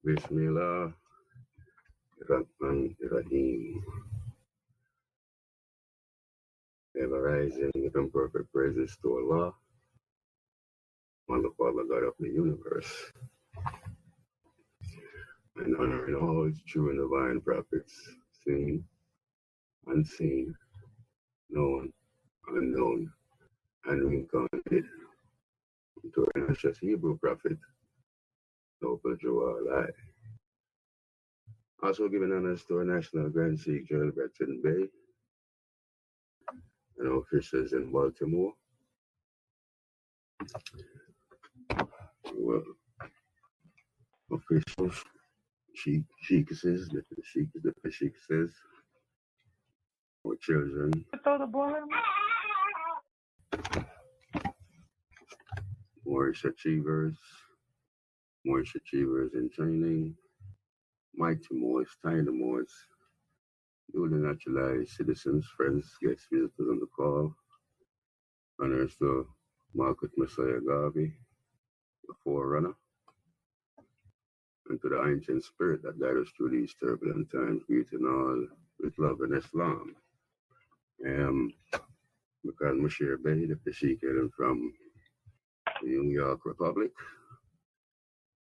Bismillah, Rahman, Rahim. Ever rising with perfect praises to Allah, wonderful Father God of the universe, and honoring all His true and divine prophets, seen, unseen, known, unknown, and reincarnated, to our precious Hebrew prophet, noble Yashua. Also giving honors to our National Grand Sikh General Breton Bay and our officials in Baltimore. Well, officials, sheikesses, the sheikesses, our children, Moorish achievers in training, mighty Moors, tiny Moors, newly naturalized citizens, friends, guests, visitors on the call, honors to Market Messiah Garvey, the forerunner, and to the ancient spirit that guide us through these turbulent times, greeting all with love and Islam. Because Moorish Bay, the Peshique from the New York Republic,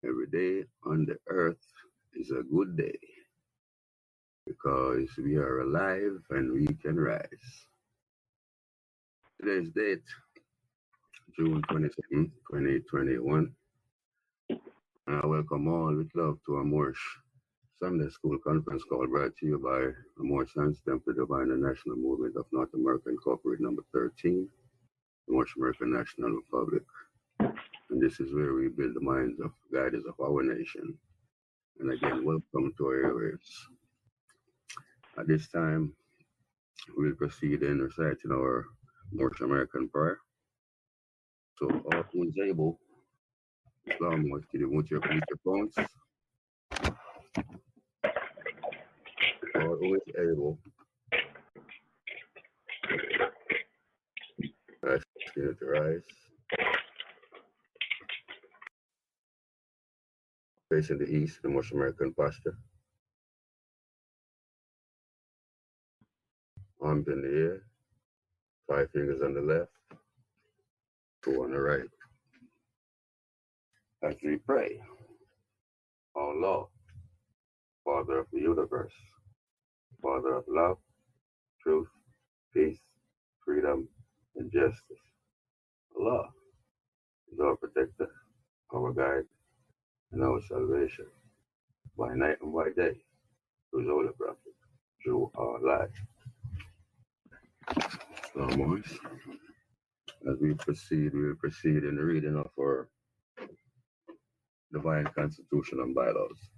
every day on the earth is a good day because we are alive and we can rise. Today's date, June 27, 2021. And I welcome all with love to a Moorish Sunday School conference call brought to you by the Moorish Science Temple, Divine and National Movement of North America, Incorporated, number 13, the Moorish American National Republic. And this is where we build the minds of guiders of our nation. And again, welcome to our airwaves. At this time, we'll proceed in reciting our Moorish American prayer. So all who is able, Islam wants you to mute your phones. All who is able, ask you to rise. Facing the east, the Moorish American posture. Arms in the air, 5 fingers on the left, 2 on the right. As we pray, Allah, Father of the universe, Father of love, truth, peace, freedom, and justice. Allah is our protector, our guide, and our salvation, by night and by day, through His holy prophet, through our life. So, as we proceed, we will proceed in the reading of our divine constitution and bylaws.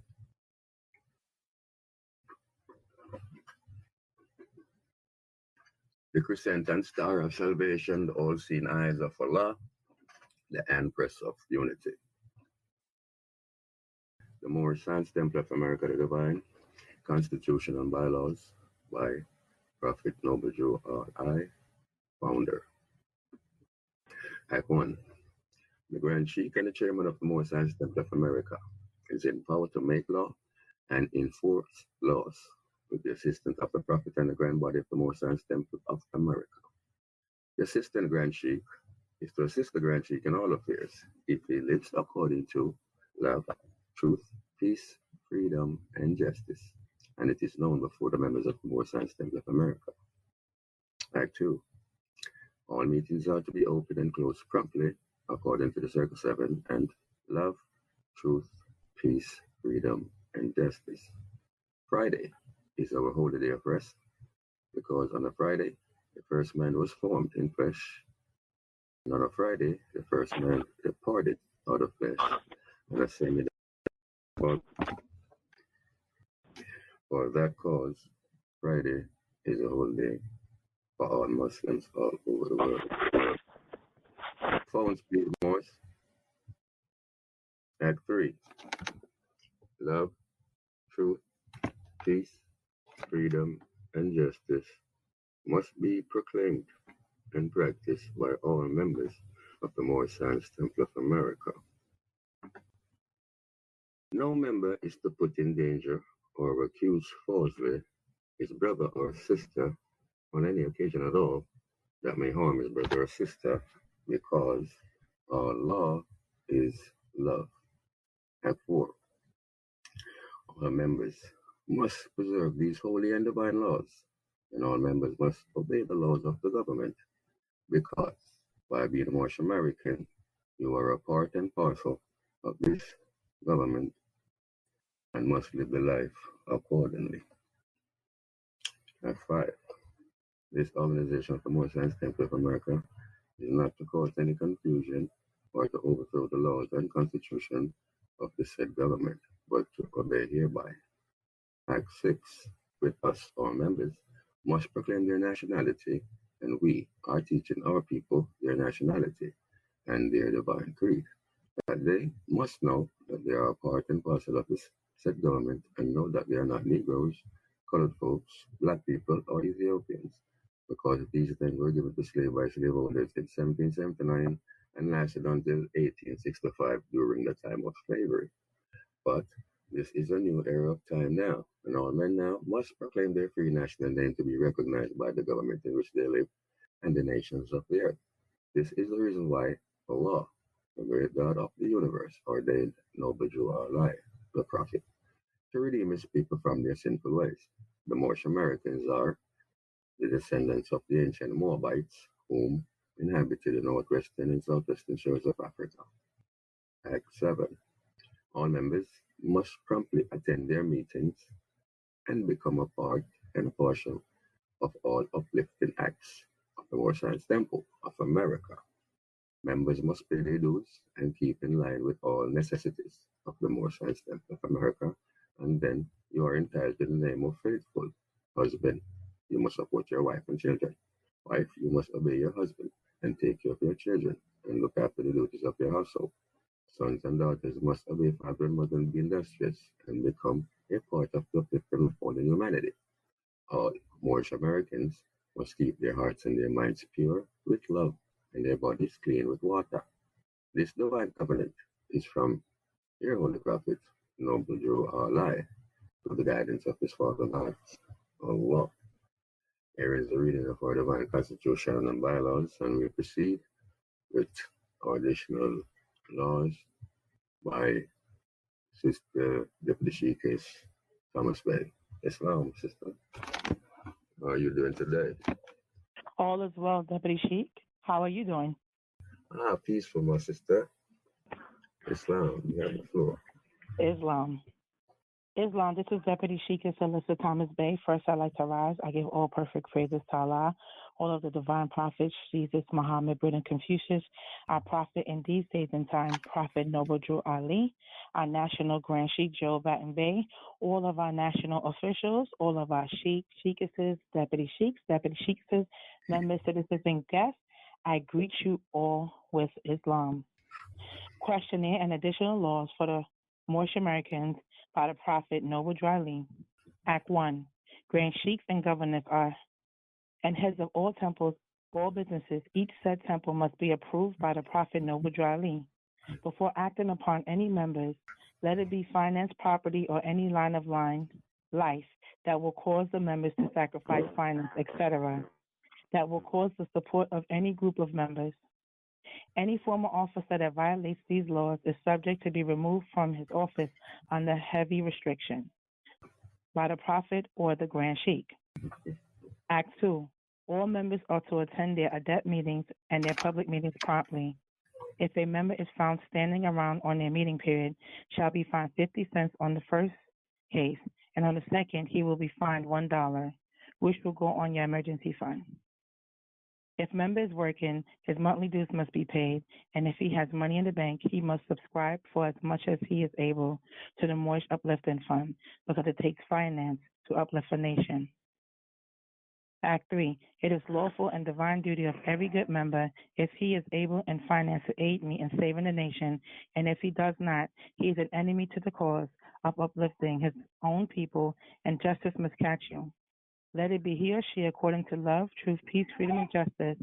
The crescent and star of salvation, the all-seeing eyes of Allah, the Empress of unity. The Moorish Science Temple of America, the Divine Constitution and Bylaws by Prophet Noble Yashua, founder. Act 1. The Grand Sheikh and the Chairman of the Moorish Science Temple of America is empowered to make law and enforce laws with the assistance of the Prophet and the Grand Body of the Moorish Science Temple of America. The Assistant Grand Sheikh is to assist the Grand Sheikh in all affairs if he lives according to love, truth, peace, freedom, and justice, and it is known before the members of the Moorish Science Temple of America. Act 2. All meetings are to be open and closed promptly according to the Circle 7 and love, truth, peace, freedom, and justice. Friday is our holy day of rest because on a Friday, the first man was formed in flesh. And on a Friday, the first man departed out of flesh. And the same for that cause, Friday is a holy day for all Muslims all over the world. Phones, please, Morse. Act 3. Love, truth, peace, freedom, and justice must be proclaimed and practiced by all members of the Moorish Science Temple of America. No member is to put in danger or accuse falsely his brother or sister on any occasion at all that may harm his brother or sister, because our law is love. Act 4. All members must preserve these holy and divine laws, and all members must obey the laws of the government, because by being Moorish American, you are a part and parcel of this government and must live the life accordingly. Act 5. This organization of the Moorish Science Temple of America is not to cause any confusion or to overthrow the laws and constitution of the said government, but to obey hereby. Act 6. With us, all members must proclaim their nationality, and we are teaching our people their nationality and their divine creed, that they must know that they are a part and parcel of this said government and know that they are not Negroes, colored folks, black people, or Ethiopians, because these things were given to slaves by slaveholders in 1779 and lasted until 1865 during the time of slavery. But this is a new era of time now, and all men now must proclaim their free national name to be recognized by the government in which they live and the nations of the earth. This is the reason why Allah, the great God of the universe, ordained noble Jew Allah, the Prophet, to redeem his people from their sinful ways. The Moorish Americans are the descendants of the ancient Moabites, whom inhabited the northwestern and southwestern shores of Africa. Act 7. All members must promptly attend their meetings and become a part and a portion of all uplifting acts of the Moorish Science Temple of America. Members must pay their dues and keep in line with all necessities of the Moorish Science Temple of America, and then you are entitled to the name of faithful. Husband, you must support your wife and children. Wife, you must obey your husband and take care of your children and look after the duties of your household. Sons and daughters must obey father and mother and be industrious and become a part of the uplifting of all humanity. All Moorish Americans must keep their hearts and their minds pure with love and their bodies clean with water. This divine covenant is from your Holy Prophet, Noble Drew Allah, through the guidance of his Father God, Allah. Here is the reading of our divine constitution and bylaws, and we proceed with our additional laws by Sister Deputy Sheikh Thomas Bay. Islam, sister. How are you doing today? All is well, Deputy Sheik. How are you doing? Peaceful, my sister. Islam, you have the floor. Islam. Islam, this is Deputy Sheik Alyssa Thomas Bay. First, I'd like to rise. I give all perfect praises to Allah, all of the divine prophets, Jesus, Muhammed, Buddha, and Confucius, our prophet in these days and time, Prophet Noble Drew Ali, our national Grand Sheik Joe Batten Bay, all of our national officials, all of our sheikesses, deputy sheikesses, members, citizens, and guests. I greet you all with Islam. Questionnaire and additional laws for the Moorish Americans by the Prophet Noble Drew Ali. Act 1. Grand Sheiks and governors are and heads of all temples, all businesses. Each said temple must be approved by the Prophet Noble Drew Ali. Before acting upon any members, let it be finance, property, or any line of life that will cause the members to sacrifice finance, etc., that will cause the support of any group of members. Any former officer that violates these laws is subject to be removed from his office under heavy restriction by the Prophet or the Grand Sheik. Act 2. All members are to attend their adept meetings and their public meetings promptly. If a member is found standing around on their meeting period, shall be fined 50 cents on the first case, and on the second, he will be fined $1, which will go on your emergency fund. If member is working, his monthly dues must be paid, and if he has money in the bank, he must subscribe for as much as he is able to the Moorish Uplifting Fund, because it takes finance to uplift a nation. Act 3. It is lawful and divine duty of every good member, if he is able in finance, to aid me in saving the nation, and if he does not, he is an enemy to the cause of uplifting his own people, and justice must catch you. Let it be he or she according to love, truth, peace, freedom, and justice,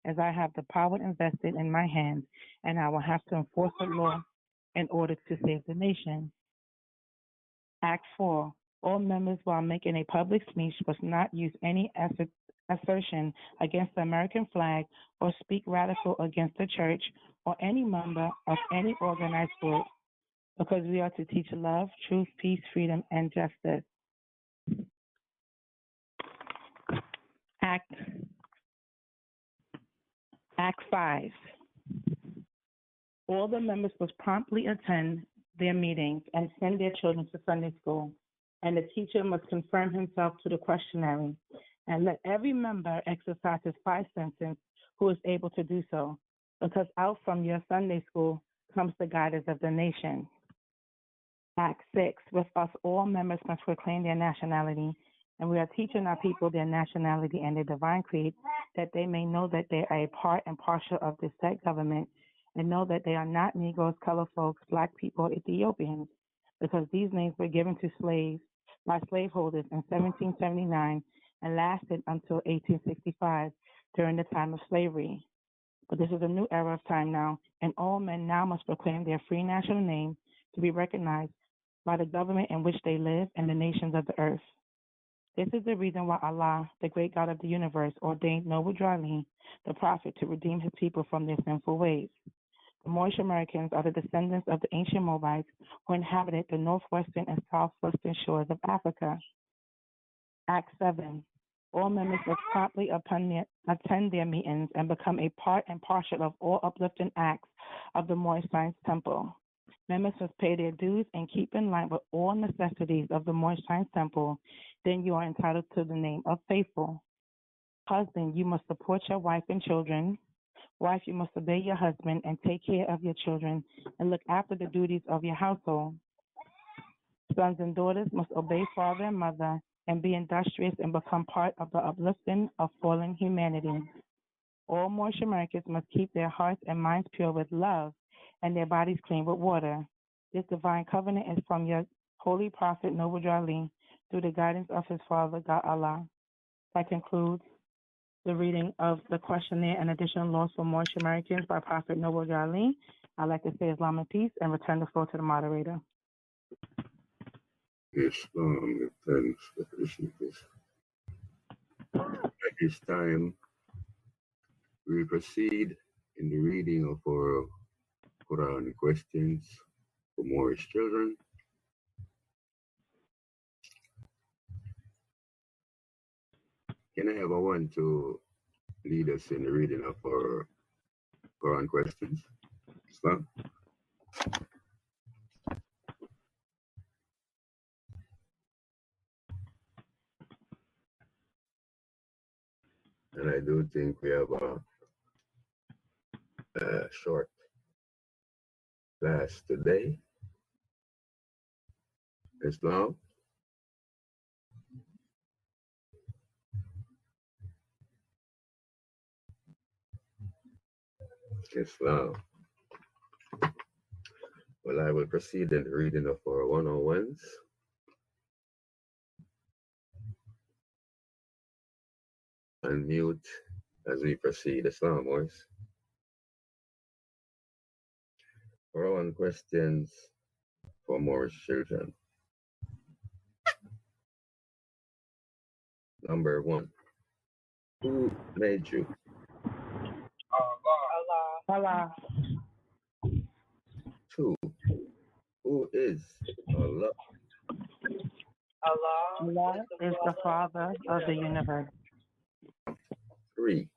as I have the power invested in my hands, and I will have to enforce the law in order to save the nation. Act 4. All members, while making a public speech, must not use any assertion against the American flag or speak radical against the church or any member of any organized group, because we are to teach love, truth, peace, freedom, and justice. Act 5. All the members must promptly attend their meetings and send their children to Sunday school, and the teacher must confirm himself to the questionnaire, and let every member exercise his 5 senses who is able to do so, because out from your Sunday school comes the guidance of the nation. Act 6. With us, all members must proclaim their nationality, and we are teaching our people their nationality and their divine creed, that they may know that they are a part and parcel of the said government, and know that they are not Negroes, colored folks, black people, Ethiopians, because these names were given to slaves by slaveholders in 1779 and lasted until 1865 during the time of slavery. But this is a new era of time now, and all men now must proclaim their free national name to be recognized by the government in which they live and the nations of the earth. This is the reason why Allah, the great God of the universe, ordained Noble Drawling, the prophet, to redeem his people from their sinful ways. The Moorish Americans are the descendants of the ancient Moabites who inhabited the northwestern and southwestern shores of Africa. Act 7. All members must promptly attend their meetings and become a part and parcel of all uplifting acts of the Moorish Science Temple. Members must pay their dues and keep in line with all necessities of the Moorish Science Temple. Then you are entitled to the name of faithful. Husband, you must support your wife and children. Wife, you must obey your husband and take care of your children and look after the duties of your household. Sons and daughters must obey father and mother and be industrious and become part of the uplifting of fallen humanity. All Moorish Americans must keep their hearts and minds pure with love and their bodies clean with water. This divine covenant is from your holy prophet Noble Drawling through the guidance of his father, God Allah. That concludes the reading of the questionnaire and additional laws for Moorish Americans by Prophet Noble Drawling. I'd like to say Islam and peace and return the floor to the moderator. Islam, thanks for this. At this time, we proceed in the reading of our Quran questions for Moorish children. Can I have a one to lead us in the reading of our Quran questions? Islam? And I do think we have a short class today. Islam? Islam. Well, I will proceed in the reading of our 101s. Unmute as we proceed. Islam, boys. Quran questions for Moorish children. Number 1. Who made you? Allah. 2. Who is Allah? Allah is the Father of the universe. 3.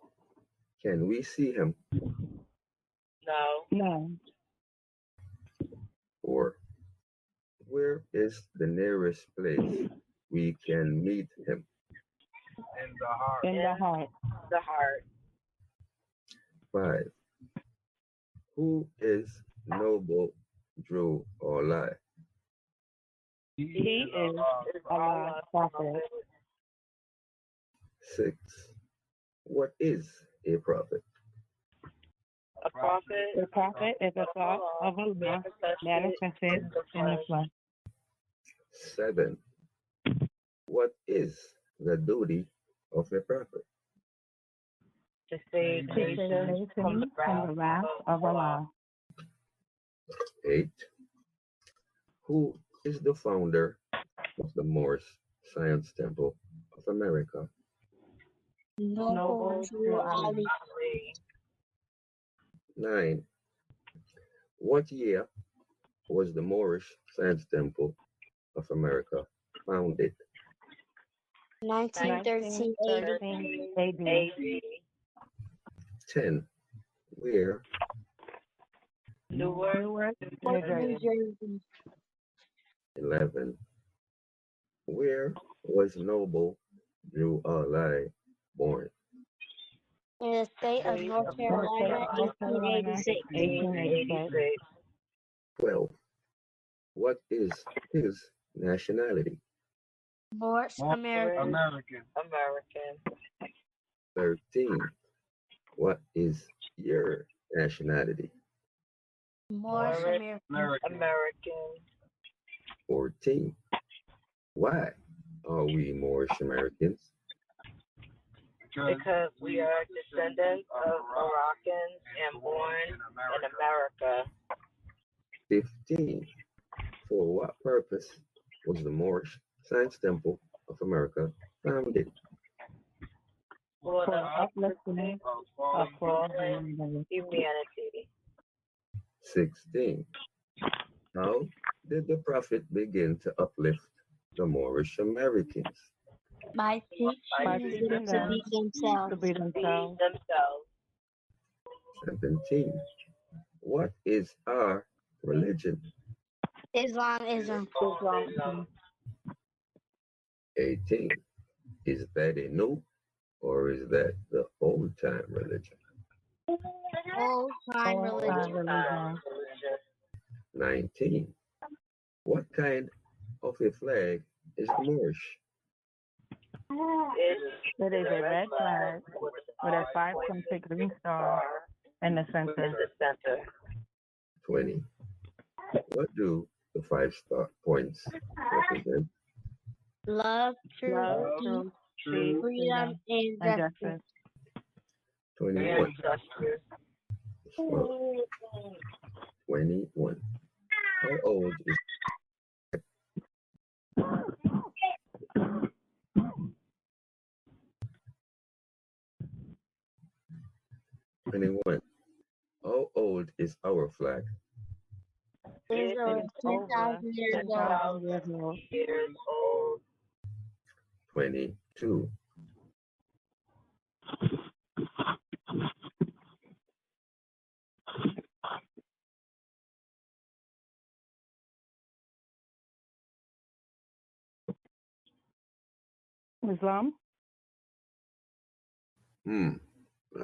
Can we see him? No. 4. Where is the nearest place we can meet him? In the heart. 5. Who is noble, true, or lie? He is Allah's prophet. 6. What is a prophet? The prophet is a thought of Allah manifested in the flesh. 7. What is the duty of a prophet? To save nations from the wrath of Allah. 8. Who is the founder of the Moorish Science Temple of America? Noble Drew Ali. 9. What year was the Moorish Science Temple of America founded? 1913 AD. 10. Where? Newark, New Jersey. 11. Where was Noble Drew Ali born? In the state of North Carolina, 1886. 12. What is his nationality? Moorish American. 13. What is your nationality? Moorish American. 14. Why are we Moorish Americans? Because we are descendants of Moroccans and born in America. 15. For what purpose was the Moorish Science Temple of America founded? For the uplifting of Humanity. 16. How did the Prophet begin to uplift the Moorish Americans? By teaching them to be themselves. 17. What is our religion? Islamism. 18. Is that a new or is that the old time religion? Old time religion. 19. What kind of a flag is Moorish? It is a red flag with a 5-pointed green star in the center. 20. What do the 5 star points represent? Love, truth, freedom, and justice. 21. 21. How old is 21? How old is our flag? It is over 10,000 years old. 22. Islam? I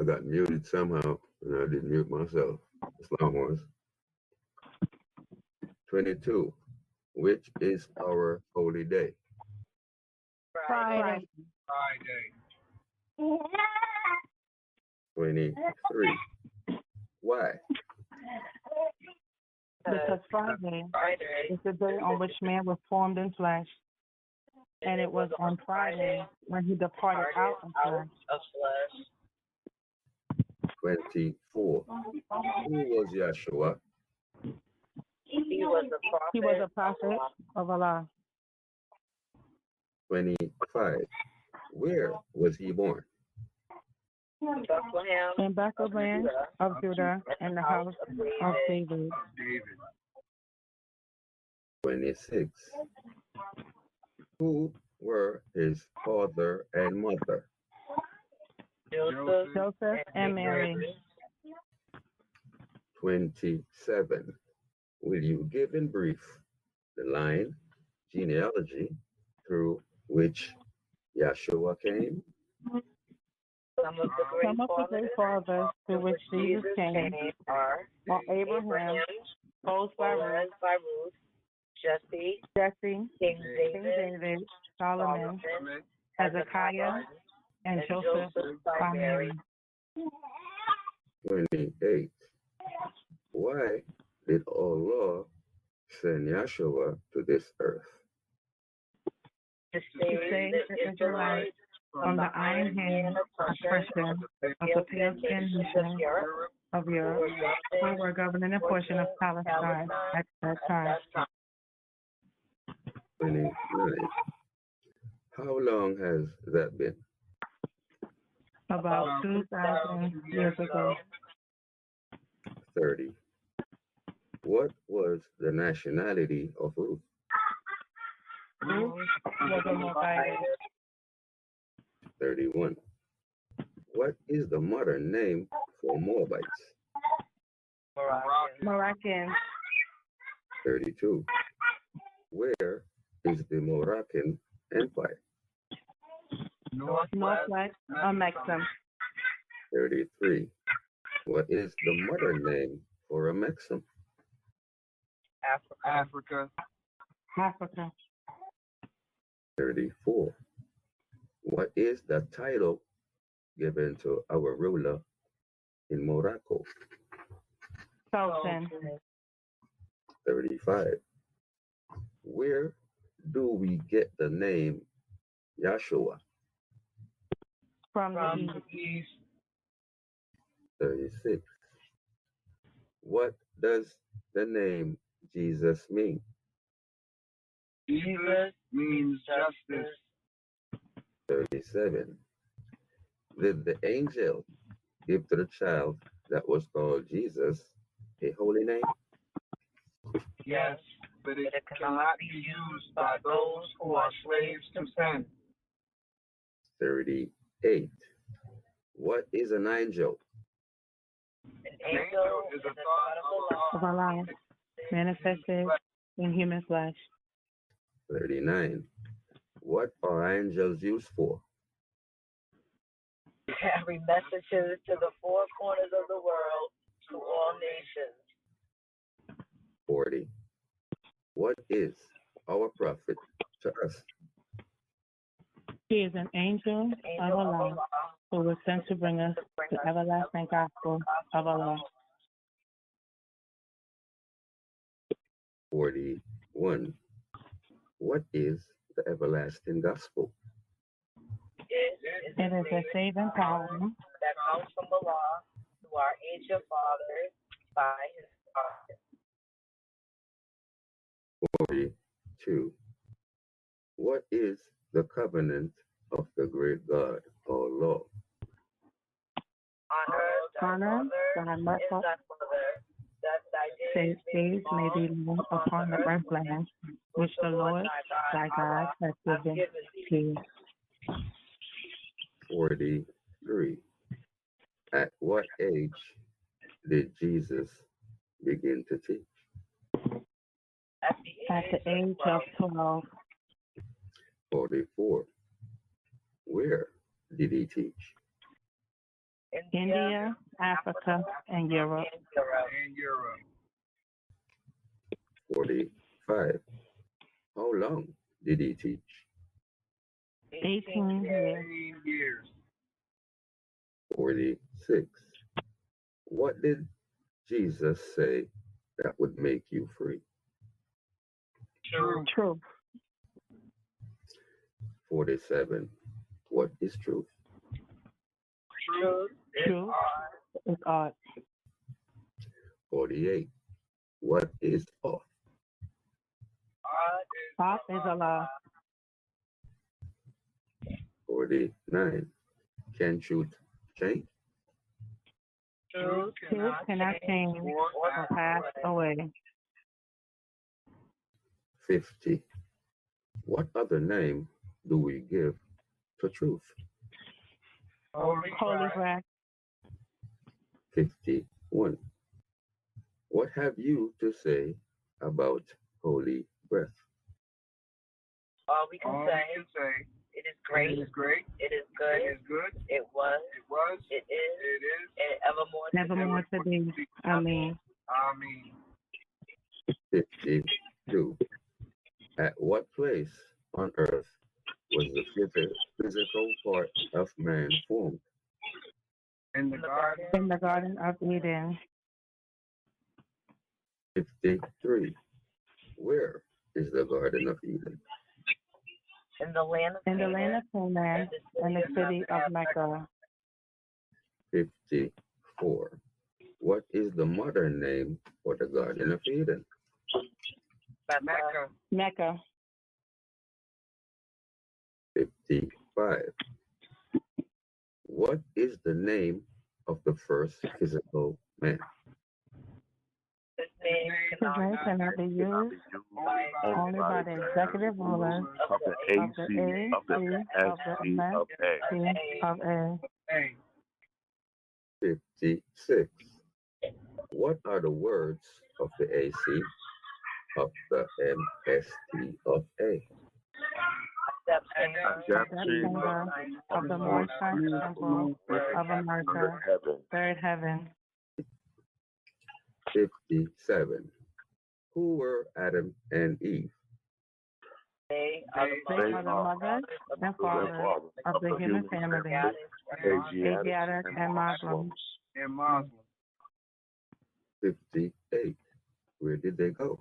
got muted somehow, and I didn't mute myself. Islam was. 22. Which is our holy day? Friday. 23. Why? Because Friday is the day on which man was formed in flesh, and it was on Friday when he departed out of flesh. 24. Who was Yashua? He was a prophet of Allah. 25. Where was he born? In Bethlehem of Judah, in the house of David. 26. Who were his father and mother? Joseph and Mary. 27. Will you give in brief the line, genealogy, through which Yashua came? Some of the great fathers to which Jesus came are Abraham, Ruth, Jesse, King King David, Solomon, Hezekiah, and Joseph by Mary. 28. Why did Allah send Yashua to this earth? to save the Israelites from the iron hand oppression of the pale skinned nation of Europe, who were governing a portion of Palestine at that time. 29. How long has that been? About 2,000 years ago. 30. What was the nationality of Ruth? Ruth was a Moabite. 31. What is the modern name for Moabites? Moroccan. 32. Where is the Moroccan Empire? Northwest of Mexico. 33. What is the modern name for a Mexican? Africa. Africa. 34. What is the title given to our ruler in Morocco? Sultan. 35. Where do we get the name Yashua? From the east. 36. What does the name Jesus mean? Jesus means justice. 37. Did the angel give to the child that was called Jesus a holy name? Yes, but it cannot be used by those who are slaves to sin. 38. What is an angel? An angel is a thought of Allah, manifested in human flesh. 39. What are angels used for? carry messages to the four corners of the world, to all nations. 40. What is our prophet to us? He is an angel of Allah who was sent to bring us the everlasting gospel of Allah. 41. What is the everlasting gospel? It is a saving power that comes from Allah to our ancient fathers by his prophet. 42. What is the covenant of the great God or law? honor thy mother, that days may be long upon the earthland, which the Lord thy God has given to. 43. At what age did Jesus begin to teach? At the age of 12. 44. Where did he teach? India, Africa, and Europe. 45. How long did he teach? 18 years. 46. What did Jesus say that would make you free? True. 47. What is truth? True is art. 48. What is off? Art is Allah. 49. Can truth change? Truth cannot change or pass away. 50. What other name do we give to truth? Holy breath. 51. What have you to say about holy breath? All we can say, it is great, it is good, it was, it is, and Nevermore to be. Amen. 52. At what place on earth was the physical part of man formed? In the garden. In the Garden of Eden. 53. Where is the Garden of Eden? In the land of Canaan and the city of Mecca. 54. What is the modern name for the Garden of Eden? Mecca. Mecca. 55. What is the name of the first physical man? His name cannot be used only by the executive rulers of the AC of the SC of A. of A. 56. What are the words of the AC of the MST of A? Chamber of the Moorish Science Temple of America, third heaven. 57. Who were Adam and Eve? They are the mothers and fathers of the human family, Asiatic and Muslims. 58. Where did they go?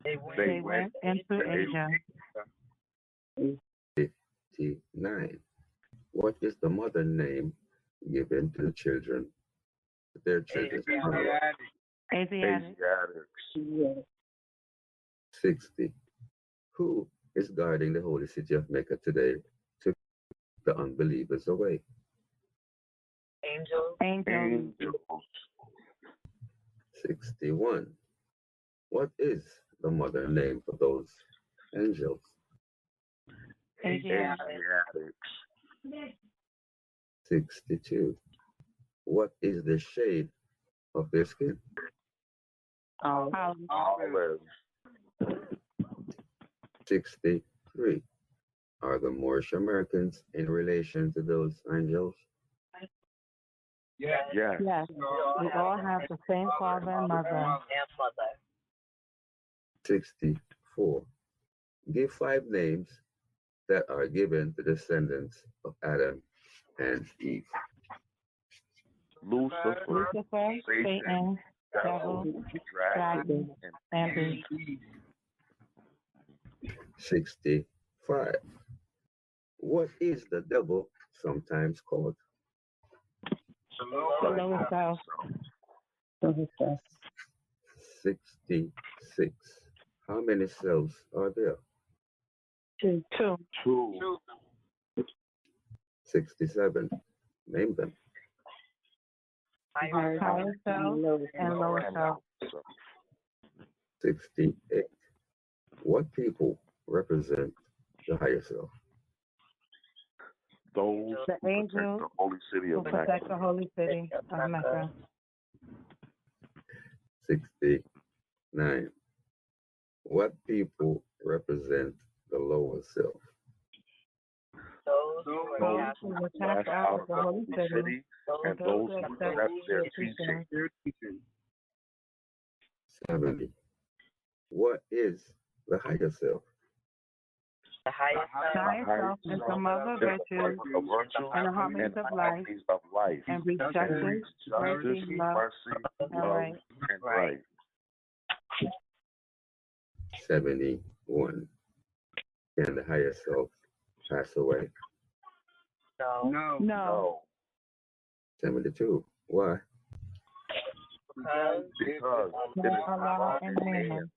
They went into Asia. 59. What is the mother name given to the children? Their children. Asiatic. 60. Who is guarding the holy city of Mecca today to keep the unbelievers away? Angels. 61. What is the mother name for those angels? Asiatic. 62. What is the shade of their skin? Olive. 63. Are the Moorish Americans in relation to those angels? Yes. Yes. We all have the same father and mother. 64. Give 5 names that are given to descendants of Adam and Eve. Lucifer, Satan, devil, dragon, and beast. 65. What is the devil sometimes called? The lowest self. 66. How many selves are there? Two. 67. Name them. Higher self and lower self. 68. What people represent the higher self? those The who protect angels the holy city who of Mecca. protect the holy city of Mecca. 69. What people represent the lower self? Those who were cast out of the holy city, and those who accept their teaching. 70. What is the higher self? the highest self is the mother of virtue and the harmonies of life, and reach justice, mercy, love, and right. 71. Can the higher self pass away? No. 72. Why? Because it is Allah and man.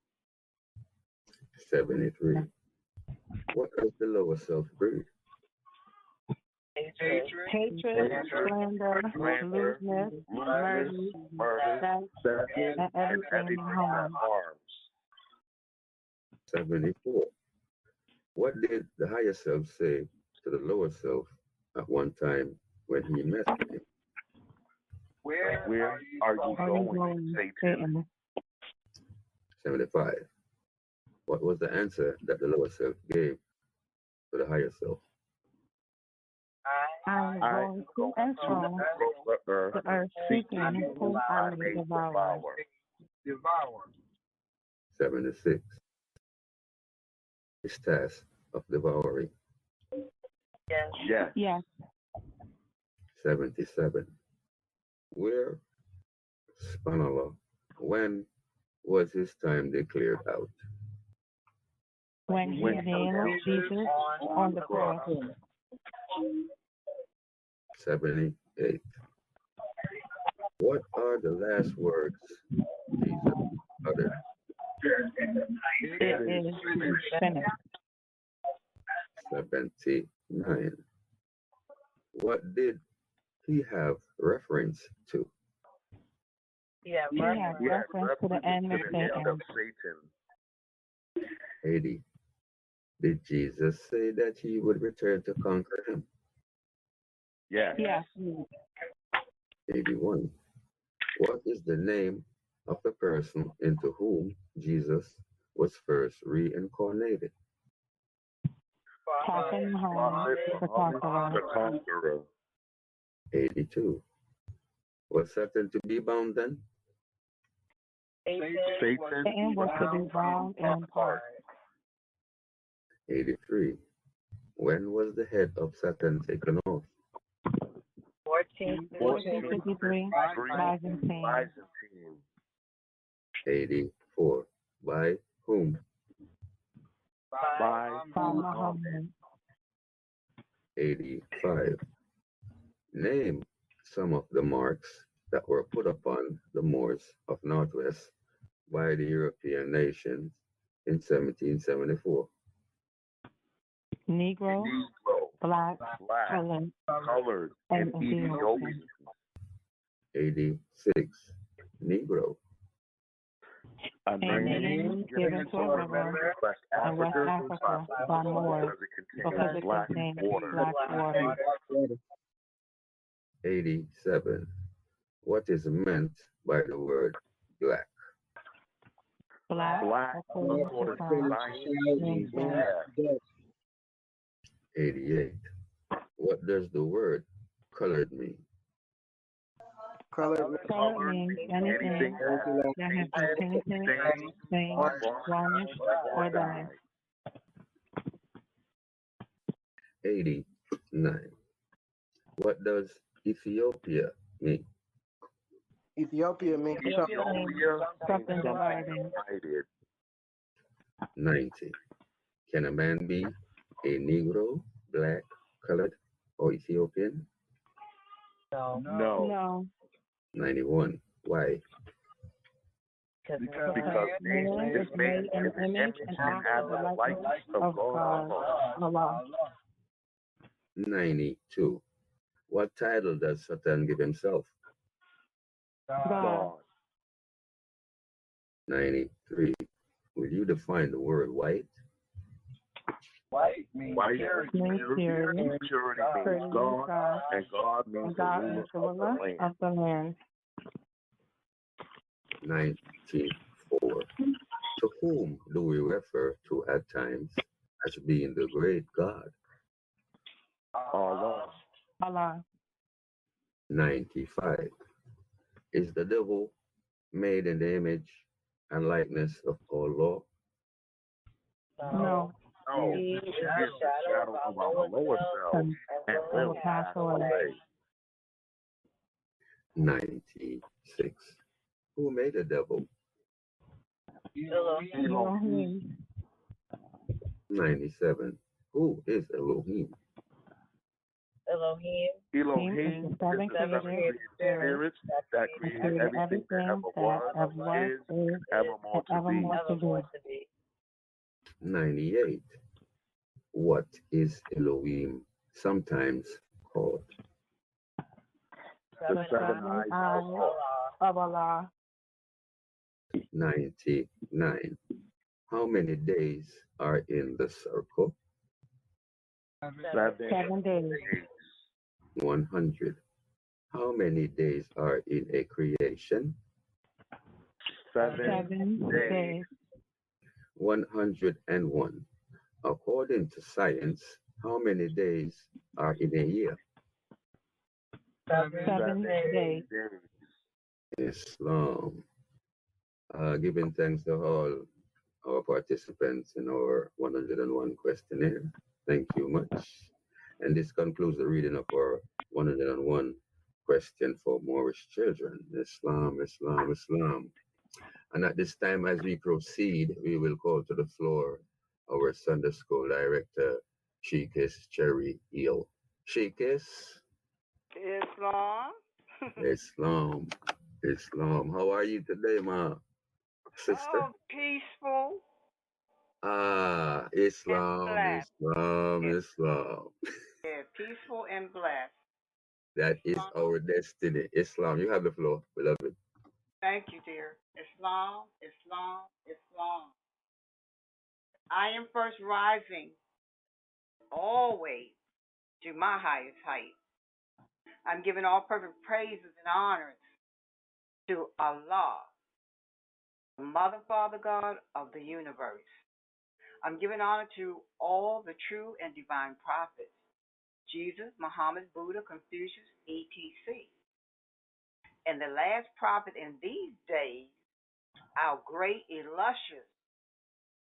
73. What does the lower self breed? Hatred, slander, lewdness, murder, theft, and everything harm. 74. What did the higher self say to the lower self at one time when he met him? Where are you going, Satan? 75. What was the answer that the lower self gave to the higher self? I am going to and fro the earth seeking whom I may devour. 76. His task of devouring. Yes. 77. Where, subhanAllah, when was his time declared out? When he nailed Jesus on the cross. 78. What are the last words Jesus uttered? It is finished. 79. What did he have reference to? Yeah, He has reference to the end of Satan. 80. Did Jesus say that he would return to conquer him? Yes. Yes. 81. What is the name of the person into whom Jesus was first reincarnated? Prophet Muhammad, the conqueror. 82. Was Satan to be bound then? Satan was to be bound in part. 83. When was the head of Satan taken off? 1453, Byzantine. 84. By whom? By Muhammad. 85. Name some of the marks that were put upon the Moors of Northwest by the European nations in 1774. Negro, black, colored, and Ethiopian. 86. Negro. A name given to a river in West Africa by Moors because it contains black water. 87. What is meant by the word black? Black, according to science, means dead. 88. What does the word colored mean? Color means anything that has been painted, stained, varnished, or dyed. 89. What does Ethiopia mean? Ethiopia means something dividing. 90. Can a man be a Negro, black, colored, or Ethiopian? No. 91. Why? Because man is made in the image and after the likeness of God. Allah. 92. What title does Satan give himself? God. 93. Will you define the word white? White means purity means God, and God means the ruler of the land. 94. To whom do we refer to at times as being the great God? Allah. 95. Is the devil made in the image and likeness of Allah? No. He is the shadow of our lower self and will pass away. 96. Who made the devil? Elohim. 97. Who is Elohim? Elohim Elohim is the seven created spirits that created everything that ever was, is, and evermore to be. 98. What is Elohim sometimes called? The seven eyes of Allah. 99. How many days are in the circle? 7 days. 100. How many days are in a creation? 7 days. 101. According to science, how many days are in a year? 7 days. Islam. Giving thanks to all our participants in our 101 questionnaire. Thank you much. And this concludes the reading of our 101 question for Moorish children. Islam, Islam, Islam. And at this time, as we proceed, we will call to the floor our Sunday school director, Sheikis Cherry Eel. Sheikis. Islam. Islam. Islam. How are you today, my sister? Oh, peaceful. Islam, blessed. Islam, Islam. Yeah, peaceful and blessed. That is our destiny. Islam, you have the floor, beloved. Thank you, dear. Islam, Islam, Islam. I am first rising always to my highest height. I'm giving all perfect praises and honors to Allah, the Mother, Father, God of the universe. I'm giving honor to all the true and divine prophets, Jesus, Muhammad, Buddha, Confucius, etc. And the last prophet in these days, our great, illustrious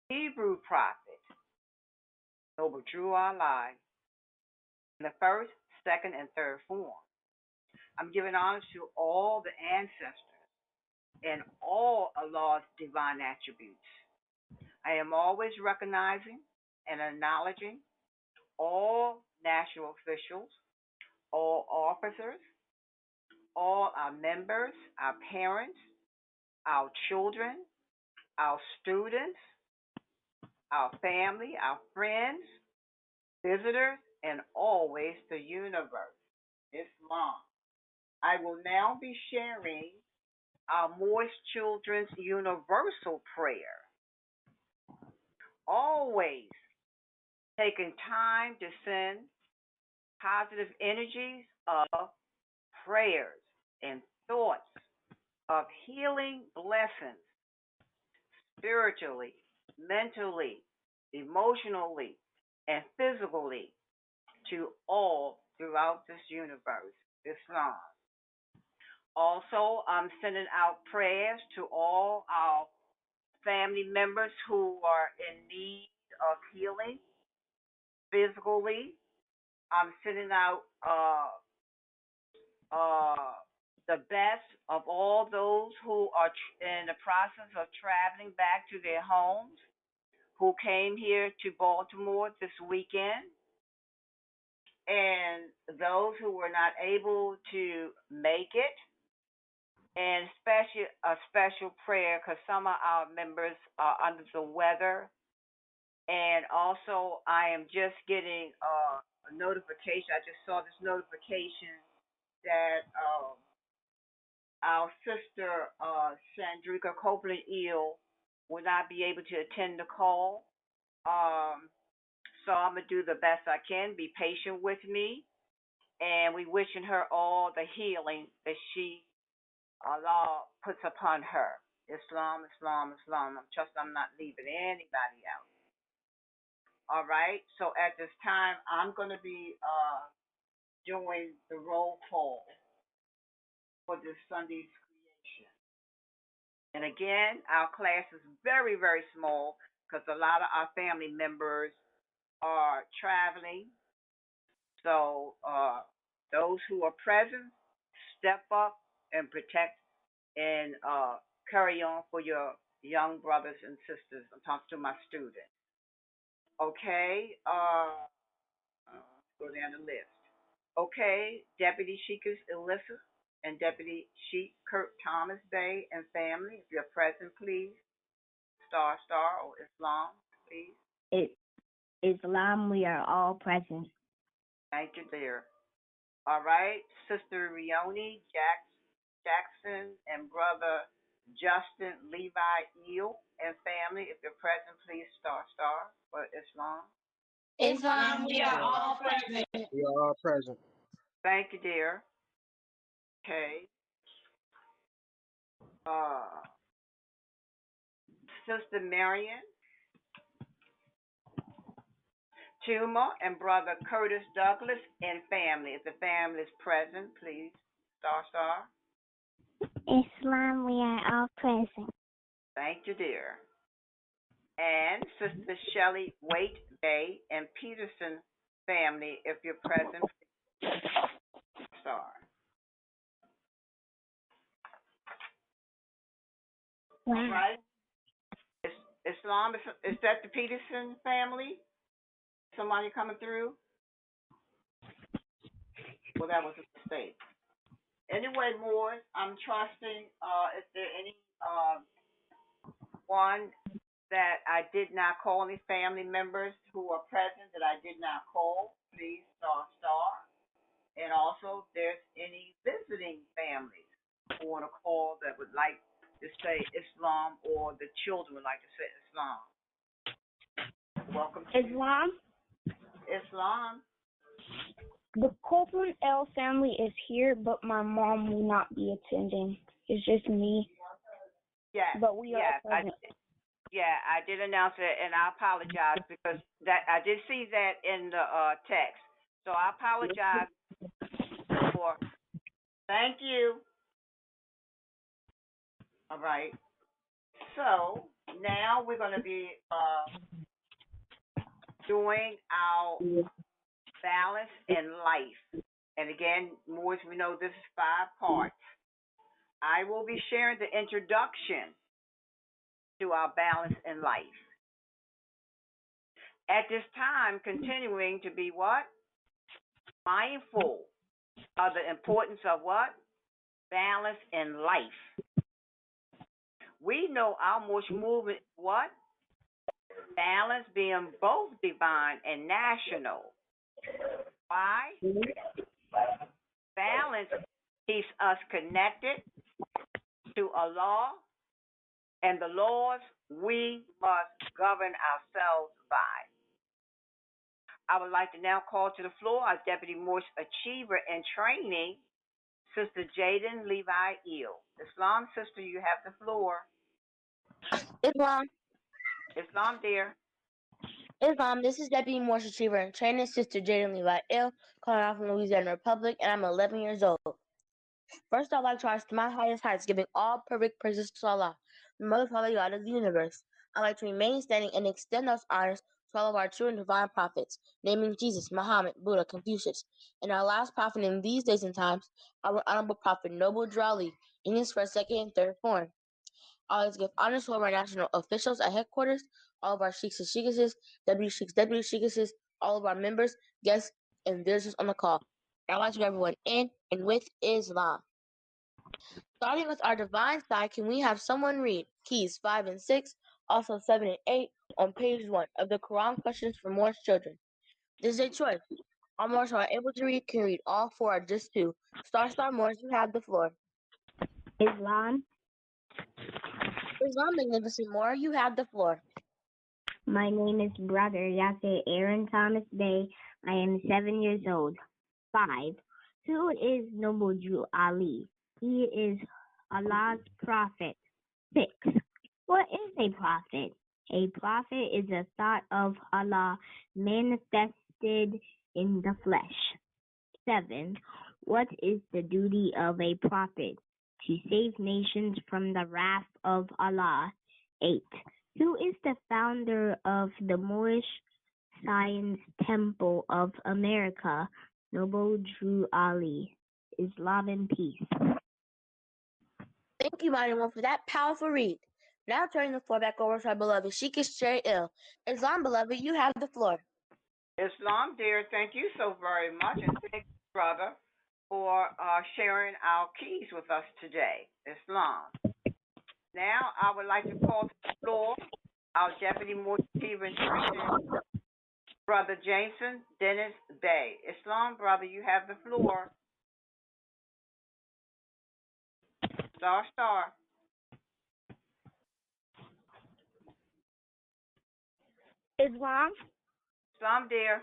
Hebrew prophet, Noble Drew Allah, in the first, second, and third form. I'm giving honor to all the ancestors and all Allah's divine attributes. I am always recognizing and acknowledging all national officials, all officers, all our members, our parents, our children, our students, our family, our friends, visitors, and always the universe, Islam. I will now be sharing our Moorish Children's Universal Prayer. Always taking time to send positive energies of prayers and thoughts of healing blessings spiritually, mentally, emotionally, and physically to all throughout this universe, Islam. Also, I'm sending out prayers to all our family members who are in need of healing physically. I'm sending out the best of all those who are in the process of traveling back to their homes, who came here to Baltimore this weekend, and those who were not able to make it, and especially a special prayer because some of our members are under the weather. And also, I am just getting a notification. I just saw this notification that our sister Sandrika Copeland Eel will not be able to attend the call. So I'm gonna do the best I can. Be patient with me, and we wishing her all the healing that Allah puts upon her. Islam, Islam, Islam. I'm trusting I'm not leaving anybody out. All right. So at this time, I'm gonna be doing the roll call for this Sunday's creation. And again, our class is very, very small because a lot of our family members are traveling. So those who are present, step up and protect and carry on for your young brothers and sisters. I'm talking to my students. Okay, go down the list. Okay, Deputy Sheikers Elissa and Deputy Sheik Kurt Thomas Bay and family, if you're present, please. Star or Islam, please. Islam, we are all present. Thank you, dear. All right, Sister Rioni Jackson and Brother Justin Levi Eel and family, if you're present, please. Star for Islam. Islam, we are all present. We are all present. Thank you, dear. Okay. Sister Marion, Tuma, and Brother Curtis Douglas and family. If the family is present, please. Star. Islam, we are all present. Thank you, dear. And Sister Shelley Waite Bay and Peterson family, if you're present, please. Star. Wow. All right. Islam, is that the Peterson family? Somebody coming through? Well, that was a mistake. Anyway, Moors, I'm trusting if there any one that I did not call any family members who are present that I did not call, please star. And also, if there's any visiting families who want to call that would like to say Islam, or the children would like to say Islam. Welcome to Islam. Islam. The Copeland L family is here, but my mom will not be attending. It's just me. Yes. But we are present. I did announce it, and I apologize because that I did see that in the text. So I apologize for. Thank you. All right. So now we're going to be doing our balance in life. And again, Moors, we know this is 5 parts. I will be sharing the introduction to our balance in life. At this time, continuing to be what? Mindful of the importance of what? Balance in life. We know our Moorish movement, what? Balance being both divine and national. Why? Balance keeps us connected to Allah and the laws we must govern ourselves by. I would like to now call to the floor our Deputy Moorish Achiever in Training, Sister Jaden Levi Eel. Islam, sister, you have the floor. Islam. Islam, dear. Islam, this is Deputy Moorish Achiever in Training, Sister Jaden Levi Eel, calling out from Louisiana Republic, and I'm 11 years old. First, I'd like to rise to my highest heights, giving all perfect praises to Allah, the Mother Father God of the universe. I'd like to remain standing and extend those honors to all of our true and divine prophets, naming Jesus, Muhammed, Buddha, Confucius, and our last prophet in these days and times, our honorable prophet, Noble Drew Ali, in his first, second, and third form. I always give honors to all of our national officials at headquarters, all of our sheikhs and sheikesses, deputy sheikesses, all of our members, guests, and visitors on the call. And I'd like to get everyone in and with Islam. Starting with our divine side, can we have someone read keys 5 and 6, also 7 and 8 on page 1 of the Quran questions for Moorish children? This is a choice. All Moors who are able to read can read all 4 or just 2. Star Moors, you have the floor. Islam. Islam, magnificent Moor, you have the floor. My name is Brother Yashua Aaron Thomas Bay. I am 7 years old. 5. Who is Noble Drew Ali? He is Allah's prophet. 6. What is a prophet? A prophet is a thought of Allah manifested in the flesh. 7. What is the duty of a prophet? To save nations from the wrath of Allah. 8. Who is the founder of the Moorish Science Temple of America? Noble Drew Ali. Islam and peace. Thank you, Mighty One, for that powerful read. Now turning the floor back over to our beloved Sheikh Cherry Ill. Islam, beloved, you have the floor. Islam, dear, thank you so very much, and thank you, brother, for sharing our keys with us today. Islam. Now, I would like to call to the floor our Deputy Moorish Achiever in Training, Brother Jason Dennis Bay. Islam, brother, you have the floor. Star. Islam. Islam, dear.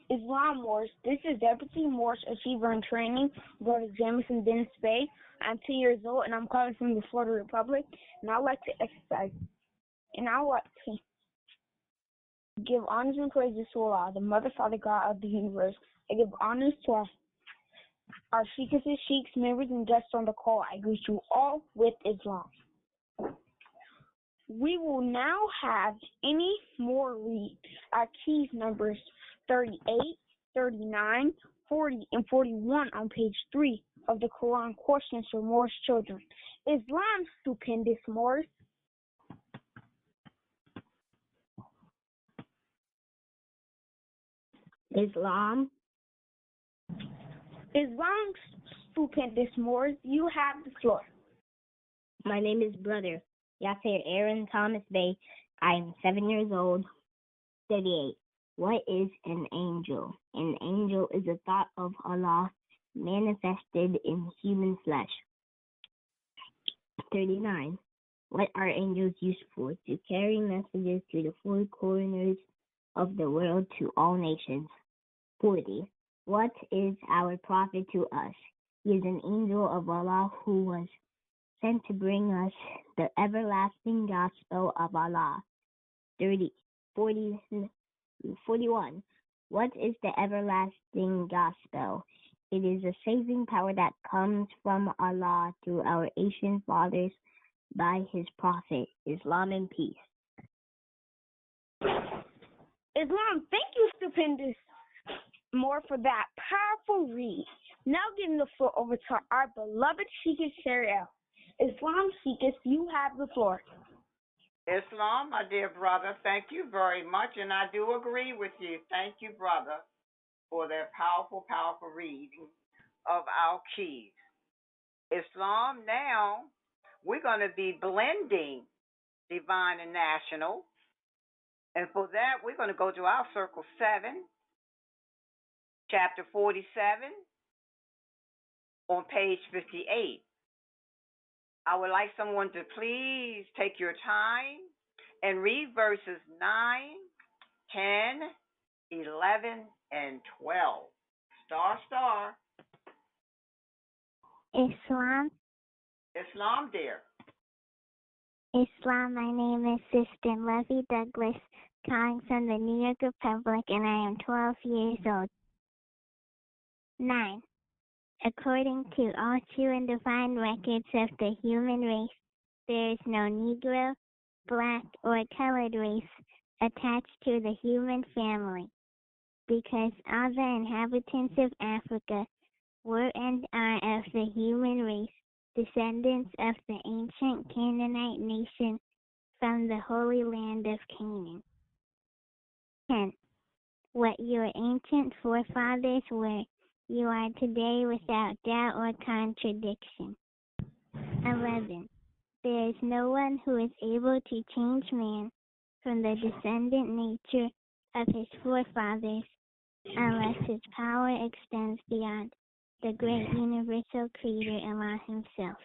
Islam Moors. This is Deputy Moorish Achiever in Training, Brother Jameson Dennis Bay. I'm 2 years old and I'm calling from the Florida Republic, and I like to exercise. And I like to give honors and praises to Allah, the Mother Father God of the universe. I give honors to our sheikhs, members, and guests on the call. I greet you all with Islam. We will now have any more read our keys numbers 38, 39, 40, and 41 on page 3 of the Quran questions for Moorish children. Islam, stupendous Moors. Islam. Stupendous Moors, you have the floor. My name is Brother Yasser Aaron Thomas Bay. I'm 7 years old. 38. What is an angel? An angel is a thought of Allah manifested in human flesh. 39. What are angels used for? To carry messages to the four corners of the world to all nations. 40. What is our prophet to us? He is an angel of Allah who was sent to bring us the everlasting gospel of Allah. 41. What is the everlasting gospel? It is a saving power that comes from Allah through our ancient fathers by his prophet. Islam and peace. Islam, thank you, Stupendous Moore, for that powerful read. Now giving the floor over to our beloved Sheikah Shariel. Islam, Sheikah, you have the floor. Islam, my dear brother, thank you very much, and I do agree with you. Thank you, brother, for that powerful, powerful reading of our keys. Islam, now we're going to be blending divine and national, and for that we're going to go to our Circle 7, Chapter 47, on page 58. I would like someone to please take your time and read verses 9, 10, 11, and 12. Star. Islam. Islam, dear. Islam, my name is Sister Levy Douglas, calling from the New York Republic, and I am 12 years old. 9. According to all true and divine records of the human race, there is no Negro, black, or colored race attached to the human family, because all the inhabitants of Africa were and are of the human race, descendants of the ancient Canaanite nation from the holy land of Canaan. 10. What your ancient forefathers were, you are today without doubt or contradiction. 11. There is no one who is able to change man from the descendant nature of his forefathers unless his power extends beyond the great universal creator Allah himself.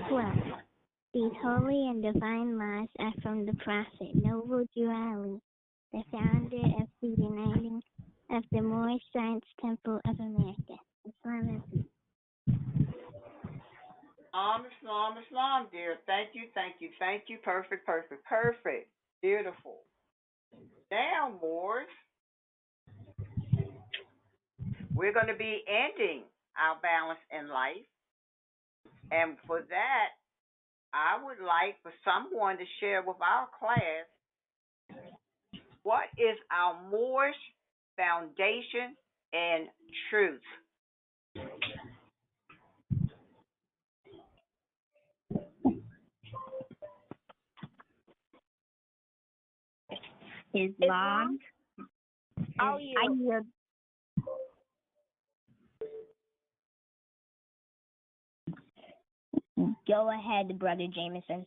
12. These holy and divine laws are from the Prophet Noble Jew Ali, the founder of the Uniting of the Moorish Science Temple of America. Islam. Islam, dear. Thank you. Perfect. Beautiful. Now, Moors, we're going to be ending our balance in life. And for that, I would like for someone to share with our class what is our Moorish foundation and truth. Islam. Go ahead, Brother Jameson.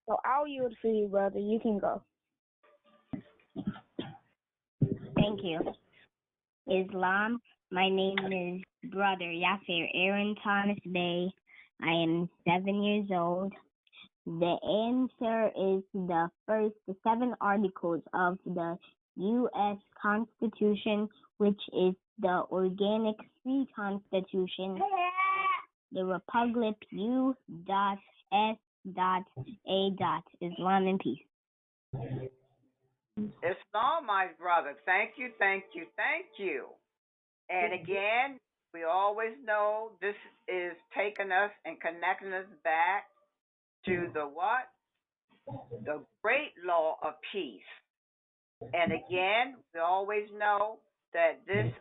So I'll yield for you, brother. You can go. Thank you. Islam, my name is Brother Yasser Aaron Thomas Bay. I am 7 years old. The answer is the first 7 articles of the U.S. Constitution, which is the organic free constitution. The Republic U.S.A. Islam and peace. Islam, my brother. Thank you. And again, we always know this is taking us and connecting us back to the what? The great law of peace. And again, we always know that this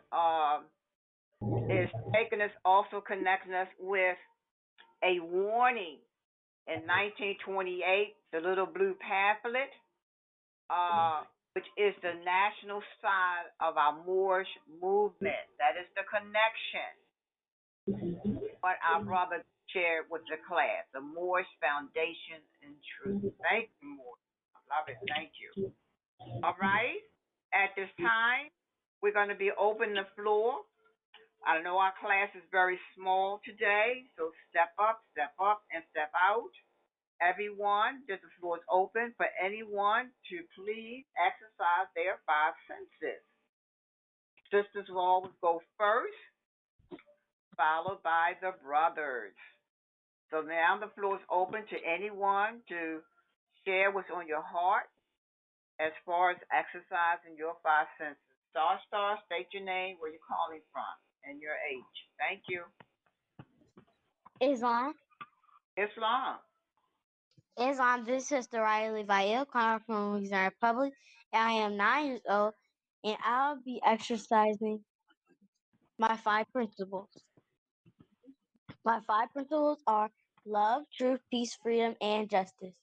is taking us, also connecting us with a warning in 1928, the little blue pamphlet, which is the national side of our Moorish movement. That is the connection. What our brother share with the class. The Moorish Foundation in Truth. Thank you, Moorish. I love it. Thank you. All right. At this time, we're going to be opening the floor. I know our class is very small today, so step up, and step out. Everyone, the floor is open for anyone to please exercise their five senses. Sisters will always go first, followed by the brothers. So now the floor is open to anyone to share what's on your heart as far as exercising your five senses. Star, state your name, where you're calling from, and your age. Thank you. Islam. Islam, this is Sister Riley Vail, calling from Louisiana Republic, and I am 9 years old, and I'll be exercising my five principles. My five principles are love, truth, peace, freedom, and justice.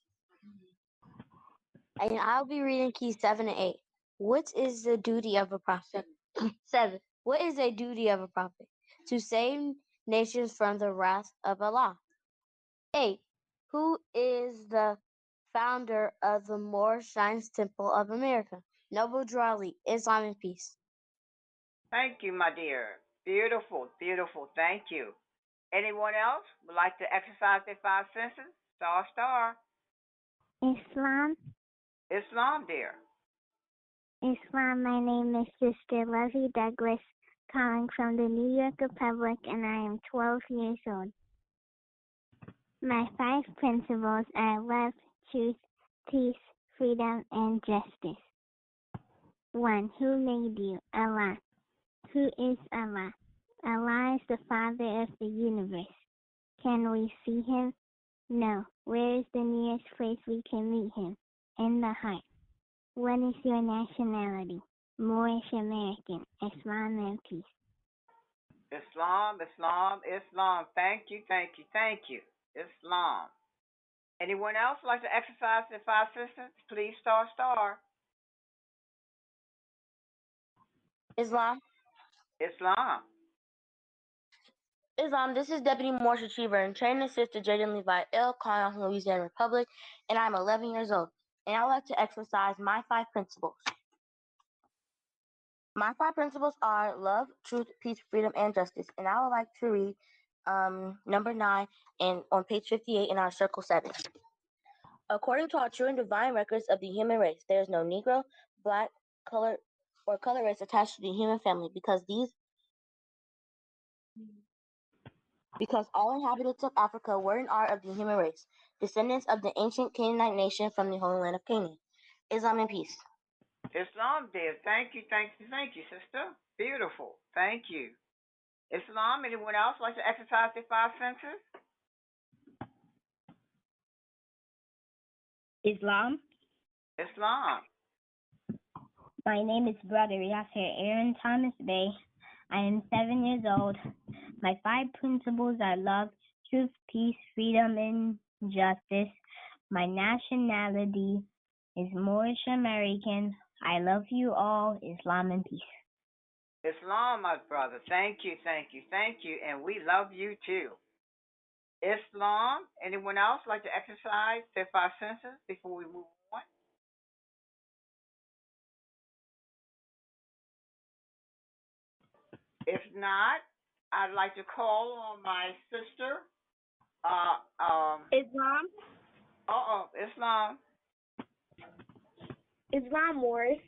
And I'll be reading keys 7 and 8. What is the duty of a prophet? 7. What is a duty of a prophet? To save nations from the wrath of Allah. 8. Who is the founder of the Moorish Science Temple of America? Noble Drew Ali, Islam and peace. Thank you, my dear. Beautiful, beautiful. Thank you. Anyone else would like to exercise their five senses? Star. Islam. Islam, dear. Islam, my name is Sister Lovey Douglas, calling from the New York Republic, and I am 12 years old. My five principles are love, truth, peace, freedom, and justice. 1. Who made you? Allah. Who is Allah? Allah is the Father of the universe. Can we see him? No. Where is the nearest place we can meet him? In the heart. What is your nationality? Moorish American. Islam and peace. Islam. Thank you. Islam. Anyone else like to exercise their five senses? Please star. Islam. Islam, this is Deputy Moorish Retriever and Trainer Sister Jaden Levi Ill, calling from Louisiana Republic, and I'm 11 years old. And I would like to exercise my five principles. My five principles are love, truth, peace, freedom, and justice. And I would like to read number 9 and on page 58 in our circle 7. According to our true and divine records of the human race, there is no Negro, black, color, or color race attached to the human family because all inhabitants of Africa were and are of the human race, descendants of the ancient Canaanite nation from the holy land of Canaan. Islam and peace. Islam, dear. Thank you, sister. Beautiful. Thank you. Islam, anyone else like to exercise their five senses? Islam. My name is Brother Yasser Aaron Thomas Bay. I am 7 years old. My five principles are love, truth, peace, freedom, and justice. My nationality is Moorish American. I love you all. Islam and peace. Islam, my brother. Thank you. And we love you too. Islam, anyone else like to exercise their five senses before we move on? If not, I'd like to call on my sister. Islam. Islam. Islam Moorish.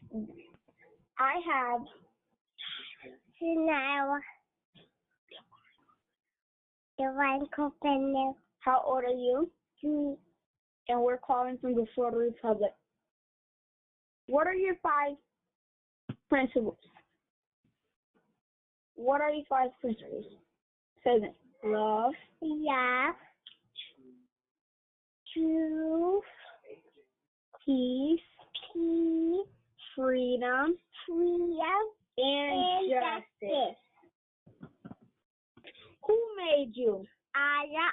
I have Now, Divine Companion. How old are you? 3. And we're calling from the Florida Republic. What are your five principles? 7. Love. Love. Truth. Peace. Freedom. And justice. Who made you? Allah,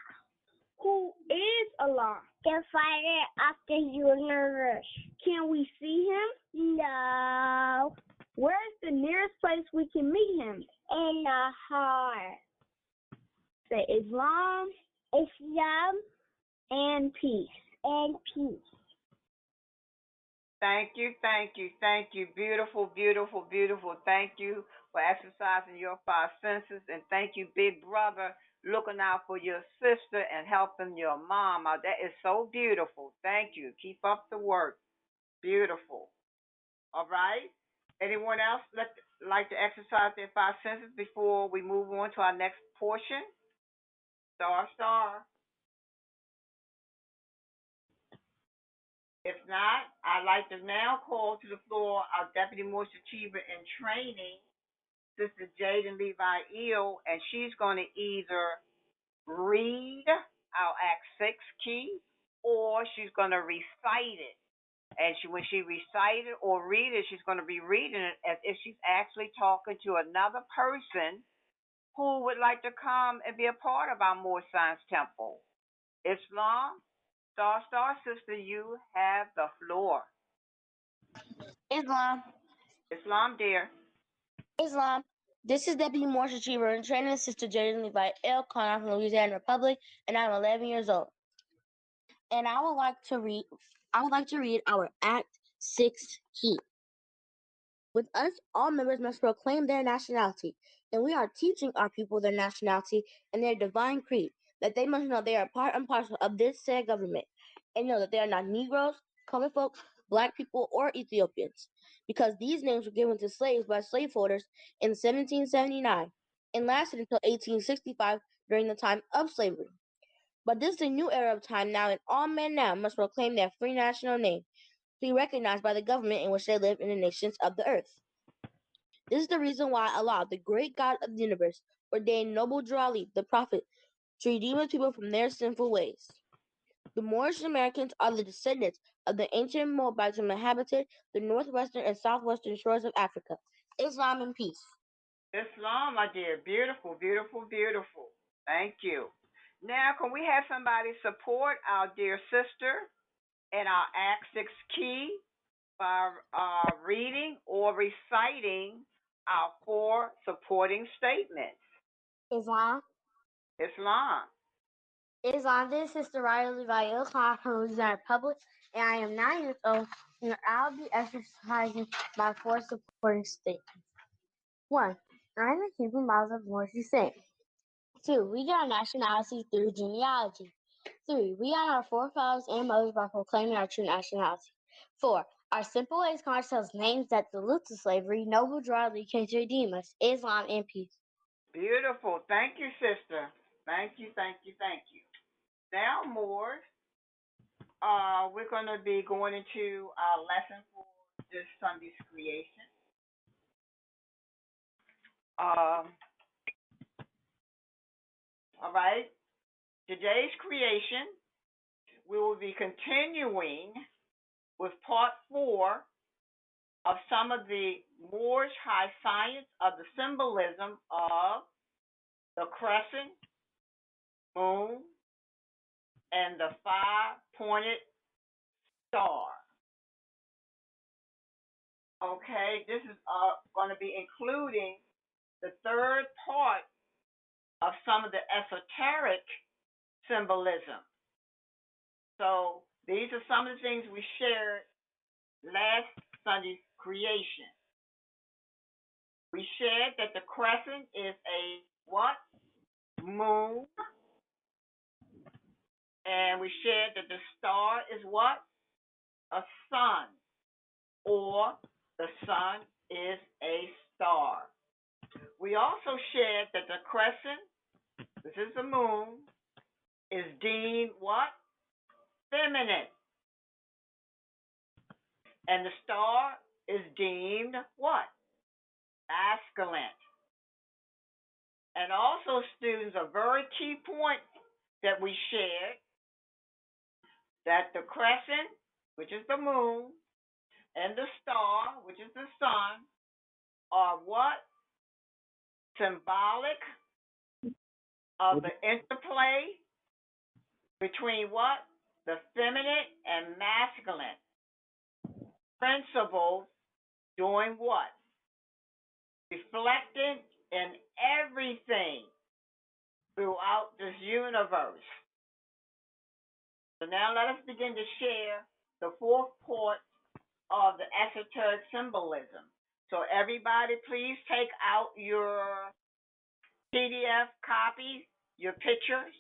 Who is Allah? the Father of the universe. Can we see him? No. Where is the nearest place we can meet him? In the heart. Say Islam. Islam, and peace. And peace. Thank you, thank you, thank you. Beautiful, beautiful, beautiful. Thank you for exercising your five senses. And thank you, big brother, looking out for your sister and helping your mama. That is so beautiful. Thank you. Keep up the work. Beautiful. All right. Anyone else like to exercise their five senses before we move on to our next portion? Star, star. If not, I'd like to now call to the floor our Deputy Moorish Achiever in Training, Sister Jaden Levi Eel, and she's going to either read our Act 6 key or she's going to recite it. And when she recites it or read it, she's going to be reading it as if she's actually talking to another person who would like to come and be a part of our Moorish Science Temple. Islam, Star, sister, you have the floor. Islam. Islam, dear. Islam. This is Deputy Moorish Achiever and Training Sister Jaden Levi L. Conroe from the Louisiana Republic, and I'm 11 years old. And I would like to read our Act 6 key. With us, all members must proclaim their nationality, and we are teaching our people their nationality and their divine creed, that they must know they are part and parcel of this said government, and know that they are not Negroes, colored folks, black people, or Ethiopians, because these names were given to slaves by slaveholders in 1779 and lasted until 1865 during the time of slavery. But this is a new era of time now, and all men now must proclaim their free national name, to be recognized by the government in which they live in the nations of the earth. This is the reason why Allah, the great God of the universe, ordained noble Drew Ali, the prophet, to redeem his people from their sinful ways. The Moorish Americans are the descendants of the ancient Moabites who inhabited the northwestern and southwestern shores of Africa. Islam and peace. Islam, my dear. Beautiful, beautiful, beautiful. Thank you. Now, can we have somebody support our dear sister in our Act 6 key by reading or reciting our 4 supporting statements? Islam. Islam. Islam. This is Sister Riley Levi from the Louisiana Republic, and I am 9 years old, and I'll be exercising my 4 supporting statements. 1. I am the Hebrew Bible of Moorish descent. 2. We get our nationality through genealogy. 3. We honor our forefathers and mothers by proclaiming our true nationality. 4. Our simple ways call ourselves names that dilute to slavery. Noble draw the came to redeem us. Islam and peace. Beautiful. Thank you, sister. Thank you, thank you, thank you. Now, more. We're going to be going into our lesson for this Sunday's creation. All right. Today's creation, we will be continuing with part 4 of some of the Moorish high science of the symbolism of the crescent, moon, and the 5-pointed star. Okay, this is going to be including the third part of some of the esoteric symbolism. So these are some of the things we shared last Sunday's creation. We shared that the crescent is a what? Moon. And we shared that the star is what? A sun. Or the sun is a star. We also shared that the crescent, this is the moon, is deemed what? Feminine. And the star is deemed what? Masculine. And also, students, a very key point that we shared, that the crescent, which is the moon, and the star, which is the sun, are what? Symbolic of the interplay between what? The feminine and masculine principles doing what? Reflected in everything throughout this universe. So now let us begin to share the fourth part of the esoteric symbolism. So everybody, please take out your PDF copies, your pictures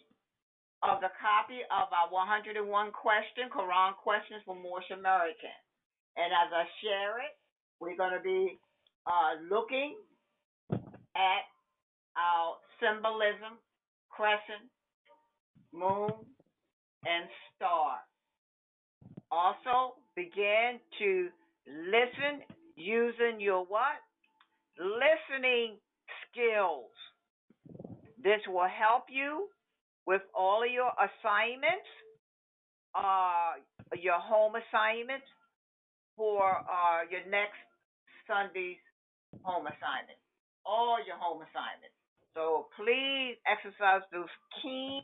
of the copy of our 101 question, Quran questions for Moorish American. And as I share it, we're going to be looking at our symbolism, crescent, moon, and star. Also, begin to listen using your what? Listening skills. This will help you with all of your assignments, your home assignments for your next Sunday's home assignment, all your home assignments. So please exercise those keen,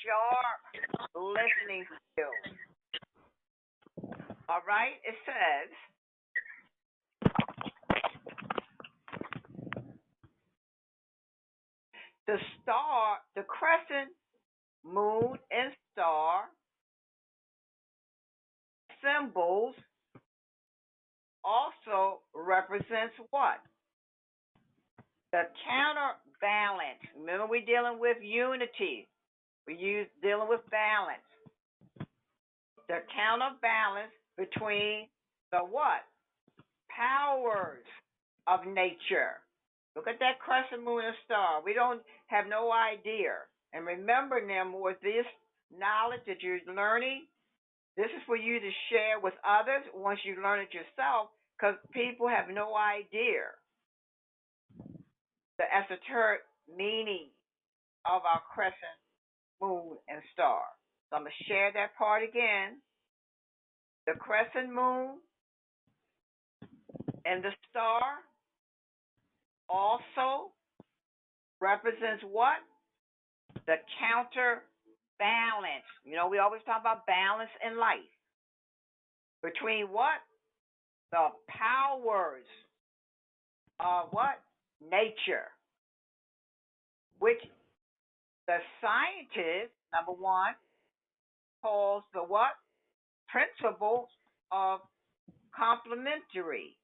sharp listening skills. All right, it says, the star, the crescent, moon, and star symbols also represents what? The counterbalance. Remember, we're dealing with unity. We're dealing with balance. The counterbalance between the what? Powers of nature. Look at that crescent moon and star. We don't have no idea. And remember, Nimrod, this knowledge that you're learning, this is for you to share with others once you learn it yourself, because people have no idea the esoteric meaning of our crescent moon and star. So I'm going to share that part again. The crescent moon and the star also represents what? The counterbalance. You know, we always talk about balance in life. Between what? The powers of what? Nature. Which the scientist, number one, calls the what? Principle of complementary.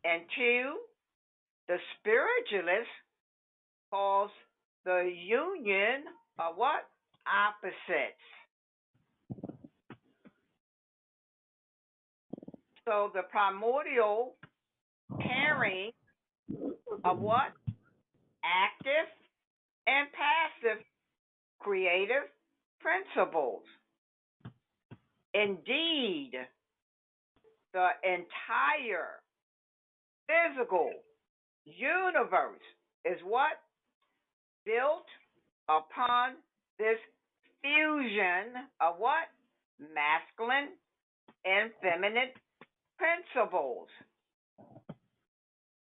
And two, the spiritualist calls the union of what? Opposites. So the primordial pairing of what? Active and passive creative principles. Indeed, the entire physical universe is what? Built upon this fusion of what? Masculine and feminine principles.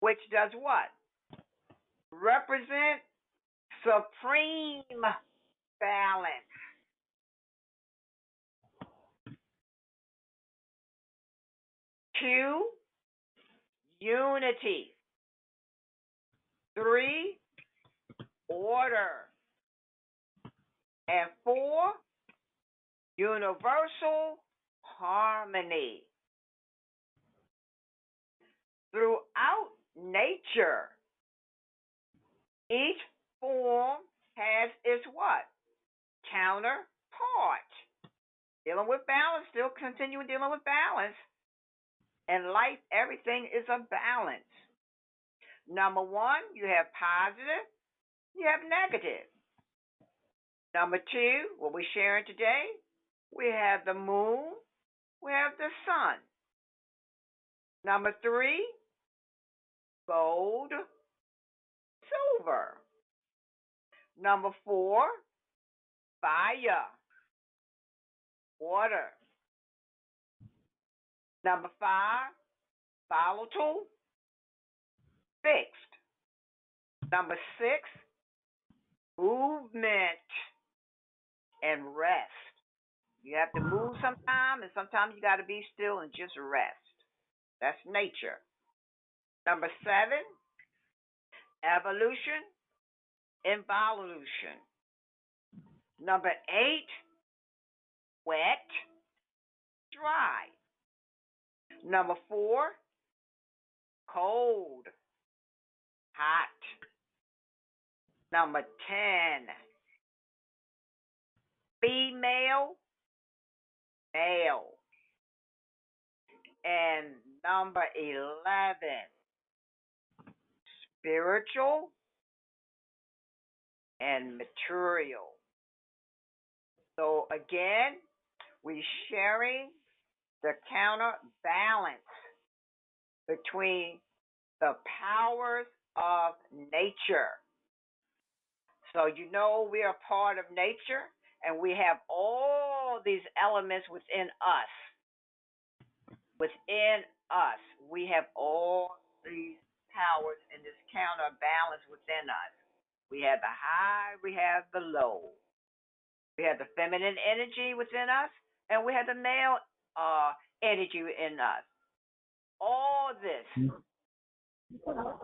Which does what? Represent supreme balance. 2, unity. 3, order. And 4, universal harmony. Throughout nature, each form has its what? Counterpart. Dealing with balance, still continuing dealing with balance. In life, everything is a balance. Number one, you have positive, you have negative. Number two, what we're sharing today, we have the moon, we have the sun. Number 3, gold, silver. Number 4, fire, water. Number 5, volatile, fixed. Number 6, movement and rest. You have to move sometime, and sometimes you got to be still and just rest. That's nature. Number 7, evolution, involution. Number 8, wet, dry. Number 4, cold, hot. Number 10, female, male. And number 11, spiritual and material. So again, we're sharing the counterbalance between the powers of nature. So you know we are part of nature, and we have all these elements within us. Within us, we have all these powers and this counterbalance within us. We have the high, we have the low. We have the feminine energy within us, and we have the male energy in us. All this,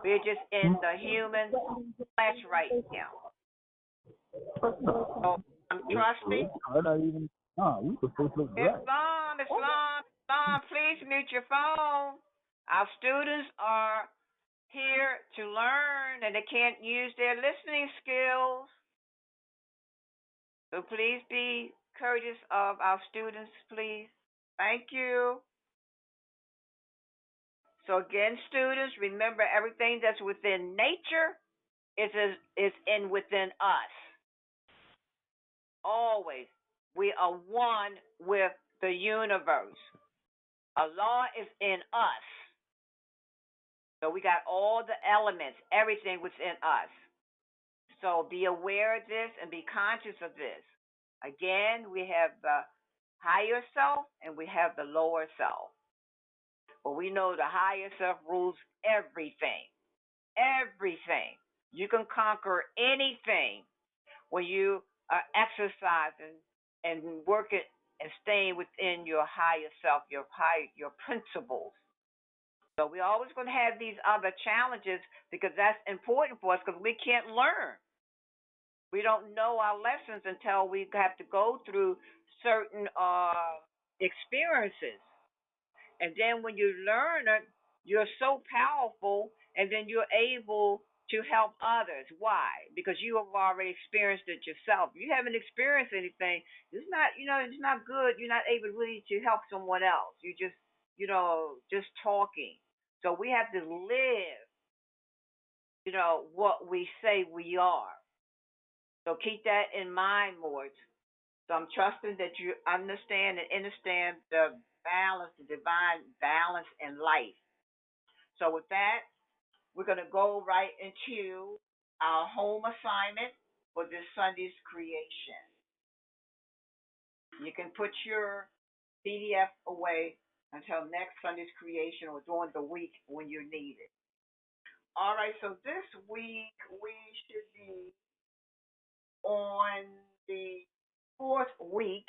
we're just in the human flesh right now. So I'm trusting. Islam, please mute your phone. Our students are here to learn, and they can't use their listening skills. So please be courteous of our students, please. Thank you. So again, students, remember everything that's within nature is within us. Always. We are one with the universe. Allah is in us. So we got all the elements, everything within us. So be aware of this and be conscious of this. Again, we have the higher self and we have the lower self. But we know the higher self rules everything. Everything. You can conquer anything when you are exercising and working and staying within your higher self, your principles. So we're always going to have these other challenges because that's important for us because we can't learn. We don't know our lessons until we have to go through certain experiences. And then when you learn it, you're so powerful, and then you're able to help others. Why? Because you have already experienced it yourself. You haven't experienced anything. It's not, it's not good. You're not able really to help someone else. You just, just talking. So we have to live, what we say we are. So keep that in mind, Mords. So I'm trusting that you understand the balance, the divine balance in life. So with that, we're going to go right into our home assignment for this Sunday's creation. You can put your PDF away until next Sunday's creation or during the week when you need it. All right, so this week we should be on the 4th week.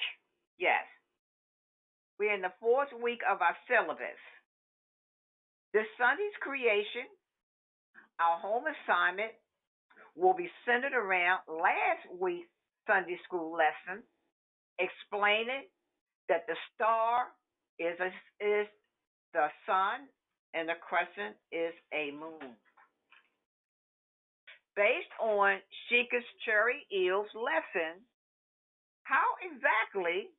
Yes, we're in the 4th week of our syllabus. This Sunday's creation, our home assignment, will be centered around last week's Sunday school lesson, explaining that the star is the sun and the crescent is a moon. Based on Sheikah's Cherry Eel's lesson, how exactly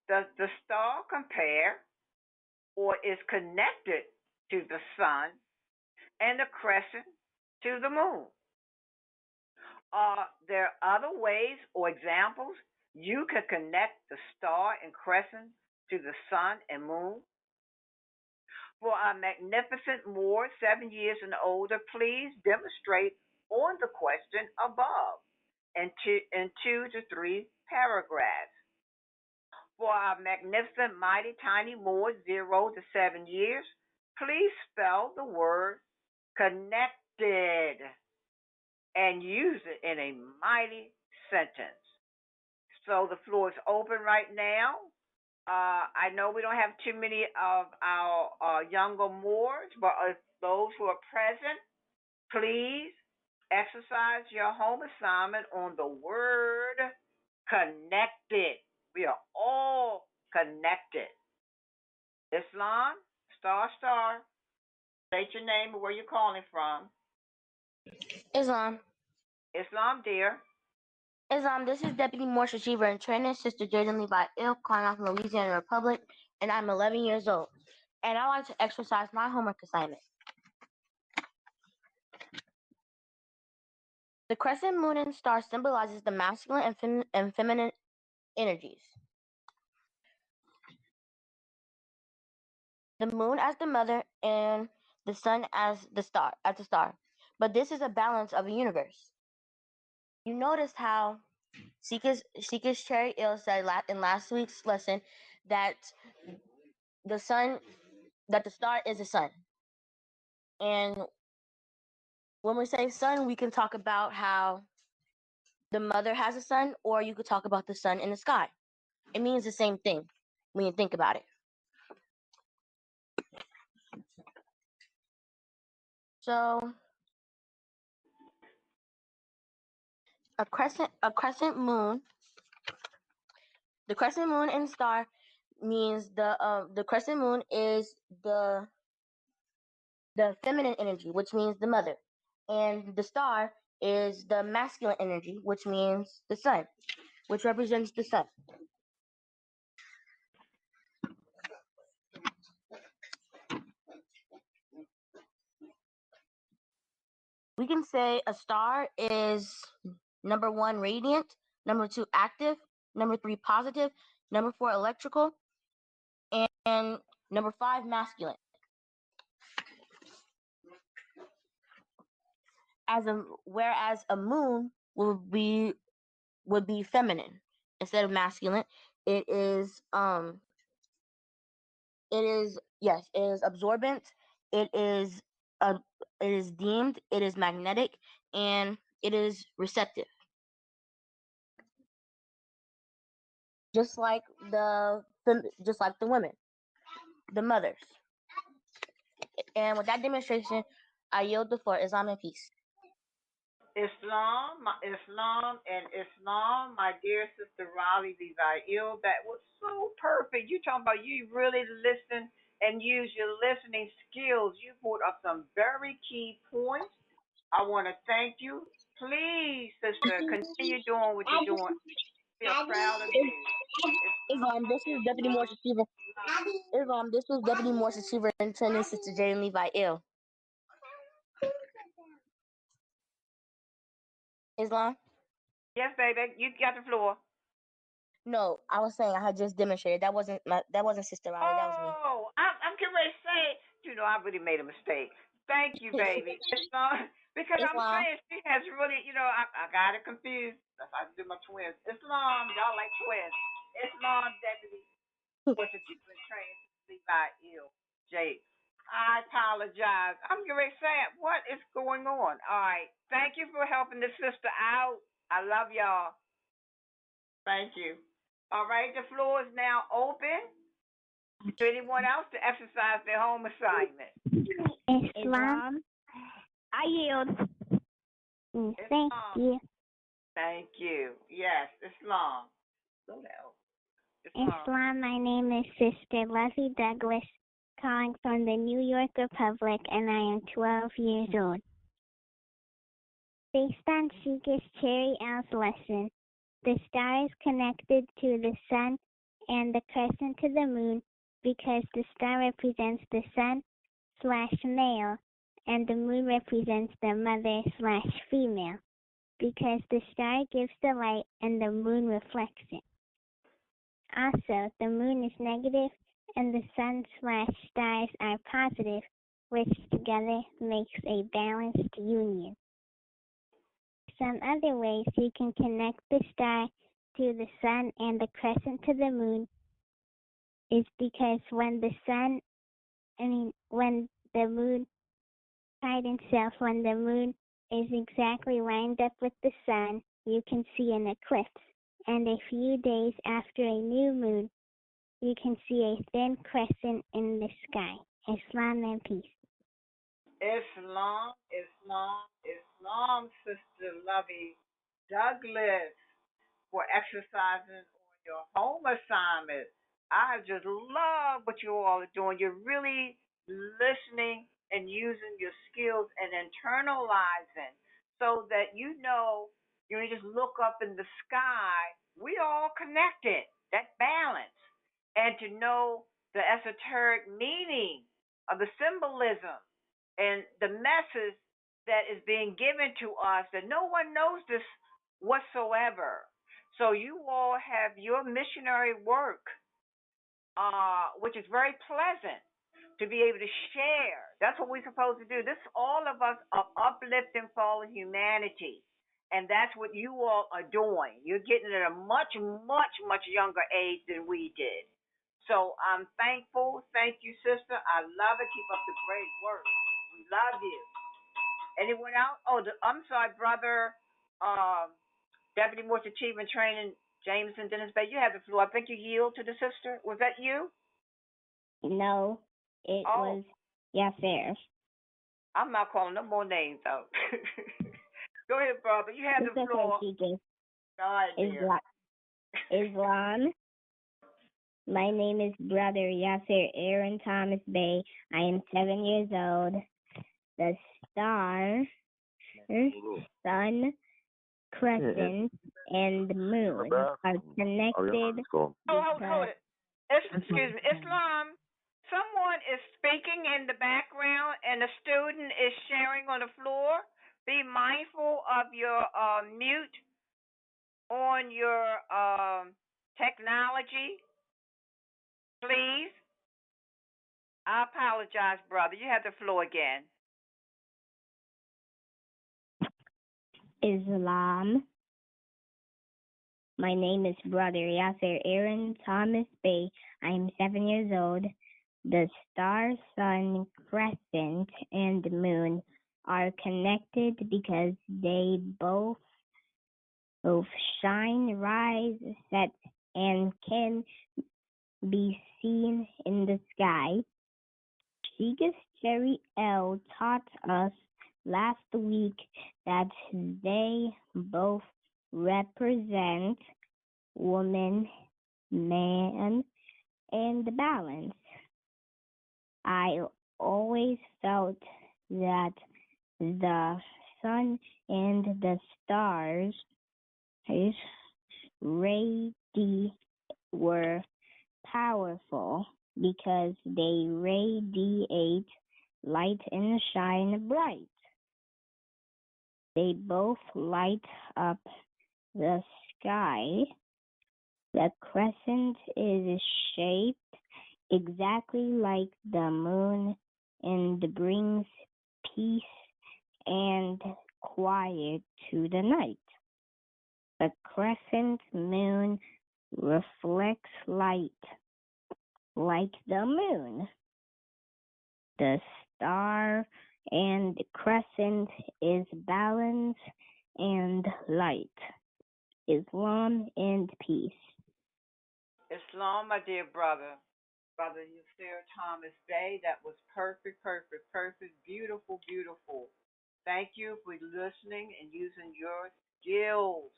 does the star compare or is connected to the sun and the crescent to the moon? Are there other ways or examples you can connect the star and crescent to the sun and moon? For our magnificent Moors 7 years and older, please demonstrate on the question above in 2 to 3 paragraphs. For our magnificent mighty tiny Moors 0 to 7 years, please spell the word connected and use it in a mighty sentence. So the floor is open right now. I know we don't have too many of our younger Moors, but those who are present, please exercise your home assignment on the word connected. We are all connected. Islam, star, star. State your name and where you're calling from. Islam. Islam, dear. Islam, this is Deputy Moorish Receiver and Trainer, Sister Jaden Levi Ill, calling out from Louisiana Republic, and I'm 11 years old. And I like to exercise my homework assignment. The crescent moon and star symbolizes the masculine and feminine energies. The moon as the mother and the sun as the star. But this is a balance of the universe. You noticed how Sika's Cherry Ill said in last week's lesson that the star is the sun. And when we say sun, we can talk about how the mother has a sun, or you could talk about the sun in the sky. It means the same thing when you think about it. So a crescent moon, the crescent moon and star means the crescent moon is the feminine energy, which means the mother, and the star is the masculine energy, which means the sun, which represents the sun. We can say a star is number 1 radiant, number 2 active, number 3 positive, number 4 electrical, and number 5 masculine. Whereas a moon would be feminine instead of masculine. It is absorbent. It is deemed. It is magnetic, and it is receptive. Just like the women, the mothers. And with that demonstration, I yield the floor. Islam and peace. Islam, my dear sister Raleigh Levi Ill, that was so perfect. You talking about you really listen and use your listening skills. You brought up some very key points. I want to thank you. Please, sister, continue doing what you're doing. We are proud of you. Islam, this is Deputy Moorish Receiver. Islam, this is Deputy Moorish Receiver and Training Sister Jaden Levi Ill. Islam? Yes, baby. You got the floor. No, I was saying I had just demonstrated. That wasn't Sister Riley. That was me. Oh, I'm getting ready to say, I really made a mistake. Thank you, baby. Because Islam. I'm saying she has really, I got it confused. That's how I do my twins. Islam, y'all like twins. Islam Deputy was a teacher and trained Levi Ill. Jake. I apologize. I'm getting ready to say it. What is going on? All right. Thank you for helping the sister out. I love y'all. Thank you. All right, the floor is now open to anyone else to exercise their home assignment. Islam. I yield. Thank you. Thank you. Yes, Islam. Slow down. Islam, my name is Sister Leslie Douglas, calling from the New York Republic, and I am 12 years old. Based on Sheikah's Cherry Owl's lesson, the star is connected to the sun and the crescent to the moon because the star represents the sun/male and the moon represents the mother/female because the star gives the light and the moon reflects it. Also, the moon is negative and the sun/stars are positive, which together makes a balanced union. Some other ways you can connect the star to the sun and the crescent to the moon is because when the moon is exactly lined up with the sun, you can see an eclipse. And a few days after a new moon, you can see a thin crescent in the sky. Islam and peace. Islam, Sister Lovey Douglas, for exercising on your home assignment. I just love what you all are doing. You're really listening and using your skills and internalizing so that you just look up in the sky. We all connected. That balance. And to know the esoteric meaning of the symbolism and the message that is being given to us that no one knows this whatsoever. So you all have your missionary work, which is very pleasant to be able to share. That's what we're supposed to do. This all of us are uplifting fallen humanity. And that's what you all are doing. You're getting it at a much, much, much younger age than we did. So I'm thankful. Thank you, sister. I love it. Keep up the great work. We love you. Anyone else? Oh, I'm sorry, brother. Deputy Moorish Achievement Training, Jameson Dennis Bay. You have the floor. I think you yield to the sister. Was that you? No, it was Yashua. I'm not calling no more names out. Go ahead, brother. You have the floor. Islam. My name is Brother Yasser Aaron Thomas Bay. I am 7 years old. The star, sun, crescent, and the moon are connected. Hold it. Excuse me. Islam, someone is speaking in the background and the student is sharing on the floor. Be mindful of your mute on your technology, please. I apologize, brother. You have the floor again. Islam. My name is Brother Yasser Aaron Thomas Bay. I am 7 years old. The star, sun, crescent, and the moon are connected because they both shine, rise, set, and can be seen in the sky. Sheikah Cherry L taught us last week that they both represent woman, man, and the balance. I always felt that the sun and the stars were powerful because they radiate light and shine bright. They both light up the sky. The crescent is shaped exactly like the moon and brings peace and quiet to the night. The crescent moon reflects light like the moon. The star and crescent is balance and light. Islam and peace. Islam, my dear brother. Brother Yasser Thomas Bay, that was perfect, beautiful, beautiful. Thank you for listening and using your skills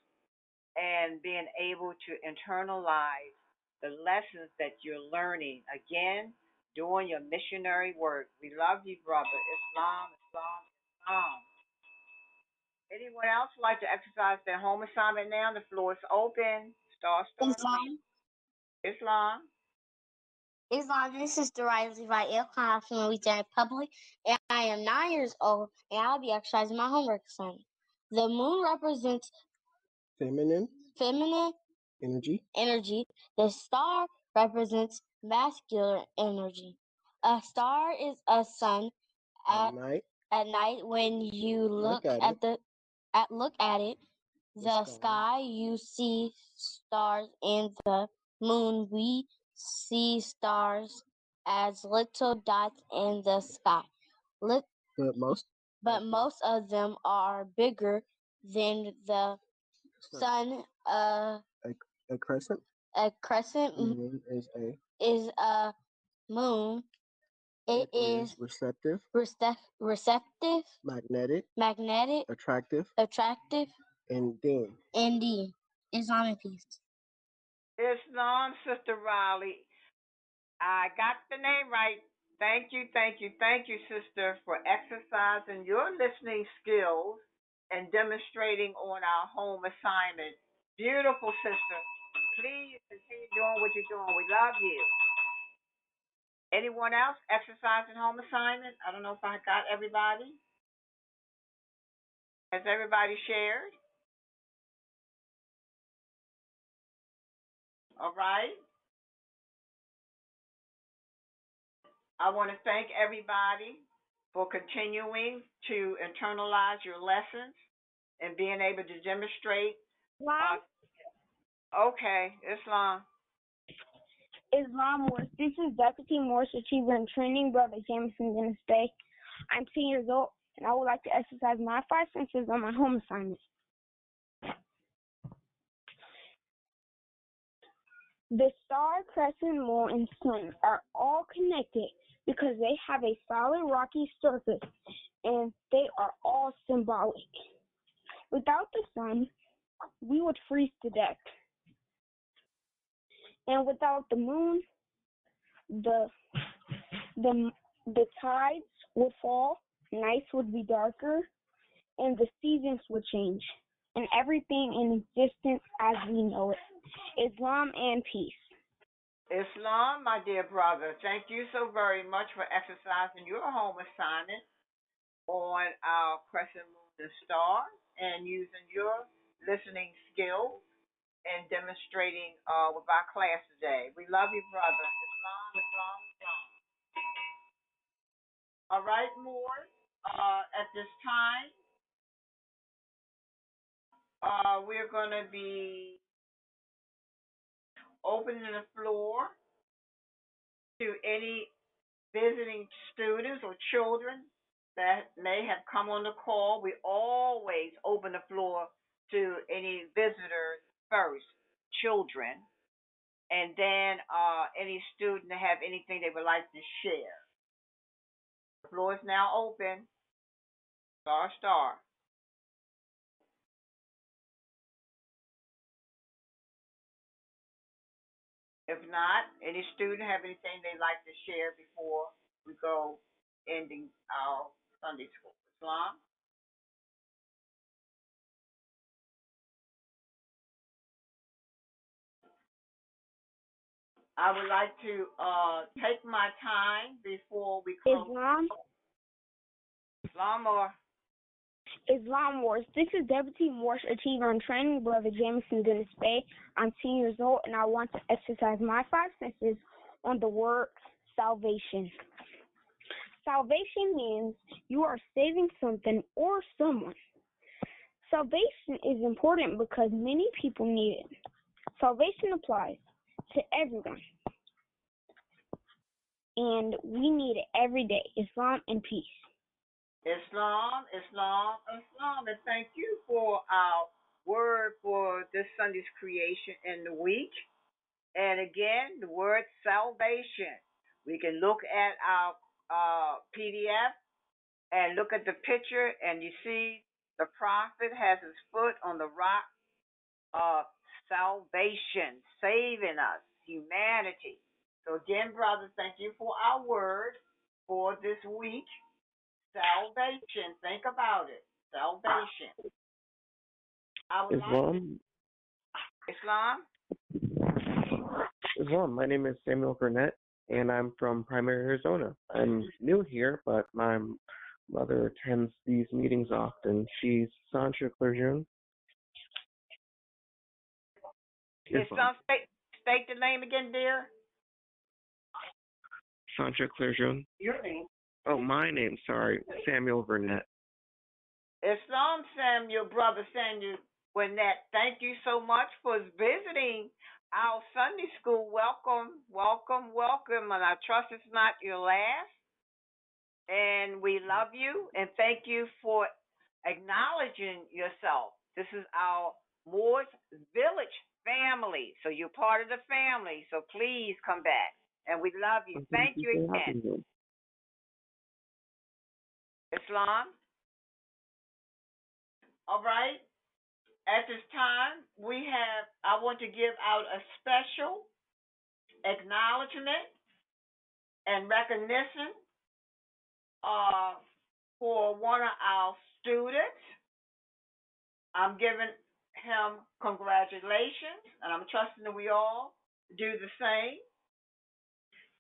and being able to internalize the lessons that you're learning. Again, doing your missionary work. We love you, brother. Islam, Islam, Islam. Anyone else would like to exercise their home assignment now? The floor is open. Star. Islam. Islam. Islam, this is Riley Rael, calling from the U.S.A. Republic, and I am 9 years old, and I'll be exercising my homework assignment. The moon represents feminine energy. The star represents masculine energy. A star is a sun at night when you look at it. The sky, you see stars, and the moon, we see stars as little dots in the sky. But most of them are bigger than the sun. A crescent is a moon. It is receptive, magnetic, attractive, and Islamic peace. Islam, Sister Riley. I got the name right. Thank you, thank you, thank you, sister, for exercising your listening skills and demonstrating on our home assignment. Beautiful, sister. Please continue doing what you're doing. We love you. Anyone else exercising home assignment? I don't know if I got everybody. Has everybody shared? All right. I want to thank everybody for continuing to internalize your lessons and being able to demonstrate. Islam, Okay, Islam. Islam Moorish. This is Deputy Moorish Achiever and Training Brother Jameson Dennis Bay. I'm 10 years old, and I would like to exercise my five senses on my home assignment. The star, crescent, moon, and sun are all connected because they have a solid rocky surface, and they are all symbolic. Without the sun, we would freeze to death. And without the moon, the tides would fall, nights would be darker, and the seasons would change, and everything in existence as we know it. Islam and peace. Islam, my dear brother, thank you so very much for exercising your home assignment on our crescent, moon, and star, and using your listening skills and demonstrating with our class today. We love you, brother. Islam, Islam, Islam. All right, Moore. At this time, we're going to be opening the floor to any visiting students or children that may have come on the call. We always open the floor to any visitors first, children, and then any student that have anything they would like to share. The floor is now open. Star, star. If not, any student have anything they'd like to share before we go ending our Sunday school? Islam? I would like to take my time before we close. Islam or Islam Wars. This is Deputy Moorish Achiever and Training Brother Jameson Dennis Bay. I'm 10 years old, and I want to exercise my five senses on the word salvation. Salvation means you are saving something or someone. Salvation is important because many people need it. Salvation applies to everyone, and we need it every day. Islam and peace. Islam, Islam, Islam. And thank you for our word for this Sunday's creation in the week. And again, the word salvation. We can look at our PDF and look at the picture, and you see the prophet has his foot on the rock of salvation, saving us, humanity. So again, brothers, thank you for our word for this week. Salvation. Think about it. Salvation. Islam. Islam. My name is Samuel Burnett, and I'm from Primary, Arizona. I'm new here, but my mother attends these meetings often. She's Sancha Clerjun. Islam. State the name again, dear. Sancha Clerjun. Your name. Oh, my name. Sorry, Samuel Burnett. Islam Samuel, brother Samuel Burnett. Thank you so much for visiting our Sunday school. Welcome, welcome, welcome. And I trust it's not your last. And we love you and thank you for acknowledging yourself. This is our Moorish Village family. So you're part of the family. So please come back. And we love you. Thank you again. Islam. All right. At this time, I want to give out a special acknowledgement and recognition for one of our students. I'm giving him congratulations, and I'm trusting that we all do the same.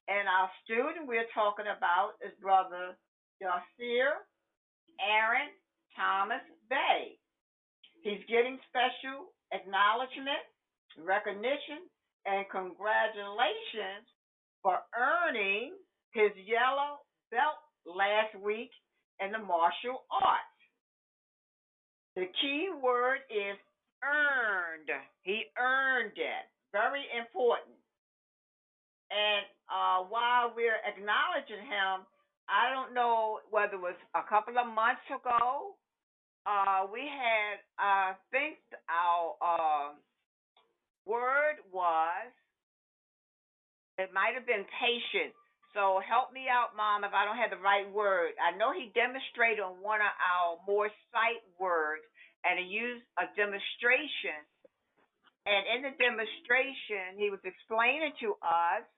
And our student we're talking about is Brother Yashua Aaron Thomas Bay. He's getting special acknowledgement, recognition, and congratulations for earning his yellow belt last week in the martial arts. The key word is earned. He earned it. Very important. And while we're acknowledging him, I don't know whether it was a couple of months ago, we had, I think our word was, it might have been patient. So help me out, Mom, if I don't have the right word. I know he demonstrated on one of our more sight words, and he used a demonstration. And in the demonstration, he was explaining to us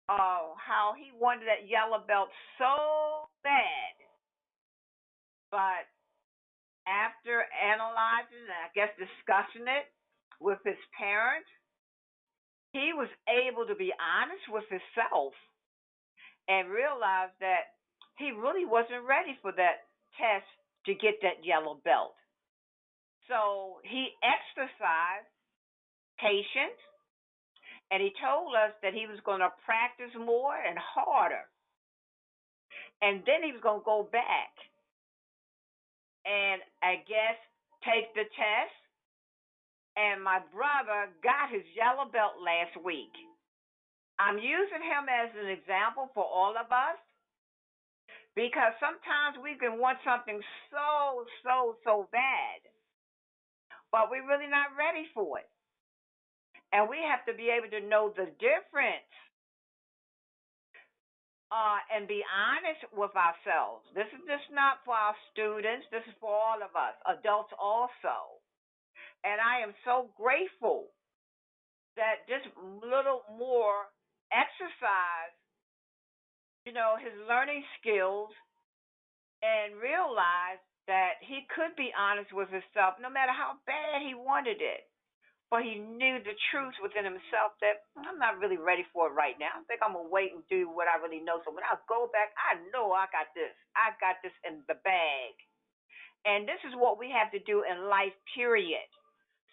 how he wanted that yellow belt so bad. But after analyzing and I guess discussing it with his parents, he was able to be honest with himself and realize that he really wasn't ready for that test to get that yellow belt. So he exercised patience, and he told us that he was going to practice more and harder. And then he was going to go back and I guess take the test. And my brother got his yellow belt last week. I'm using him as an example for all of us because sometimes we can want something so bad, but we're really not ready for it. And we have to be able to know the difference and be honest with ourselves. This is just not for our students. This is for all of us, adults also. And I am so grateful that just little more exercise, his learning skills and realize that he could be honest with himself no matter how bad he wanted it. But he knew the truth within himself that I'm not really ready for it right now. I think I'm going to wait and do what I really know. So when I go back, I know I got this. I got this in the bag. And this is what we have to do in life, period.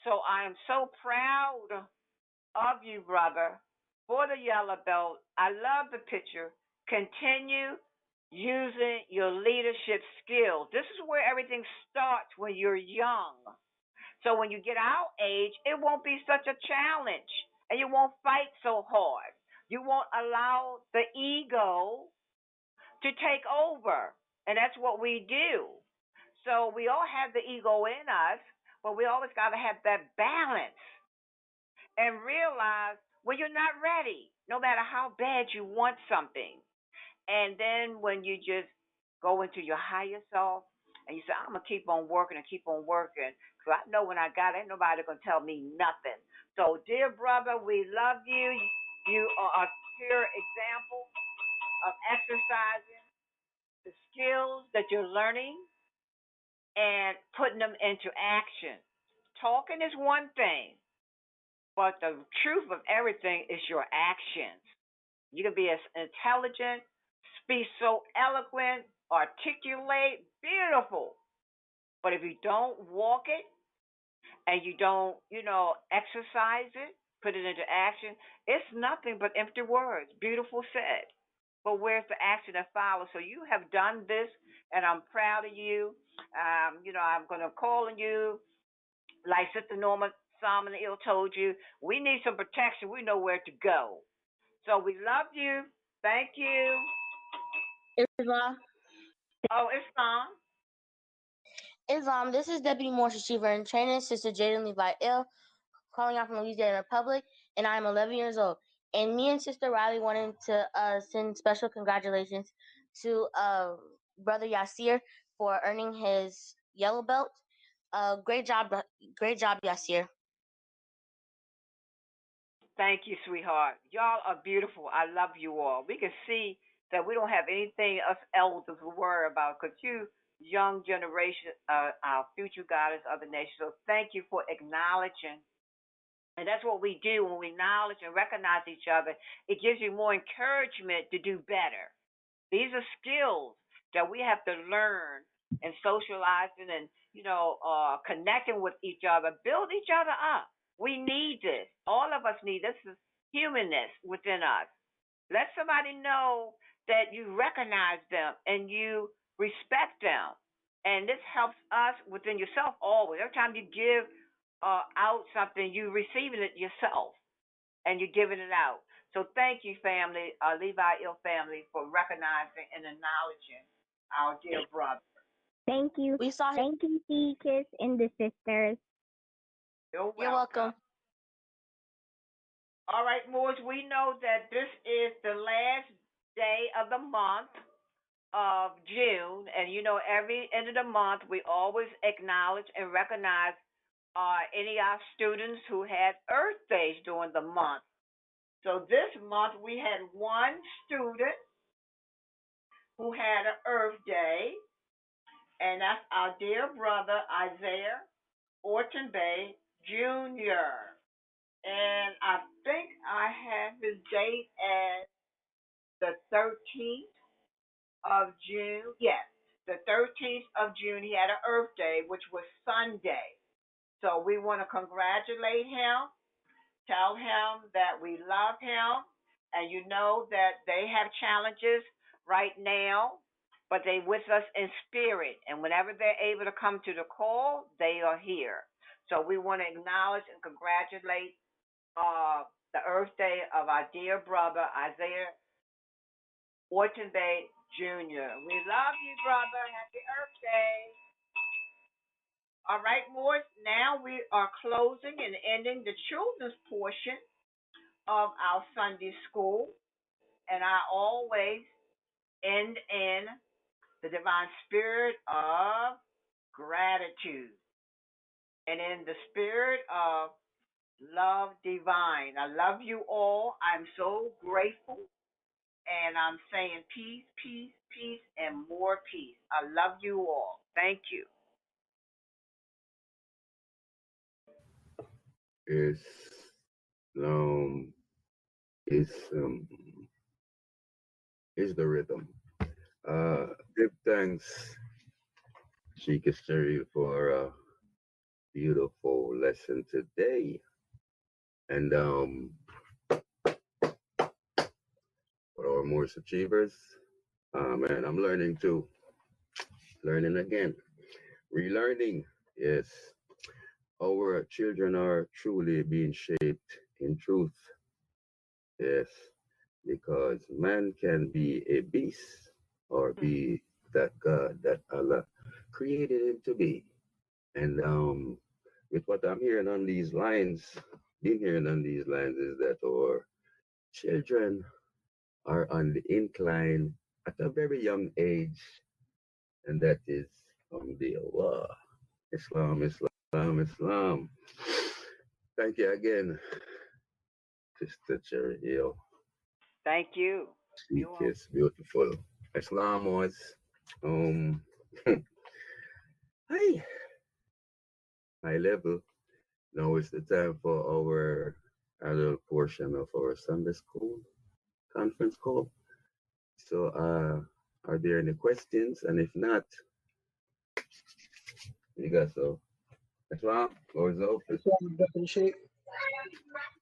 So I am so proud of you, brother, for the yellow belt. I love the picture. Continue using your leadership skills. This is where everything starts when you're young. So when you get our age, it won't be such a challenge, and you won't fight so hard. You won't allow the ego to take over, and that's what we do. So we all have the ego in us, but we always got to have that balance and realize when you're not ready, no matter how bad you want something. And then when you just go into your higher self and you say, I'm going to keep on working and keep on working. Because I know when I got it, ain't nobody going to tell me nothing. So, dear brother, we love you. You are a pure example of exercising the skills that you're learning and putting them into action. Talking is one thing, but the truth of everything is your actions. You can be as intelligent, speak so eloquent, articulate, beautiful. But if you don't walk it and you don't, exercise it, put it into action, it's nothing but empty words. Beautiful said. But where's the action that follows? So you have done this, and I'm proud of you. I'm going to call on you, like Sister Norma Solomon Ill told you. We need some protection. We know where to go. So we love you. Thank you. Islam. Oh, Islam. Islam, this is Deputy Moorish Achiever and Training Sister Jaden Levi Ill, calling out from Louisiana Republic, and I am 11 years old. And me and Sister Riley wanted to send special congratulations to Brother Yasir for earning his yellow belt. Great job, Yasir. Thank you, sweetheart. Y'all are beautiful. I love you all. We can see that we don't have anything us elders to worry about because you, young generation, our future guiders of the nation. So thank you for acknowledging. And that's what we do when we acknowledge and recognize each other. It gives you more encouragement to do better. These are skills that we have to learn and socializing and, connecting with each other, build each other up. We need this. All of us need this. This is humanness within us. Let somebody know that you recognize them and you respect them. And this helps us within yourself always. Every time you give out something, you receiving it yourself and you're giving it out. So thank you, family, Levi Ill family, for recognizing and acknowledging our dear brother. Thank you. We saw him. Thank you, Seekers and the sisters. You're welcome. You're welcome. All right, Moors, we know that this is the last day of the month of June, and every end of the month we always acknowledge and recognize any of our students who had Earth Days during the month. So this month we had one student who had an Earth Day, and that's our dear brother Isaiah Orton Bay Jr. And I think I have his date as the 13th of June. Yes, the 13th of June he had an Earth Day, which was Sunday. So we want to congratulate him, tell him that we love him, and that they have challenges right now, but they with us in spirit. And whenever they're able to come to the call, they are here. So we want to acknowledge and congratulate the Earth Day of our dear brother Isaiah Orton Bay Jr. We love you, brother. Happy Earth Day. All right, Morris. Now we are closing and ending the children's portion of our Sunday school. And I always end in the divine spirit of gratitude and in the spirit of love divine. I love you all. I'm so grateful. And I'm saying peace, peace, peace, and more peace. I love you all. Thank you. Is the rhythm. Give thanks, Sheikah Sherry, for a beautiful lesson today. And for our Moorish achievers, man, I'm learning too. Learning again. Relearning. Yes. Our children are truly being shaped in truth. Yes. Because man can be a beast or be that God that Allah created him to be. And with what I'm hearing on these lines, been hearing on these lines, is that our children are on the incline at a very young age, and that is from the Allah. Islam, Islam, Islam. Thank you again, Sister Cherry Hill. Thank you. She is beautiful. Islam was high level. Now it's the time for our adult portion of our Sunday school conference call. So are there any questions? And if not, you got so Islam, floor is open.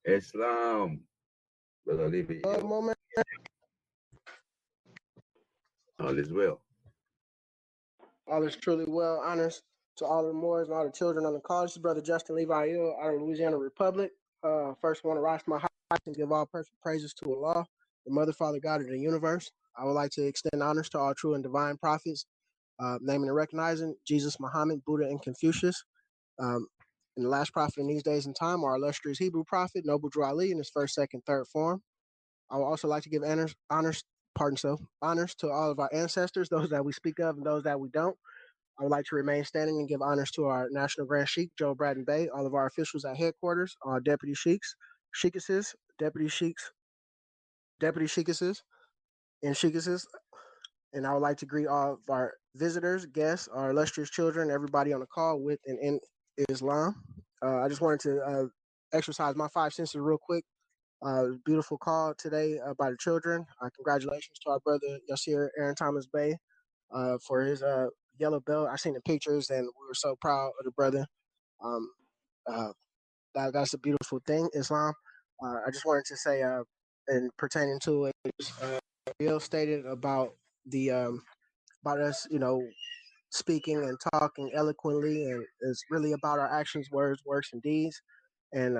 Islam. Brother Levi. All is well. All is truly well. Honors to all the Moors and all the children on the call. This is Brother Justin Levi Ill out of Louisiana Republic. First, want to rise to my height and give all perfect praises to Allah, the Mother, Father, God of the universe. I would like to extend honors to all true and divine prophets, naming and recognizing Jesus, Muhammed, Buddha, and Confucius. And the last prophet in these days and time, our illustrious Hebrew prophet, Noble Drew Ali, in his first, second, third form. I would also like to give honors to all of our ancestors, those that we speak of and those that we don't. I would like to remain standing and give honors to our National Grand Sheikh, Joe Braden Bey, all of our officials at headquarters, our deputy sheikhs, sheikesses, deputy sheikhs, deputy sheikesses, and sheikesses. And I would like to greet all of our visitors, guests, our illustrious children, everybody on the call with and in Islam. I just wanted to exercise my five senses real quick. Beautiful call today by the children. Congratulations to our brother Yashir Aaron Thomas Bey for his yellow belt. I seen the pictures and we were so proud of the brother. Um, uh, that's a beautiful thing, Islam. I just wanted to say, and pertaining to it, Bill stated about the about us, speaking and talking eloquently, and it's really about our actions, words, works, and deeds. And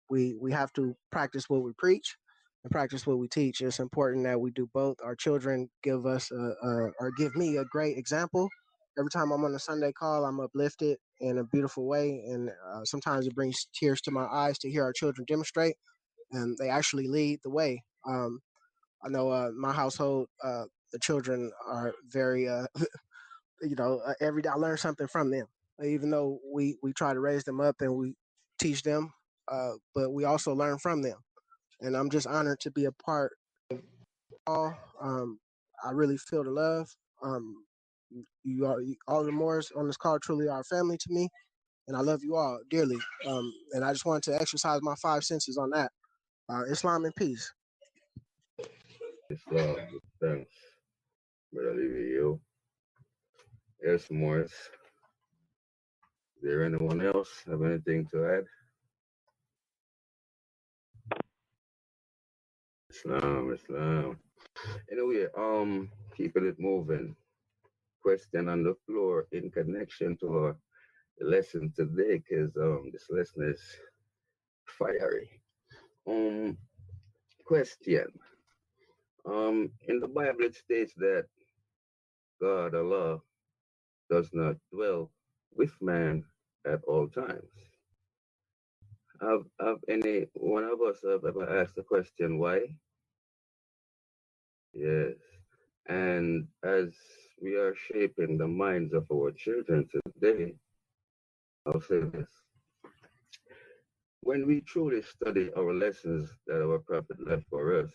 we have to practice what we preach and practice what we teach. It's important that we do both. Our children give us or give me a great example. Every time I'm on a Sunday call, I'm uplifted in a beautiful way, and sometimes it brings tears to my eyes to hear our children demonstrate, and they actually lead the way. I know my household, the children are very every day I learn something from them. Even though we try to raise them up and we teach them, but we also learn from them. And I'm just honored to be a part of all. I really feel the love. All the Moors on this call truly are family to me, and I love you all dearly. And I just wanted to exercise my five senses on that. Islam and peace. Islam, thanks, Brother Livio. Yes, Morris. Is there anyone else have anything to add? Islam. Anyway, keeping it moving. Question on the floor in connection to our lesson today, because this lesson is fiery. Question. In the Bible it states that God, Allah, does not dwell with man at all times. Have any one of us have ever asked the question why? Yes. And as we are shaping the minds of our children today, I'll say this. When we truly study our lessons that our prophet left for us,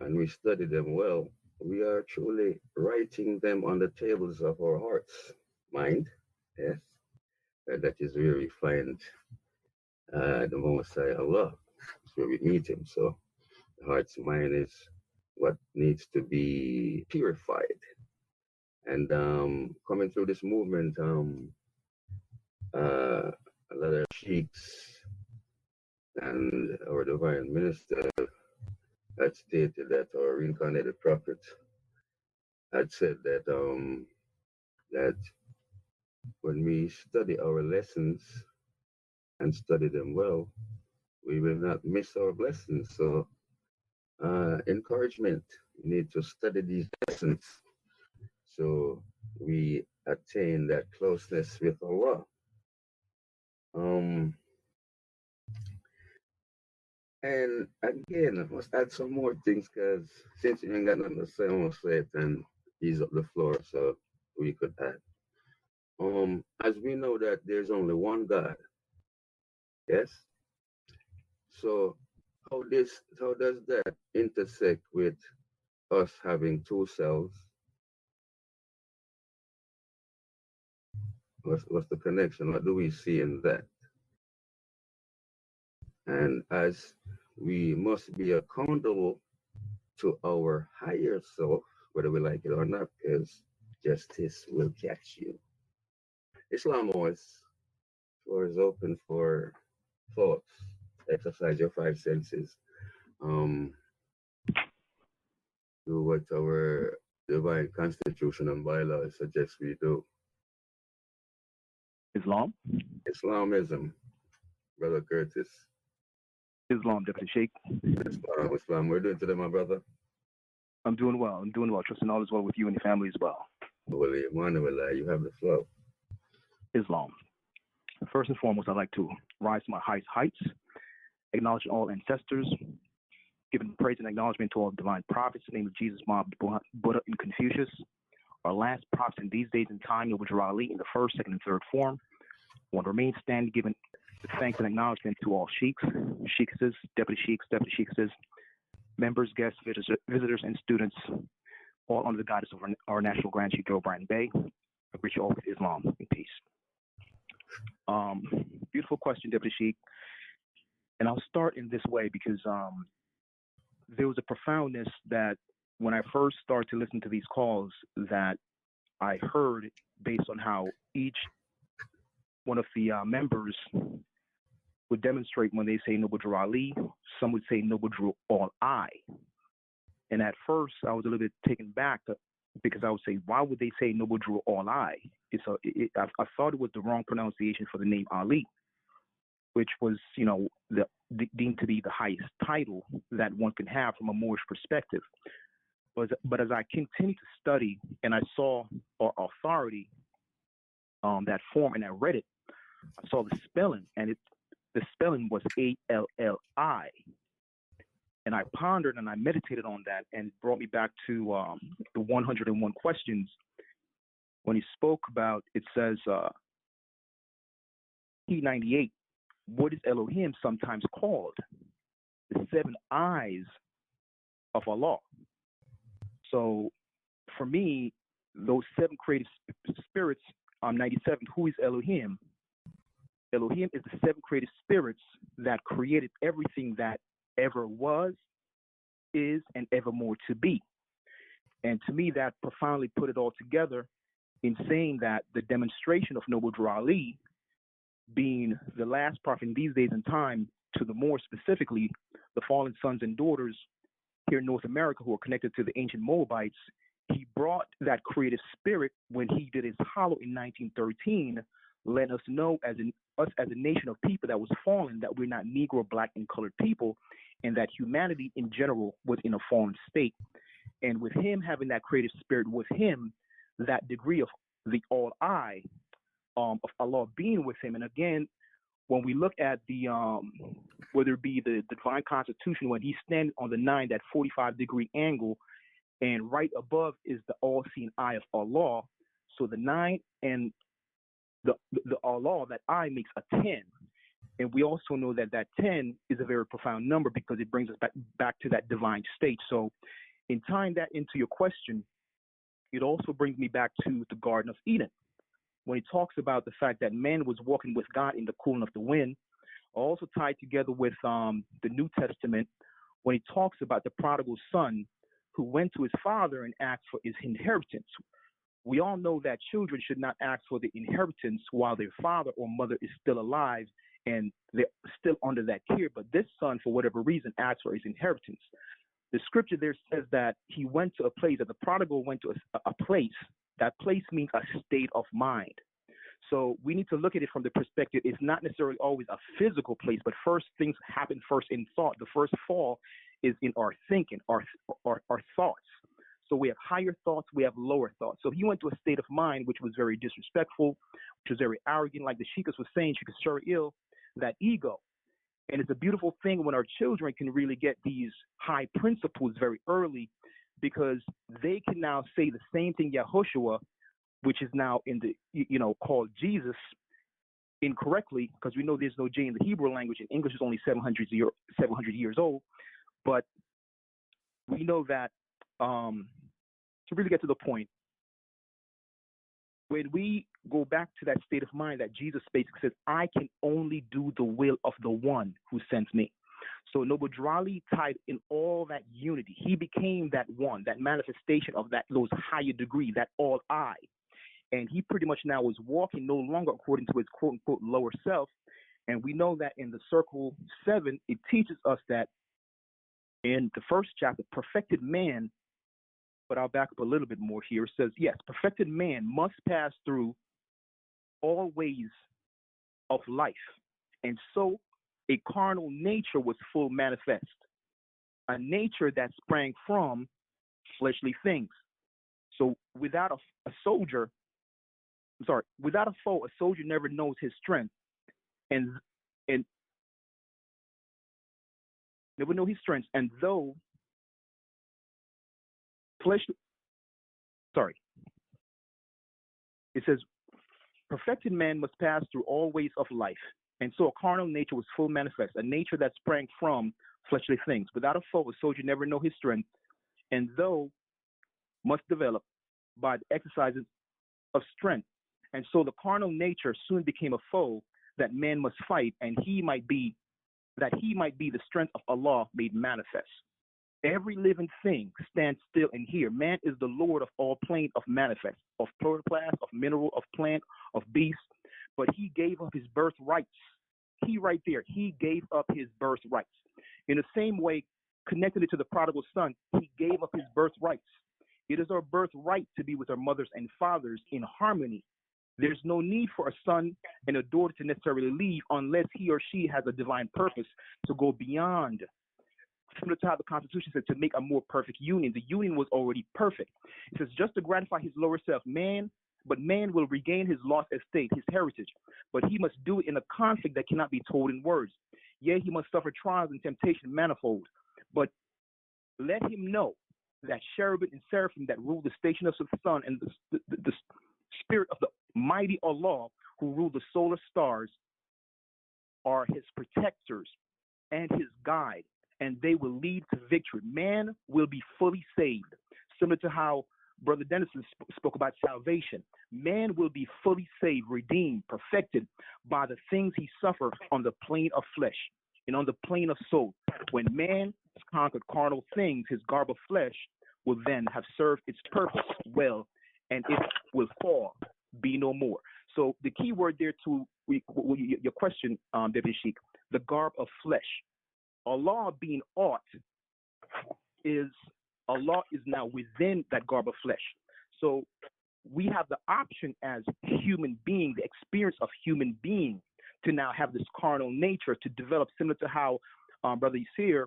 and we study them well, we are truly writing them on the tables of our hearts, mind, yes. And that is where we find the Most High Allah. It's where we meet Him. So the heart's mind is what needs to be purified. And coming through this movement, a lot of sheikhs and our divine minister had stated that our reincarnated prophet had said that that when we study our lessons and study them well, we will not miss our blessings. So encouragement, we need to study these lessons so we attain that closeness with Allah. And again, I must add some more things because since you ain't got nothing to say, I'm gonna say it and ease up the floor so we could add. As we know that there's only one God, yes. So how does that intersect with us having two selves? What's the connection? What do we see in that? And as we must be accountable to our higher self, whether we like it or not, because justice will catch you. Islam always, floor is open for thoughts. Exercise your five senses. Do what our divine constitution and bylaws suggest we do. Islam? Islamism, Brother Curtis. Islam, Deputy Sheikh. Islam. We're doing today, my brother. I'm doing well. Trusting all is well with you and your family as well. Well, you have the flow. Islam. First and foremost, I'd like to rise to my highest heights, acknowledge all ancestors, giving praise and acknowledgement to all divine prophets, in the name of Jesus, Muhammad, Buddha, and Confucius. Our last prophets in these days and time, Noble Drew Ali, in the first, second, and third form. I want to remain standing, giving thanks and acknowledgement to all sheiks, sheikesses, deputy sheikesses, members, guests, visitors, and students, all under the guidance of our National Grand Sheikh Joe Brian Bey. I greet you all with Islam and peace. Beautiful question, Deputy Sheikh. And I'll start in this way because there was a profoundness that when I first started to listen to these calls that I heard based on how each one of the members would demonstrate when they say Noble Drew Ali. Some would say Noble Drew All I. And at first, I was a little bit taken back because I would say, why would they say Noble Drew All I? I thought it was the wrong pronunciation for the name Ali, which was, deemed to be the highest title that one can have from a Moorish perspective. But as I continued to study and I saw our authority, that form, and I read it, I saw the spelling, and the spelling was A-L-L-I. And I pondered and I meditated on that, and it brought me back to the 101 questions. When he spoke about, it says, P98, what is Elohim sometimes called? The seven eyes of Allah. So for me, those seven creative spirits, 97, who is Elohim? Elohim is the seven creative spirits that created everything that ever was, is, and evermore to be. And to me, that profoundly put it all together in saying that the demonstration of Noble Drew Ali being the last prophet in these days and time to the more specifically the fallen sons and daughters here in North America who are connected to the ancient Moabites, he brought that creative spirit when he did his hollow in 1913, letting us know us as a nation of people that was fallen, that we're not Negro, Black, and colored people, and that humanity in general was in a fallen state. And with him having that creative spirit with him, that degree of the all I, of Allah being with him. And again, when we look at the, whether it be the divine constitution, when he's standing on the 9, that 45-degree angle, and right above is the all-seeing eye of Allah. So the 9 and the Allah, that eye makes a 10. And we also know that that 10 is a very profound number because it brings us back to that divine state. So in tying that into your question, it also brings me back to the Garden of Eden. When he talks about the fact that man was walking with God in the cooling of the wind, also tied together with the New Testament, when he talks about the prodigal son who went to his father and asked for his inheritance. We all know that children should not ask for the inheritance while their father or mother is still alive and they're still under that care. But this son, for whatever reason, asked for his inheritance. The scripture there says that he went to a place, that the prodigal went to a place. That place means a state of mind. So we need to look at it from the perspective, it's not necessarily always a physical place, but first things happen first in thought. The first fall is in our thinking, our thoughts. So we have higher thoughts, we have lower thoughts. So he went to a state of mind which was very disrespectful, which was very arrogant, like the Shikas was saying, Shikas Shari'il, that ego. And it's a beautiful thing when our children can really get these high principles very early, because they can now say the same thing Yahushua, which is now in the, called Jesus, incorrectly, because we know there's no J in the Hebrew language, and English is only 700 years old. But we know that, to really get to the point, when we go back to that state of mind that Jesus basically says, I can only do the will of the one who sent me. So Noble Drew Ali tied in all that unity. He became that one, that manifestation of those higher degree, that all I. And he pretty much now is walking no longer according to his quote-unquote lower self. And we know that in the Circle 7, it teaches us that in the first chapter, perfected man, but I'll back up a little bit more here. It says, yes, perfected man must pass through all ways of life. And so a carnal nature was full manifest, a nature that sprang from fleshly things. So without a foe, a soldier never knows his strength. And never know his strengths, and though flesh, sorry, it says, perfected man must pass through all ways of life, and so a carnal nature was full manifest, a nature that sprang from fleshly things. Without a foe, a soldier never know his strength, and though must develop by the exercises of strength. And so the carnal nature soon became a foe that man must fight, and he might be the strength of Allah made manifest. Every living thing stands still and here. Man is the Lord of all plane of manifest, of pluripotent, of mineral, of plant, of beast. But he gave up his birthrights. He right there, he gave up his birthrights. In the same way, connected it to the prodigal son, he gave up his birthrights. It is our birthright to be with our mothers and fathers in harmony. There's no need for a son and a daughter to necessarily leave unless he or she has a divine purpose to go beyond. Similar to how the Constitution said to make a more perfect union. The union was already perfect. It says just to gratify his lower self, man will regain his lost estate, his heritage, but he must do it in a conflict that cannot be told in words. Yea, he must suffer trials and temptation manifold, but let him know that cherubim and seraphim that rule the station of the sun and the spirit of the mighty Allah who rule the solar stars are his protectors and his guide, and they will lead to victory. Man will be fully saved, similar to how Brother Dennison spoke about salvation. Man will be fully saved, redeemed, perfected by the things he suffered on the plane of flesh and on the plane of soul. When man has conquered carnal things, his garb of flesh will then have served its purpose well, and it will fall, be no more. So the key word there to your question, Deputy Sheikh, the garb of flesh. Allah being ought is Allah is now within that garb of flesh. So we have the option as human being, the experience of human being, to now have this carnal nature to develop, similar to how Brother Yasir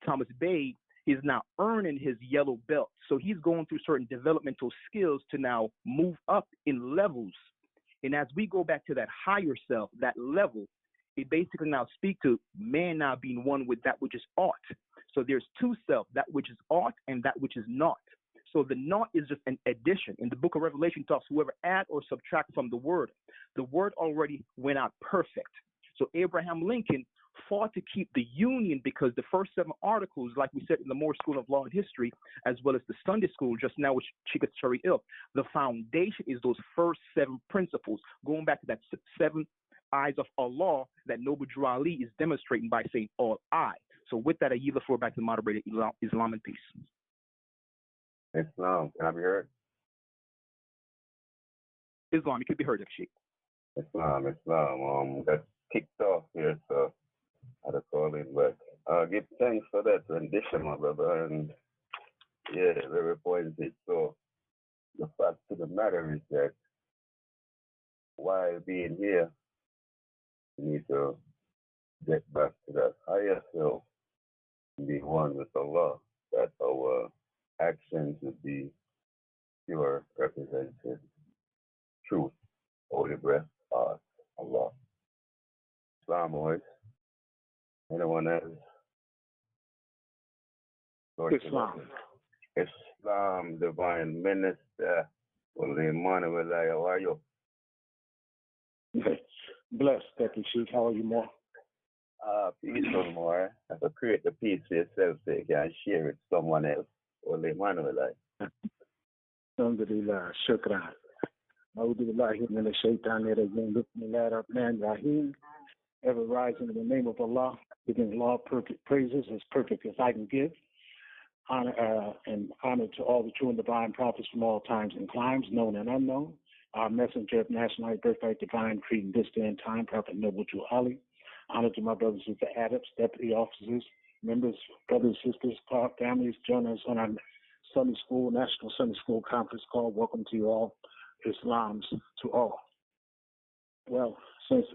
Thomas Bey is now earning his yellow belt. So he's going through certain developmental skills to now move up in levels. And as we go back to that higher self, that level, it basically now speaks to man now being one with that which is ought. So there's two self, that which is ought and that which is not. So the not is just an addition. In the book of Revelation, it talks whoever add or subtract from the word already went out perfect. So Abraham Lincoln fought to keep the union because the first 7 articles, like we said in the Moorish School of Law and History, as well as the Sunday School just now, which Chica Cherry Ill, the foundation is those first 7 principles, going back to that 7 eyes of Allah that Noble Drew Ali is demonstrating by saying all I. So with that, I yield the floor back to the moderator, Islam and peace. Islam, can I be heard? Islam, you can be heard, Sheikh. Islam. Got kicked off here, so I had to call in back. Give thanks for that rendition, my brother, and yeah, very pointed. So the fact of the matter is that while being here, we need to get back to that higher self and be one with Allah, that our actions would be pure, represented truth, holy breath, Allah. Islam, boys. Anyone else? Islam, divine minister. Well, Emmanuel, how are you? Blessed, Deputy Chief. How are you, more? Peaceful, more. Have to create the peace for yourself so you can share it with someone else. Well, Emmanuel, Alhamdulillah, shukran. A'udhu min ash-shaytan ar-rajim. Bismillahir rahmanir rahim. Ever rising in the name of Allah, giving law perfect praises as perfect as I can give. Honor and honor to all the true and divine prophets from all times and climes, known and unknown. Our messenger of nationality, birthright, divine, creed, and this day and time, Prophet Noble Drew Ali. Honor to my brothers and sisters, adepts, deputy officers, members, brothers, sisters, families, join us on our Sunday School, National Sunday School Conference call. Welcome to you all, Islams to all. Well, since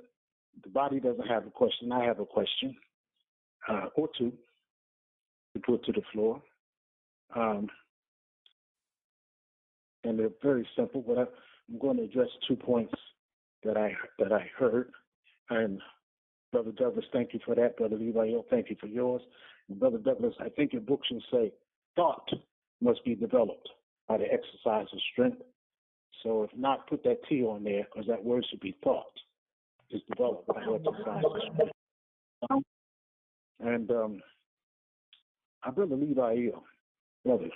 the body doesn't have a question, I have a question or two to put to the floor. And they're very simple, but I'm going to address 2 points that I heard. And Brother Douglas, thank you for that. Brother Levi, thank you for yours. Brother Douglas, I think your book should say thought must be developed by the exercise of strength. So if not, put that T on there, because that word should be thought. Is developed by the exercise of strength. And our brother Levi, brother,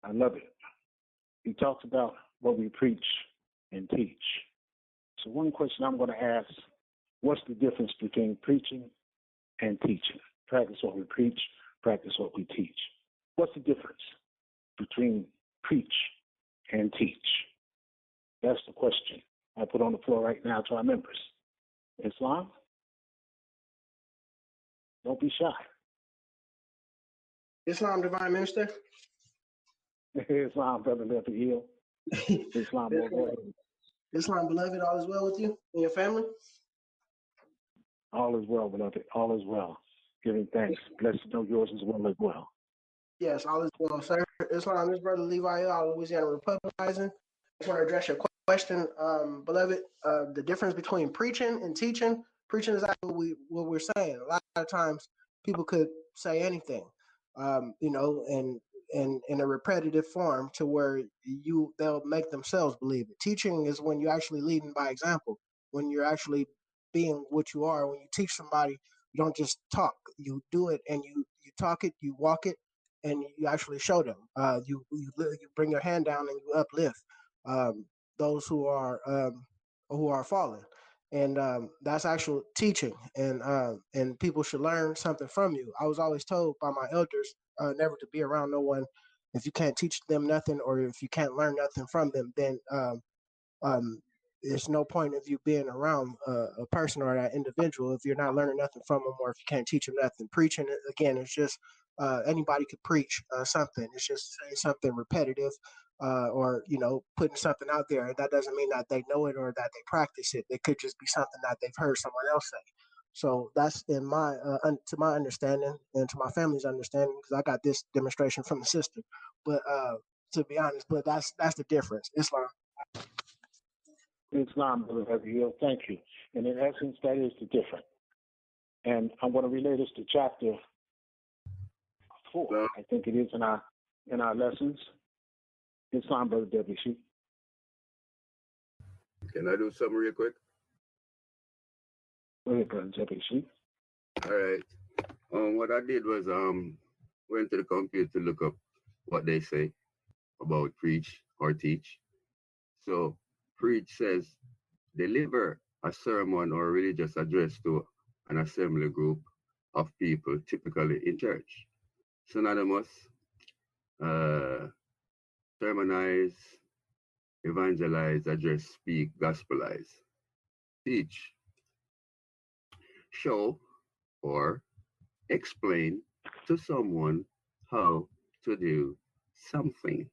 I love it. He talks about what we preach and teach. So one question I'm going to ask, what's the difference between preaching and teaching? Practice what we preach, practice what we teach. What's the difference between preach and teach? That's the question I put on the floor right now to our members. Islam? Don't be shy. Islam, Divine Minister. Islam, Brother Leviel. Islam, Islam, beloved, all is well with you and your family? All is well, beloved. All is well. Giving thanks. Blessed to know yours as well. Yes, all is well, sir. Islam, this brother Levi, out of Louisiana Republic. I just want to address your question, beloved. The difference between preaching and teaching. Preaching is actually what we're saying. A lot of times people could say anything, and in a repetitive form to where they'll make themselves believe it. Teaching is when you're actually leading by example, when you're actually being what you are. When you teach somebody, you don't just talk, you do it, and you talk it, you walk it, and you actually show them. You bring your hand down and you uplift those who are fallen, and that's actual teaching. And people should learn something from you. I was always told by my elders never to be around no one if you can't teach them nothing, or if you can't learn nothing from them. Then there's no point of you being around a person or that individual if you're not learning nothing from them, or if you can't teach them nothing. Preaching, again, it's just anybody could preach something. It's just saying something repetitive, or putting something out there. And that doesn't mean that they know it or that they practice it. It could just be something that they've heard someone else say. So that's in my to my understanding and to my family's understanding, because I got this demonstration from the sister. But to be honest, but that's the difference. Islam. Islam, Brother Leviel, thank you. And in essence, that is the difference. And I'm going to relay this to chapter 4. I think it is in our lessons. Islam, Brother WC. Can I do something real quick? Go ahead, Brother WC. All right. What I did was went to the computer to look up what they say about preach or teach. So preach says deliver a sermon or religious address to an assembly group of people, typically in church. Synonymous, sermonize, evangelize, address, speak, gospelize. Teach, show or explain to someone how to do something.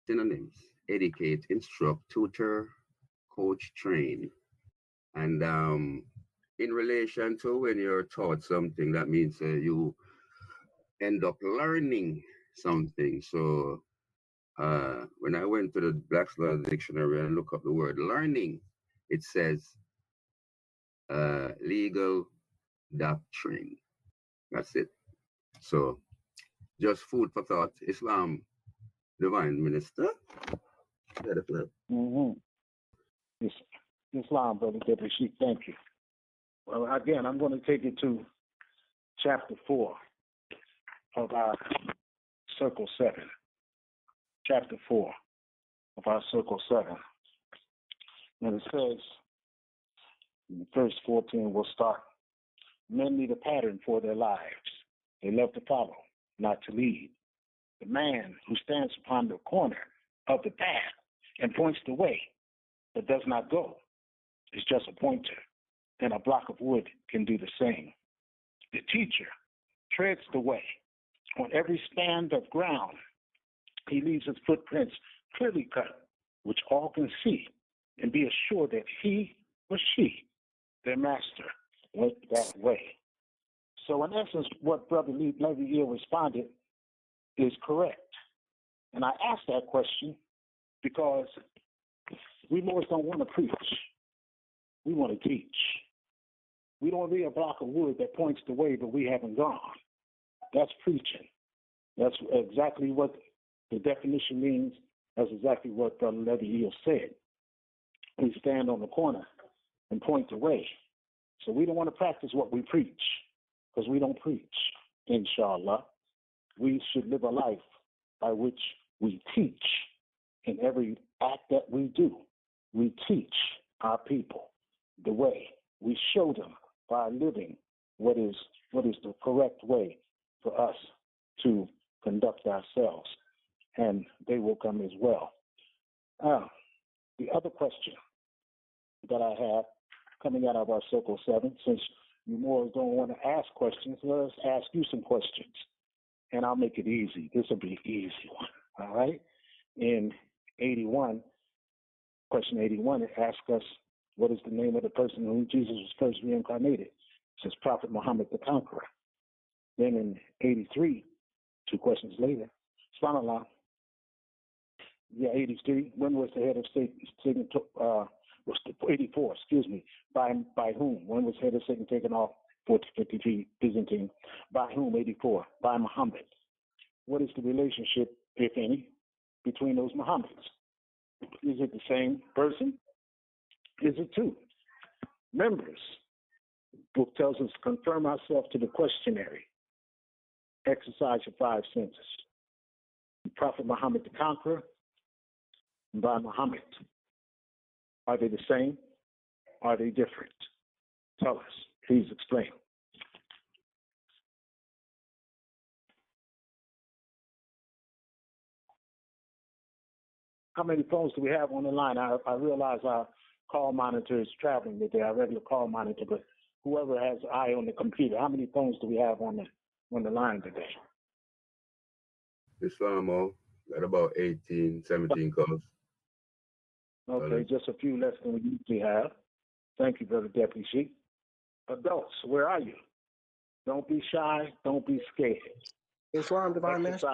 Synonyms: educate, instruct, tutor, coach, train. And in relation to when you're taught something, that means you end up learning something. So when I went to the Black's Law Dictionary and look up the word learning, it says legal doctrine. That's it. So just food for thought. Islam, Divine Minister. Islam, Brother Deputy Sheikh, thank you. Well, again, I'm going to take you to chapter 4 of our Circle 7. Chapter 4 of our Circle 7. And it says, in verse 14, we'll start. Men need a pattern for their lives. They love to follow, not to lead. The man who stands upon the corner of the path and points the way, but does not go, is just a pointer, and a block of wood can do the same. The teacher treads the way. On every span of ground, he leaves his footprints clearly cut, which all can see, and be assured that he or she, their master, went that way. So in essence, what Brother Leviel responded is correct. And I asked that question because we Moors don't want to preach. We want to teach. We don't need a block of wood that points the way, but we haven't gone. That's preaching. That's exactly what the definition means. That's exactly what Brother Levi said. We stand on the corner and point the way. So we don't want to practice what we preach, because we don't preach, inshallah. We should live a life by which we teach. In every act that we do, we teach our people the way. We show them by living what is the correct way for us to conduct ourselves, and they will come as well. The other question that I have coming out of our Circle 7, since you more don't want to ask questions, let us ask you some questions, and I'll make it easy. This will be an easy one, all right? In 81, question 81, it asks us, what is the name of the person whom Jesus was first reincarnated? It says Prophet Muhammad the Conqueror. Then in 83, 2 questions later, subhanAllah, 83, when was the head of Satan, was the 84, excuse me, by whom? When was head of Satan taken off? 1453 Byzantine. By whom? 84, by Muhammad. What is the relationship, if any, between those Muhammads? Is it the same person? Is it two? Members. The book tells us to confirm ourselves to the questionnaire. Exercise your 5 senses. Prophet Muhammad the Conqueror, and by Muhammad. Are they the same? Are they different? Tell us. Please explain. How many phones do we have on the line? I realize our call monitor is traveling today, our regular call monitor, but whoever has an eye on the computer, how many phones do we have on the line today? Islamo, got about 18, 17 calls. Okay, just a few less than we usually have. Thank you, Brother Deputy Chief. Adults, where are you? Don't be shy. Don't be scared. Islam, Divine Minister.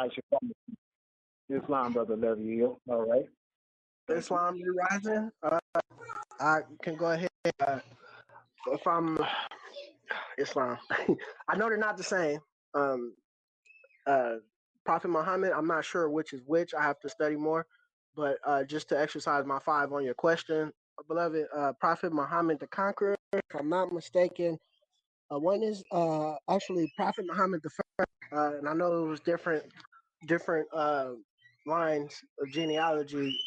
Islam, Brother Levi. All right. Islam, you rising? I can go ahead. If I'm Islam, I know they're not the same. Prophet Muhammad, I'm not sure which is which. I have to study more. But just to exercise my 5 on your question, beloved, Prophet Muhammad the Conqueror, if I'm not mistaken, one is actually Prophet Muhammad the First, and I know it was different lines of genealogy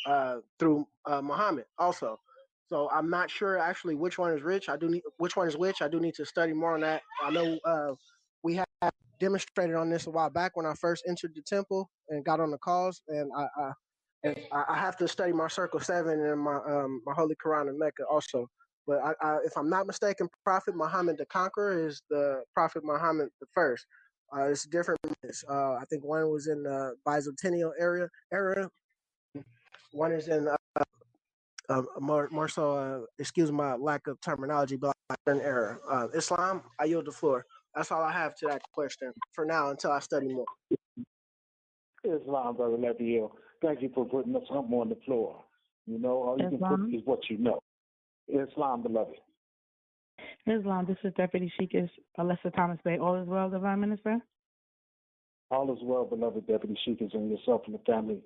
through Muhammad also. So I'm not sure actually which one is which. I do need to study more on that. I know we have demonstrated on this a while back when I first entered the temple and got on the calls, and I have to study my Circle 7 and my Holy Koran of Mecca also. But if I'm not mistaken, Prophet Muhammad the Conqueror is the Prophet Muhammad the First. It's different. I think one was in the Byzantine era. One is in more so. Excuse my lack of terminology, but an era. Islam. I yield the floor. That's all I have to that question for now until I study more. Islam, Brother Levi. Thank you for putting us something on the floor. You know, all you can put is what you know. Islam, beloved. Islam, this is Deputy Sheikah Alyssa Thomas Bay. All is well, Divine Minister? All is well, beloved Deputy Sheikah, and yourself and the family.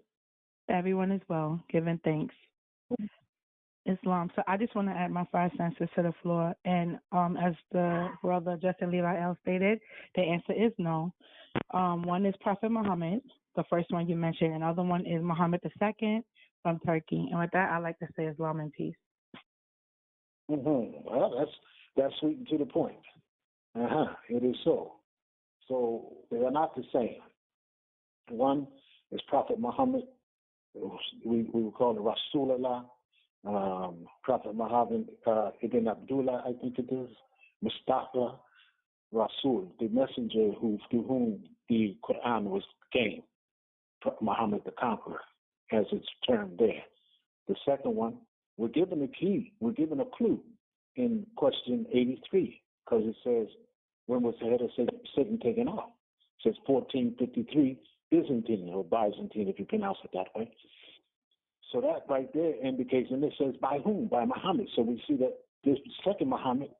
Everyone is well, giving thanks. Islam. So I just want to add my 5 senses to the floor. And as the brother Justin Levi L stated, the answer is no. One is Prophet Muhammad, the first one you mentioned. Another one is Muhammad II from Turkey. And with that, I'd like to say Islam and peace. Well, that's sweet and to the point. It is so. So they are not the same. One is Prophet Muhammad. We would call it Rasulullah. Prophet Muhammad Ibn Abdullah, I think it is. Mustafa Rasul, the messenger through whom the Quran was came. Muhammad the Conqueror, as it's termed there. The second one, we're given a key, we're given a clue in question 83, because it says, when was the head of Satan taken off? It says 1453 Byzantine, or Byzantine if you pronounce it that way. So that right there indicates, and it says by whom? By Muhammad. So we see that this second Muhammad,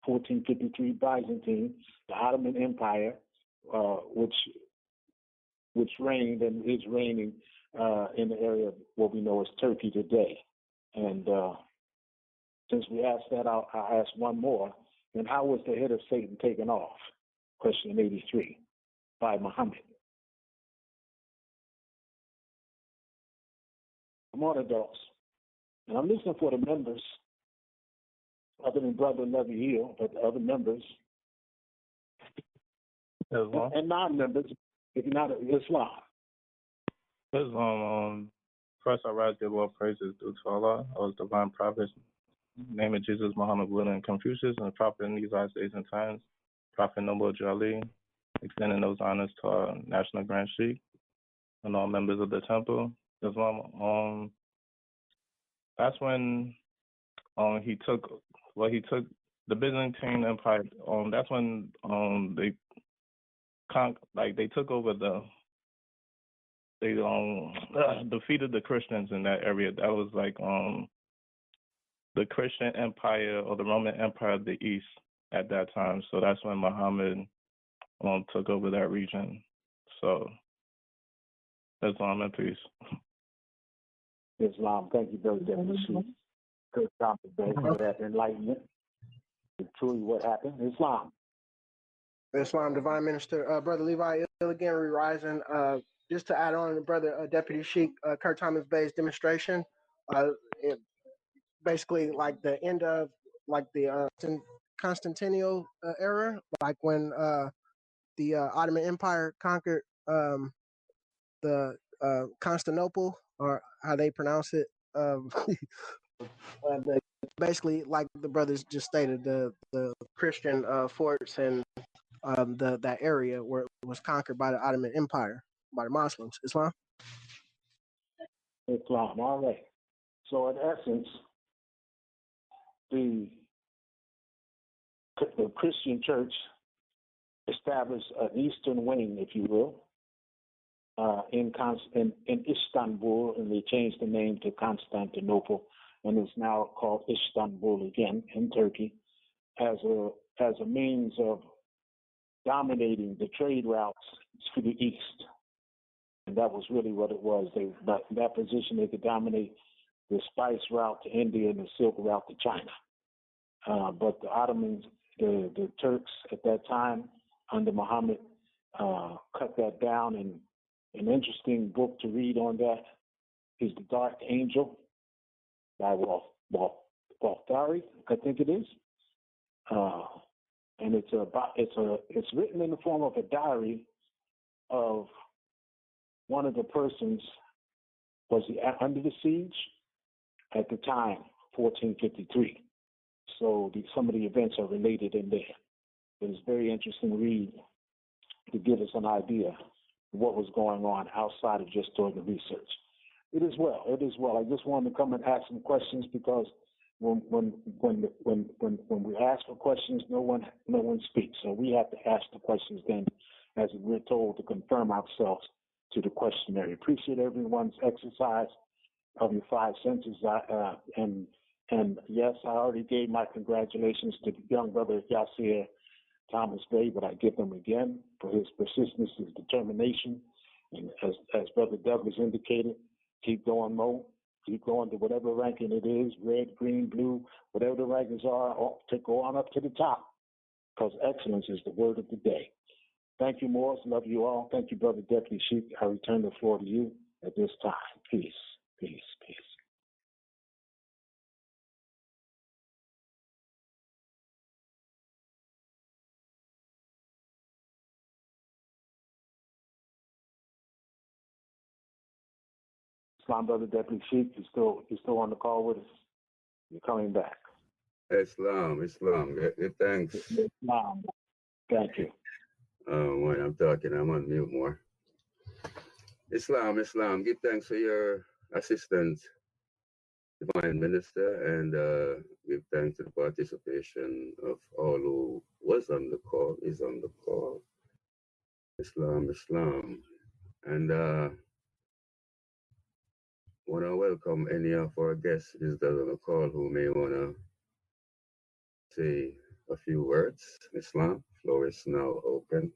1453 Byzantine, the Ottoman Empire, which reigned and is reigning in the area of what we know as Turkey today. And since we asked that, I'll ask one more. And how was the head of Satan taken off? Question 83 by Muhammad. Come on, adults. And I'm listening for the members, other than Brother Levy Hill, but the other members and non-members, if you're not Islam. Islam, first I rise, give all praises due to Allah, all divine prophets, name of Jesus, Muhammad, Buddha, and Confucius, and the prophet in these last days and times, Prophet Noble Jali, extending those honors to our National Grand Sheikh and all members of the temple. Islam, that's when he took the Byzantine Empire. That's when they took over they defeated the Christians in that area. That was like the Christian Empire or the Roman Empire of the East at that time. So that's when Muhammad took over that region. So Islam and peace. Islam, thank you very much. Good job today for that enlightenment. It's truly what happened. Islam. Islam, Divine Minister, Brother Levi Ill again, re-rising. Just to add on to Brother Deputy Sheikh Kurt Thomas Bay's demonstration, basically like the end of like the Constantinian era, like when the Ottoman Empire conquered the Constantinople, or how they pronounce it. Basically, like the brothers just stated, the Christian forts and that area where it was conquered by the Ottoman Empire, by the Muslims. Islam? Islam, all right. So in essence, the Christian church established an eastern wing, if you will, in Istanbul, and they changed the name to Constantinople, and it's now called Istanbul again in Turkey, as a means of dominating the trade routes to the east. And that was really what it was. But in that position, they could dominate the spice route to India and the silk route to China. But the Ottomans, the Turks at that time, under Muhammad, cut that down. And an interesting book to read on that is The Dark Angel by Waltari, I think it is. And it's written in the form of a diary of one of the persons was under the siege at the time, 1453. So some of the events are related in there. It's very interesting read to give us an idea of what was going on outside of just doing the research. It is well. I just wanted to come and ask some questions because when we ask for questions, no one speaks. So we have to ask the questions then, as we're told, to confirm ourselves to the questionnaire. Appreciate everyone's exercise of your five senses. And yes, I already gave my congratulations to the young brother Yashua Thomas Bay, but I give him again for his persistence, his determination, and as Brother Douglas indicated, keep going, Mo. Keep going to whatever ranking it is, red, green, blue, whatever the rankings are, to go on up to the top, because excellence is the word of the day. Thank you, Morris. Love you all. Thank you, Brother Deputy Sheikh. I return the floor to you at this time. Peace, peace, peace. Islam, Brother Deputy Sheikh, you're still on the call with us. You're coming back. Islam. Give thanks. Islam. Thank you. When I'm talking, I'm on mute more. Islam. Give thanks for your assistance, Divine Minister, and give thanks to the participation of all who was on the call, is on the call. Islam. And want to welcome any of our guests visitors on the call who may want to say a few words. Islam, floor is now open.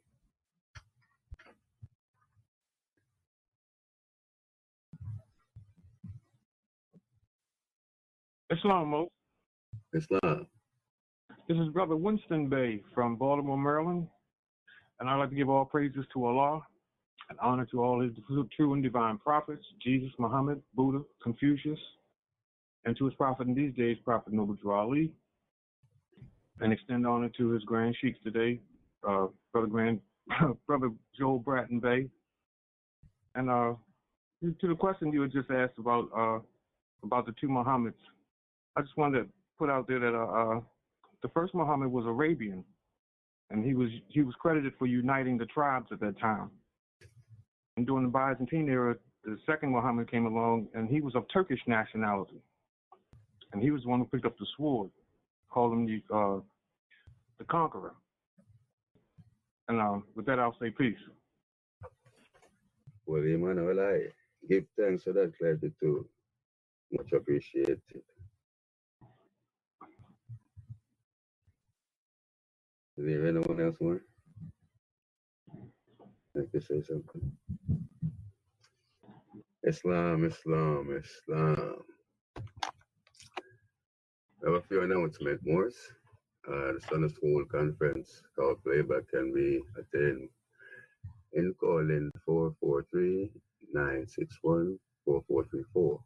Islam. Islam. This is Brother Winston Bey from Baltimore, Maryland, and I'd like to give all praises to Allah and honor to all his true and divine prophets, Jesus, Muhammad, Buddha, Confucius, and to his prophet in these days, Prophet Noble Drew Ali, and extend honor to his Grand Sheiks today, Brother Joel Bratton Bey. And to the question you had just asked about the two Muhammads, I just wanted to put out there that the first Muhammad was Arabian, and he was credited for uniting the tribes at that time. And during the Byzantine era, the second Muhammad came along, and he was of Turkish nationality, and he was the one who picked up the sword, called him the conqueror. And with that, I'll say peace. Well, Emmanuel, I give thanks for that clarity too. Much appreciated. Is there anyone else want to say something? Islam. I have a few announcements, Morse. The Sunday School Conference called Playback can be attended in calling 443-961-4434.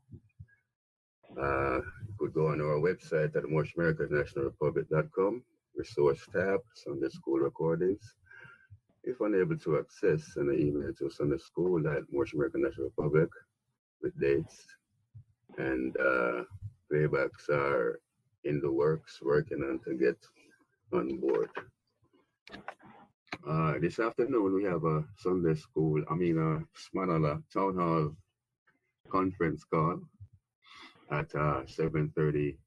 You could go on our website at Moorish American National Republic.com, resource tab, Sunday School recordings. If unable to access, send an email to Sunday School at Moorish American National Republic with dates. And playbacks are in the works, working on to get on board. This afternoon we have a Sunday School, Smanala Town Hall conference call at 7:30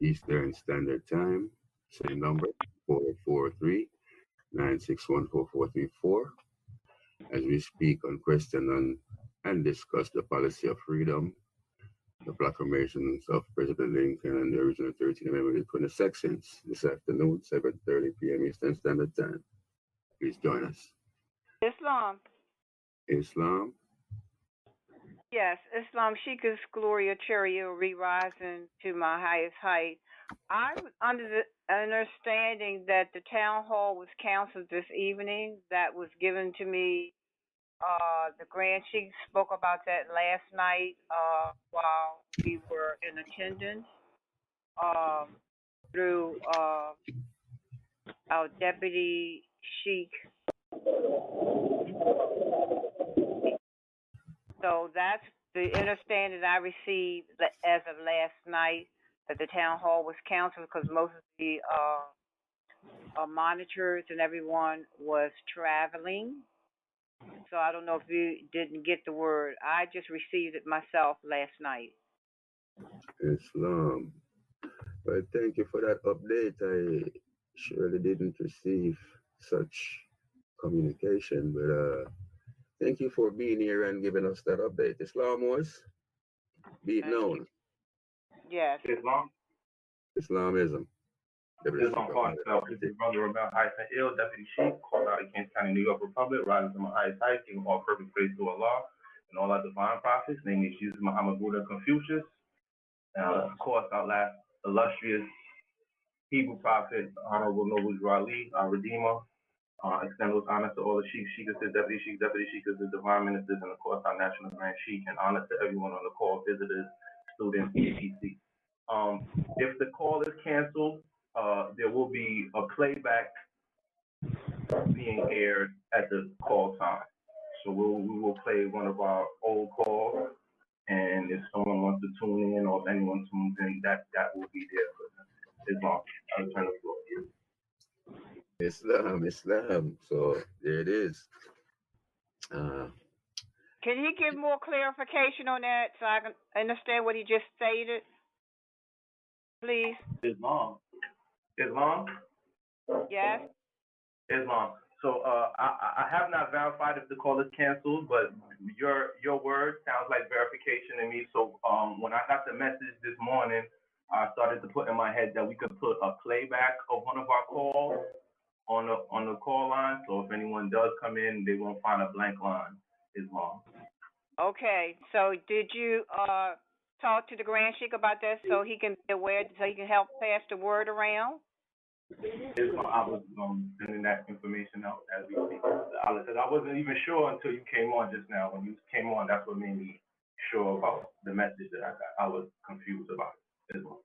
Eastern Standard Time. Same number, 443-961-4434. As we speak on question and discuss the policy of freedom, the proclamations of President Lincoln and the original 13th Amendment, 20 sections, this afternoon, 7:30 p.m. Eastern Standard Time. Please join us. Islam. Yes, Islam Shika's Gloria Cherio re-rising to my highest height. I was under the understanding that the town hall was canceled this evening. That was given to me. The Grand Sheik spoke about that last night while we were in attendance through our deputy Sheik. So that's the understanding I received as of last night, that the town hall was canceled because most of the monitors and everyone was traveling. So I don't know if you didn't get the word. I just received it myself last night. Islam. Well, thank you for that update. I surely didn't receive such communication, but thank you for being here and giving us that update. Islam was be it known. Yes. Islamism. Islam called itself. This is Brother Rebel Hyphen Ill, Deputy Chief, called out against County, New York Republic, rising to my highest height, giving all perfect praise to Allah and all our divine prophets, namely Jesus, Muhammad, Buddha, Confucius. Of course, our last illustrious Hebrew prophet, Honorable Noble Drew Ali, our Redeemer. Extend those honors to all the Sheikhs, Sheikhs, Deputy Sheikhs, the divine ministers, and of course our National Grand Sheikh, and honor to everyone on the call, visitors, students, etc. If the call is canceled, there will be a playback being aired at the call time. So we will play one of our old calls, and if someone wants to tune in or if anyone tunes in, that will be there for them. Islam. I'll turn the floor to you. Islam. So there it is. Can he give more clarification on that so I can understand what he just stated? Please. Islam. Yes. Islam. So I have not verified if the call is canceled, but your word sounds like verification to me. So when I got the message this morning, I started to put in my head that we could put a playback of one of our calls on the call line. So if anyone does come in, they won't find a blank line. Islam. Okay. So did you talk to the Grand Sheik about that so he can be aware, so he can help pass the word around? I was sending that information out as we speak. Because I wasn't even sure until you came on just now. When you came on, that's what made me sure about the message that I got. I was confused about it as well.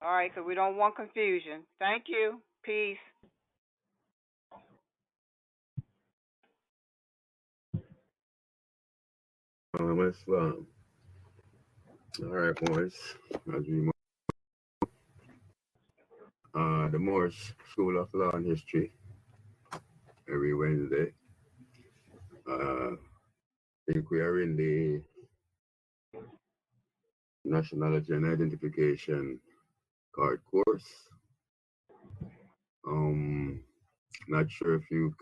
All right, so we don't want confusion. Thank you. Peace. Islam. All right, boys. As we move, the Moorish School of Law and History every Wednesday. I think we are in the Nationality and Identification Card course. Not sure if you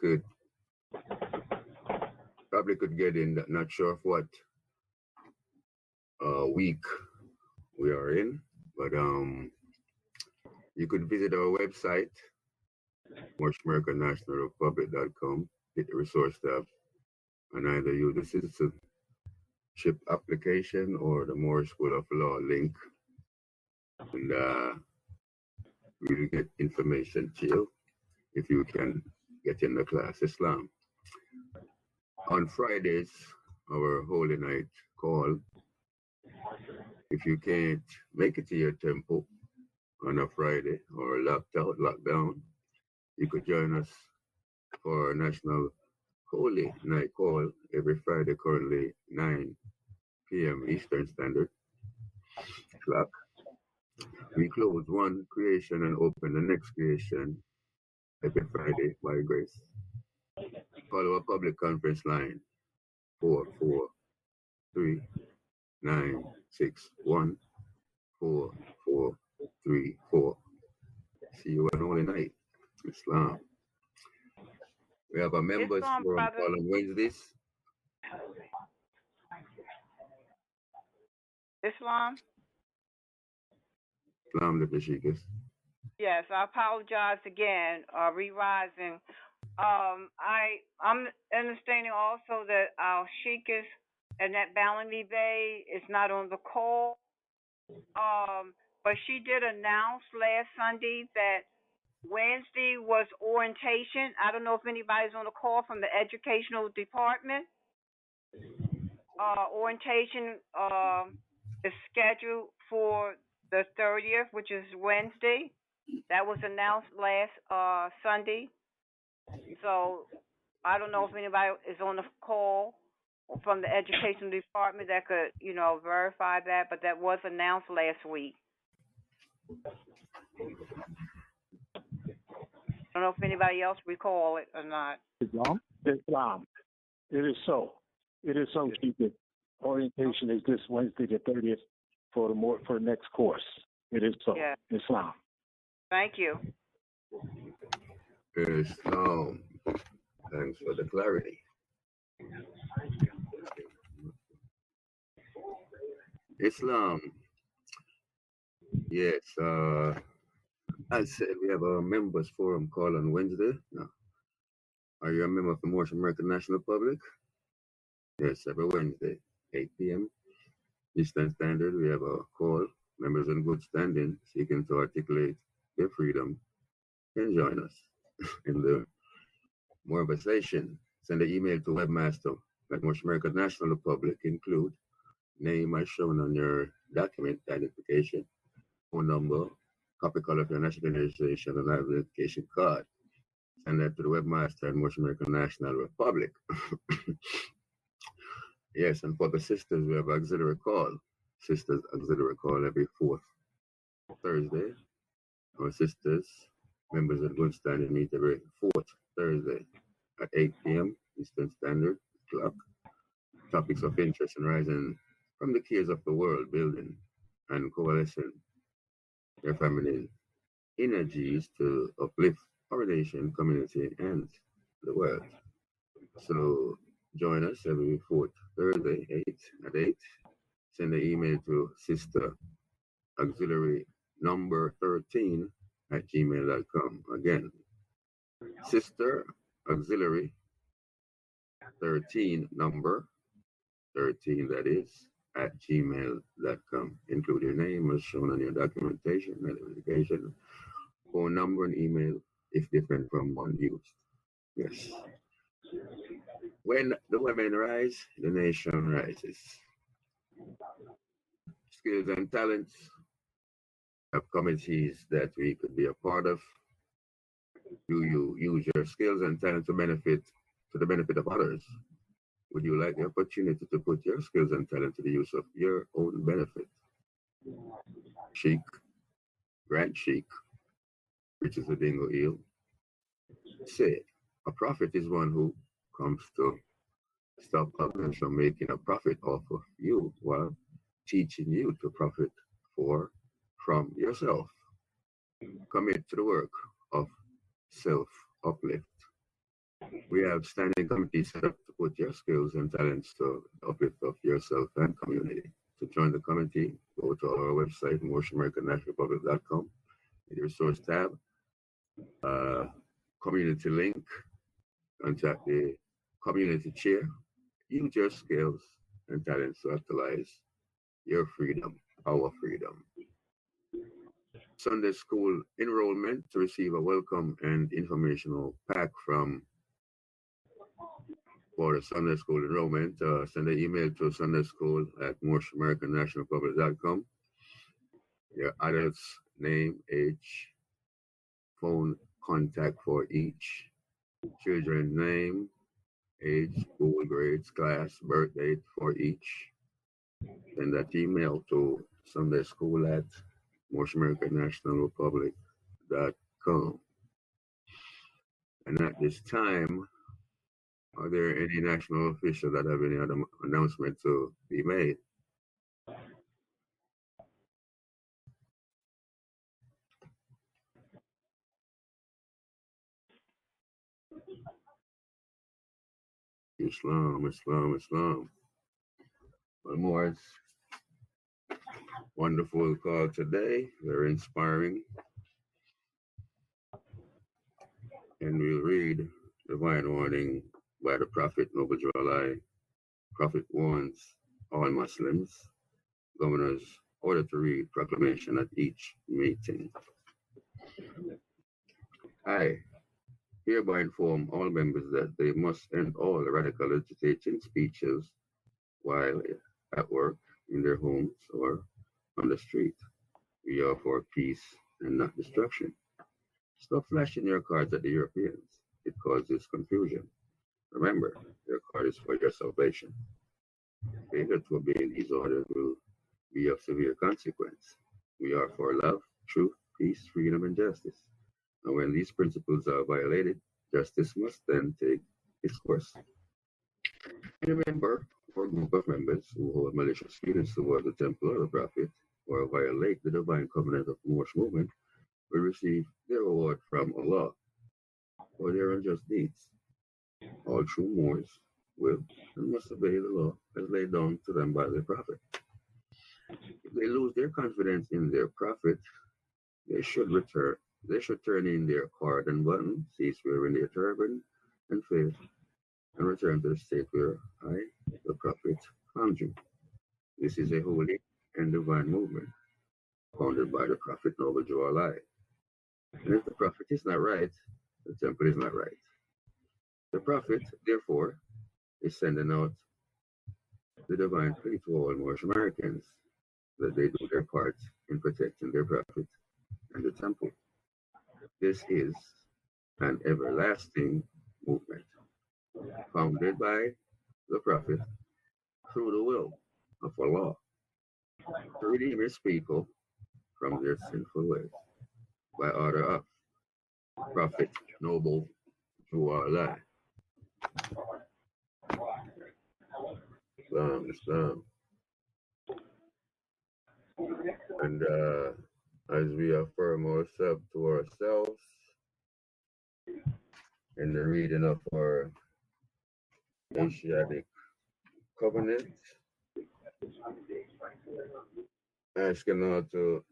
probably could get in. Not sure of what week we are in, but you could visit our website, Moorish American National Republic.com, hit the resource tab, and either use the citizenship application or the Moorish School of Law link, and we'll get information to you if you can get in the class Islam. On Fridays, our Holy Night call. If you can't make it to your temple on a Friday or lockdown, you could join us for our National Holy Night call every Friday, currently 9 p.m. Eastern Standard Clock. We close one creation and open the next creation every Friday by grace. Call our public conference line 443-961-4434. See you on Holy Night, Islam. We have a members forum call on Wednesdays. Islam? Islam, the Bashikis. Yes, I apologize again, re-rising. I'm understanding also that our Sheikhs and that Ballamy Bay is not on the call. But she did announce last Sunday that Wednesday was orientation. I don't know if anybody's on the call from the educational department. Orientation is scheduled for the 30th, which is Wednesday. That was announced last Sunday. So I don't know if anybody is on the call from the education department that could, verify that, but that was announced last week. I don't know if anybody else recall it or not. Islam. It is so. It is so. Orientation is this Wednesday the 30th for the next course. It is so. Yeah. Islam. Thank you. Islam. Thanks for the clarity. Islam. Yes, I said we have a members forum call on Wednesday. No. Are you a member of the Moorish American National Republic? Yes, every Wednesday, 8 p.m. Eastern Standard, we have a call. Members in good standing seeking to articulate their freedom can join us in the conversation. Send an email to webmaster at Moorish American National Republic. Include name as shown on your document identification, phone number, copy color of your national registration, and identification card. Send that to the webmaster at Moorish American National Republic. Yes, and for the sisters, we have auxiliary call. Sisters auxiliary call every fourth Thursday. Our sisters, members of good standing, meet every fourth Thursday at 8 p.m. Eastern Standard Clock. Topics of interest arising from the cares of the world, building and coalescing their feminine energies to uplift our nation, community, and the world. So join us every fourth Thursday, 8. Send an email to sister auxiliary number 13 at gmail.com. Again, sister auxiliary 13 number 13, that is, @gmail.com. Include your name as shown on your documentation, identification, phone number, and email if different from one used. Yes. When the women rise, the nation rises. Skills and talents of committees that we could be a part of. Do you use your skills and talent to the benefit of others? Would you like the opportunity to put your skills and talent to the use of your own benefit? Sheikh, Grand Sheikh, which is a dingo eel, said, a prophet is one who comes to stop others from making a profit off of you while teaching you to profit from yourself. Commit to the work of self-uplift. We have standing committees set up to put your skills and talents to the uplift of yourself and community. To join the committee, go to our website, Moorish American National Republic.com, in the resource tab, community link, contact the community chair. Use your skills and talents to actualize your freedom, our freedom. Sunday school enrollment to receive a welcome and informational pack for the Sunday school enrollment. Send an email to sundayschool@morishamericannnationalrepublic.com. Your adult's name, age, phone contact for each. Children's name, age, school grades, class, birth date for each. Send that email to sundayschool@morishamericannnationalrepublic.com. And at this time, are there any national officials that have any other announcement to be made? Islam. One more wonderful call today, very inspiring. And we'll read Divine Warning by the Prophet Noble Jalai. Prophet warns all Muslims, governors, order to read proclamation at each meeting. I hereby inform all members that they must end all radical agitating speeches while at work, in their homes, or on the street. We are for peace and not destruction. Stop flashing your cards at the Europeans. It causes confusion. Remember, your card is for your salvation. Failure to obey these orders will be of severe consequence. We are for love, truth, peace, freedom, and justice. And when these principles are violated, justice must then take its course. Any member or group of members who hold malicious feelings toward the temple or the prophet, or violate the divine covenant of the Moorish movement, will receive their reward from Allah for their unjust deeds. All true Moors will and must obey the law as laid down to them by the prophet. If they lose their confidence in their prophet, they should turn in their cord and button, cease wearing their turban and faith, and return to the state where I, the prophet, found you. This is a holy and divine movement, founded by the Prophet Noble Jalai. And if the prophet is not right, the temple is not right. The prophet, therefore, is sending out the divine plea to all Moorish Americans that they do their part in protecting their prophet and the temple. This is an everlasting movement, founded by the prophet through the will of Allah to redeem his people from their sinful ways by order of Prophet Noble Jalai. Islam. And as we affirm ourselves to ourselves in the reading of our Asiatic covenant, asking all to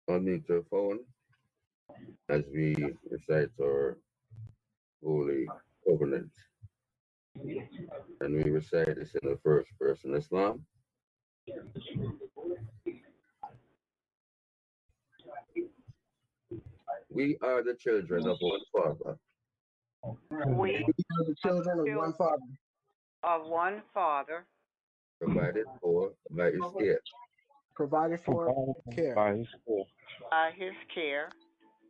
unmute their phone as we recite our holy covenant. And we recite this in the first person. Islam. We are the children of one Father, We are the children of one Father, of one Father, provided for by His care, provided for care, by His care,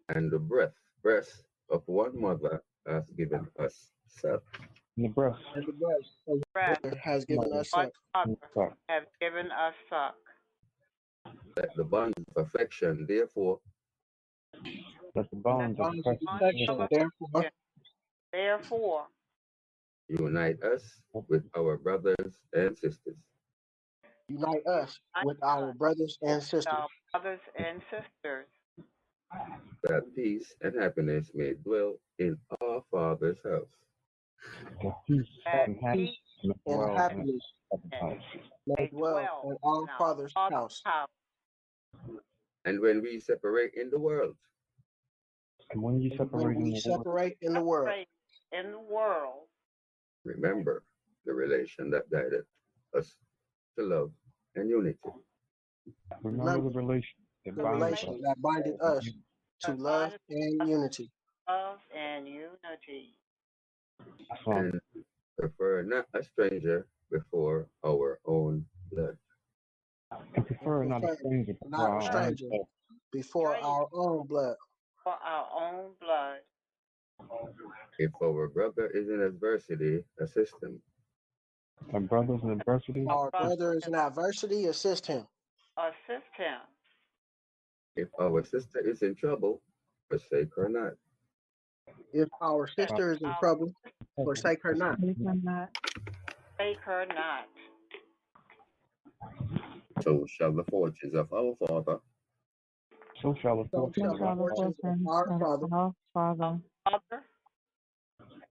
and the breast of one mother has given us suck. And the breath. and the breast of breast the mother has given us one suck. Father have given us suck. Let the bonds of affection, therefore, Let the bonds of Bonds of affection, affection, Therefore, unite us with our brothers and sisters. unite us with our brothers and sisters, our brothers and sisters, that peace and happiness may dwell in our Father's house. that peace that and happiness peace may and dwell happiness may may dwell in our Father's house. And when we separate in the world, And when you separate When we separate in the world, in the world, remember the relation that guided us to love and unity. remember the relation that the binds relation us. that binded us to love and unity. love and unity. And prefer not a stranger before our own blood. And prefer not a stranger Not a stranger before our own blood. For our own blood. If our brother is in adversity, assist him. Our brother's in adversity. Our brother is in adversity, assist him. Assist him. If our sister is in trouble, forsake her not. If our sister is in trouble, forsake her not. Forsake her not. So shall the fortunes of our Father, so shall the fortunes of our Father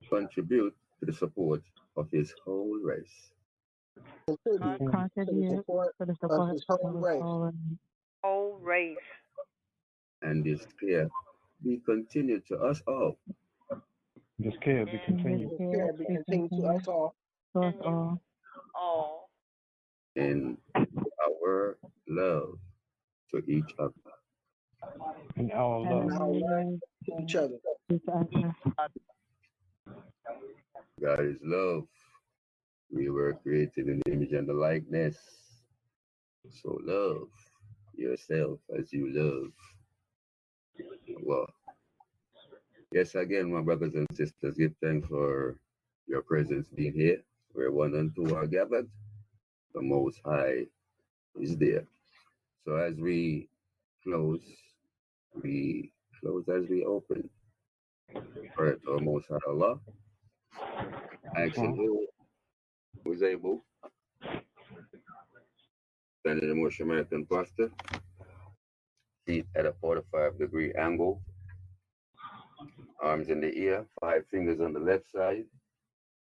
contribute to the support of His whole race. Contribute to the support of His whole race. Whole race. And His care be continued to us all. This care be continued. To us all. All. In our love to each other. In our love to each other. God is love. We were created in the image and the likeness. So love yourself as you love Allah. Yes, again, my brothers and sisters, give thanks for your presence being here. Where one and two are gathered, the Most High is there. So as we close as we open. Prayer to our Most High Allah. Asking who is able, standing in the Moorish American posture, feet at a 45-degree angle, arms in the air, 5 fingers on the left side,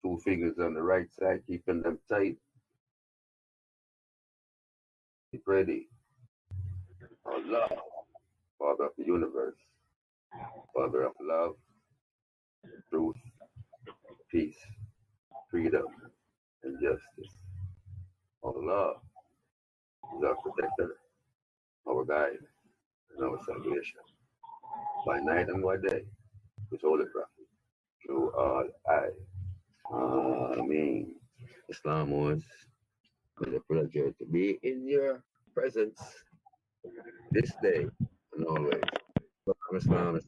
2 fingers on the right side, keeping them tight. Get ready. Allah, Father of the universe, Father of love, truth, peace, freedom, and justice. Allah is our protector, our guide, and our salvation. By night and by day, His holy prophet, through all Ameen. Islam was a pleasure to be in your presence this day and always. Islam